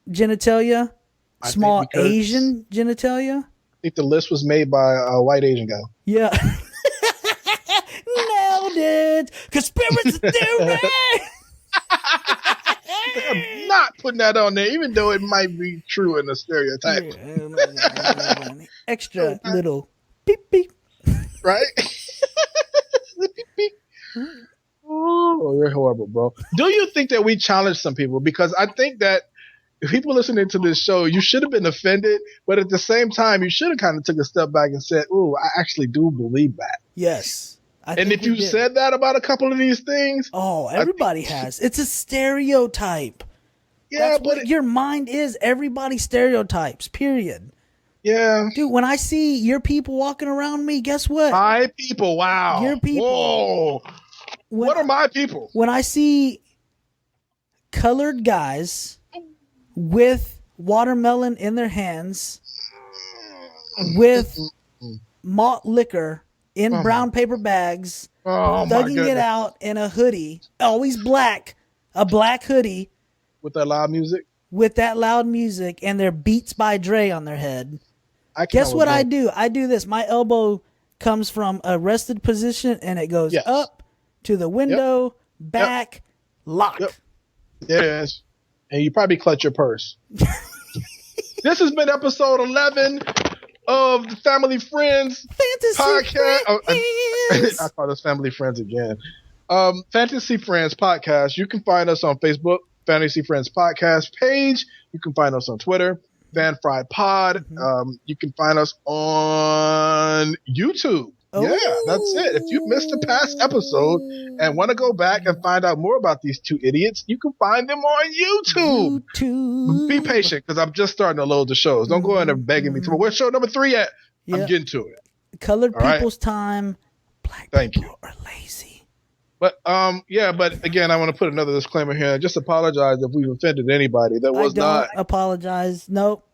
genitalia, small Asian genitalia? I think the list was made by a white Asian guy. Yeah. Nailed it. Conspiracy theory. I'm not putting that on there, even though it might be true in the stereotype. Extra little beep beep. Right? Beep beep. Oh, you're horrible, bro. Do you think that we challenge some people? Because I think that if people listening to this show, you should have been offended, but at the same time, you should have kind of took a step back and said, "Ooh, I actually do believe that." Yes. And if you said that about a couple of these things, everybody has. It's a stereotype. Yeah, but your mind is. Everybody stereotypes. Period. Yeah, dude. When I see your people walking around me, guess what? My people. Wow. Your people. Whoa. What are my people? When I see colored guys with watermelon in their hands, with malt liquor in brown paper bags, Oh my thugging it goodness. out in a hoodie, always black, a black hoodie With that loud music. with that loud music, and their Beats by Dre on their head. I Guess what I do? I do this. My elbow comes from a rested position, and it goes up to the window, back, lock. Yep. Yes. And you probably clutch your purse. This has been episode 11 of the Family Friends Fantasy podcast. Friends. I call us Family Friends again. Fantasy Friends podcast. You can find us on Facebook, Fantasy Friends podcast page. You can find us on Twitter, FanFry Pod. You can find us on YouTube. Oh. Yeah, that's it. If you missed a past episode and want to go back and find out more about these two idiots, you can find them on YouTube. Be patient, because I'm just starting to load the shows. Don't go in there begging me. Where's show number 3 at? I'm getting to it. Colored people's time. Black people are lazy. But but again, I want to put another disclaimer here. Just apologize if we've offended anybody. That was not apologize. Nope.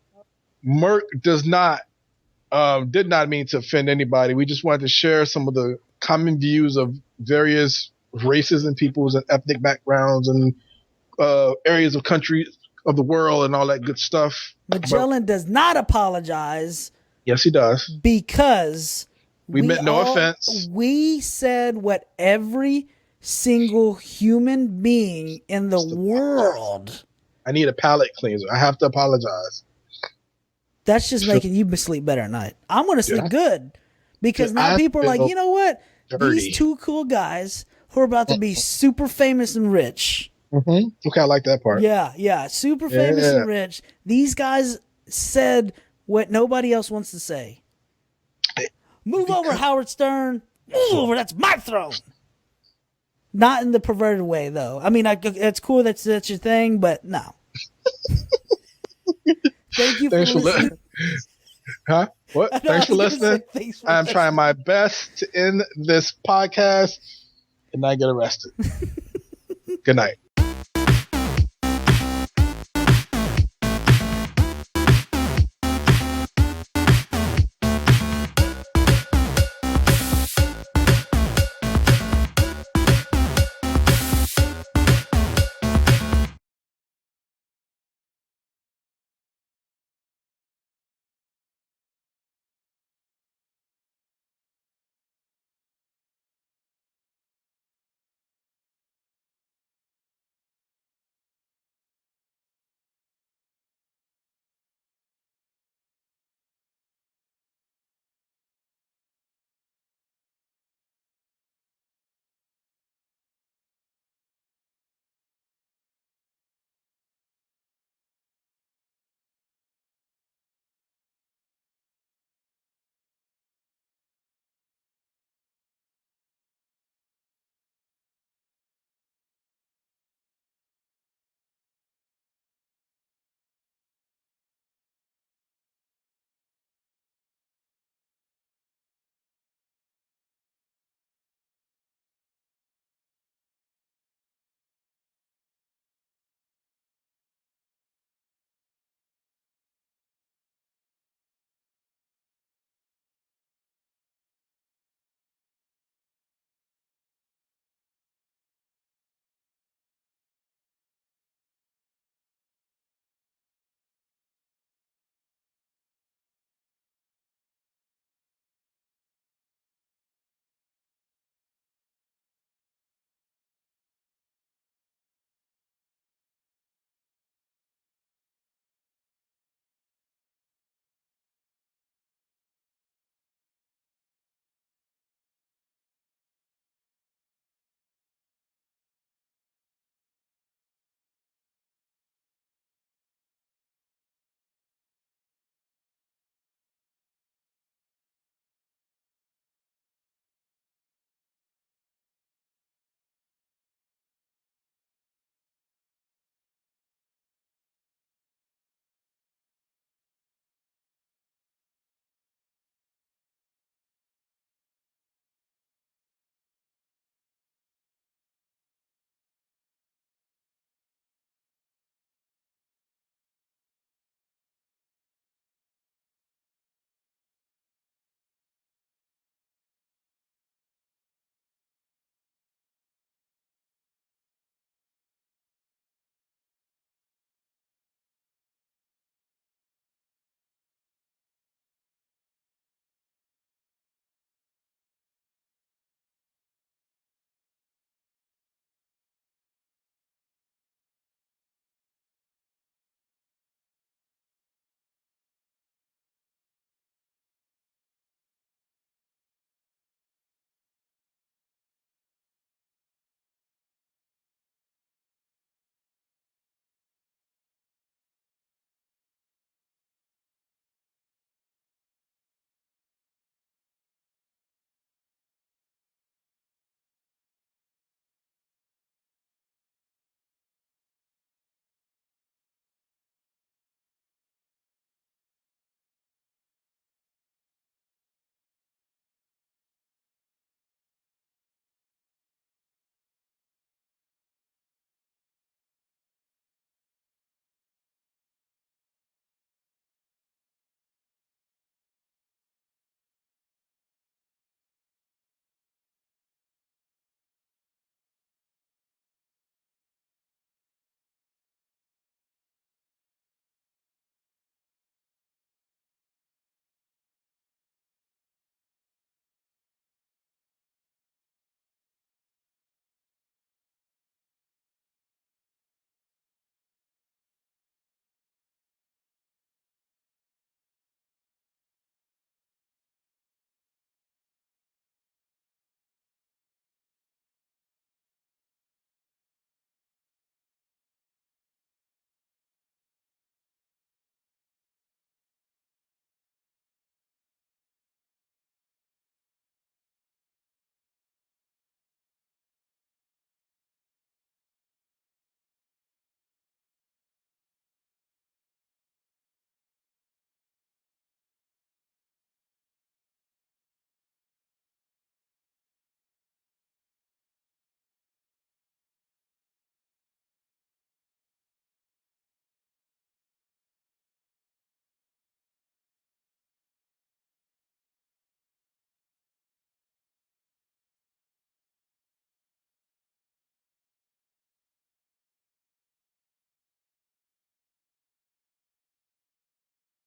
Merc did not mean to offend anybody. We just wanted to share some of the common views of various races and peoples and ethnic backgrounds and areas of countries of the world and all that good stuff. Majelen does not apologize. Yes, he does. Because we meant no offense. We said what every single human being in the world. I need a palate cleanser. I have to apologize. That's just making you sleep better at night. I'm going to sleep good because now people are like, you know what? Dirty. These two cool guys who are about to be super famous and rich. Okay, I like that part. Yeah. Super famous and rich. These guys said what nobody else wants to say. Move over, Howard Stern. Move over. That's my throne. Not in the perverted way, though. I mean, it's cool that's your thing, but no. Thank you for listening. Huh? What? Thanks for listening. I'm trying my best to end this podcast and not get arrested. Good night.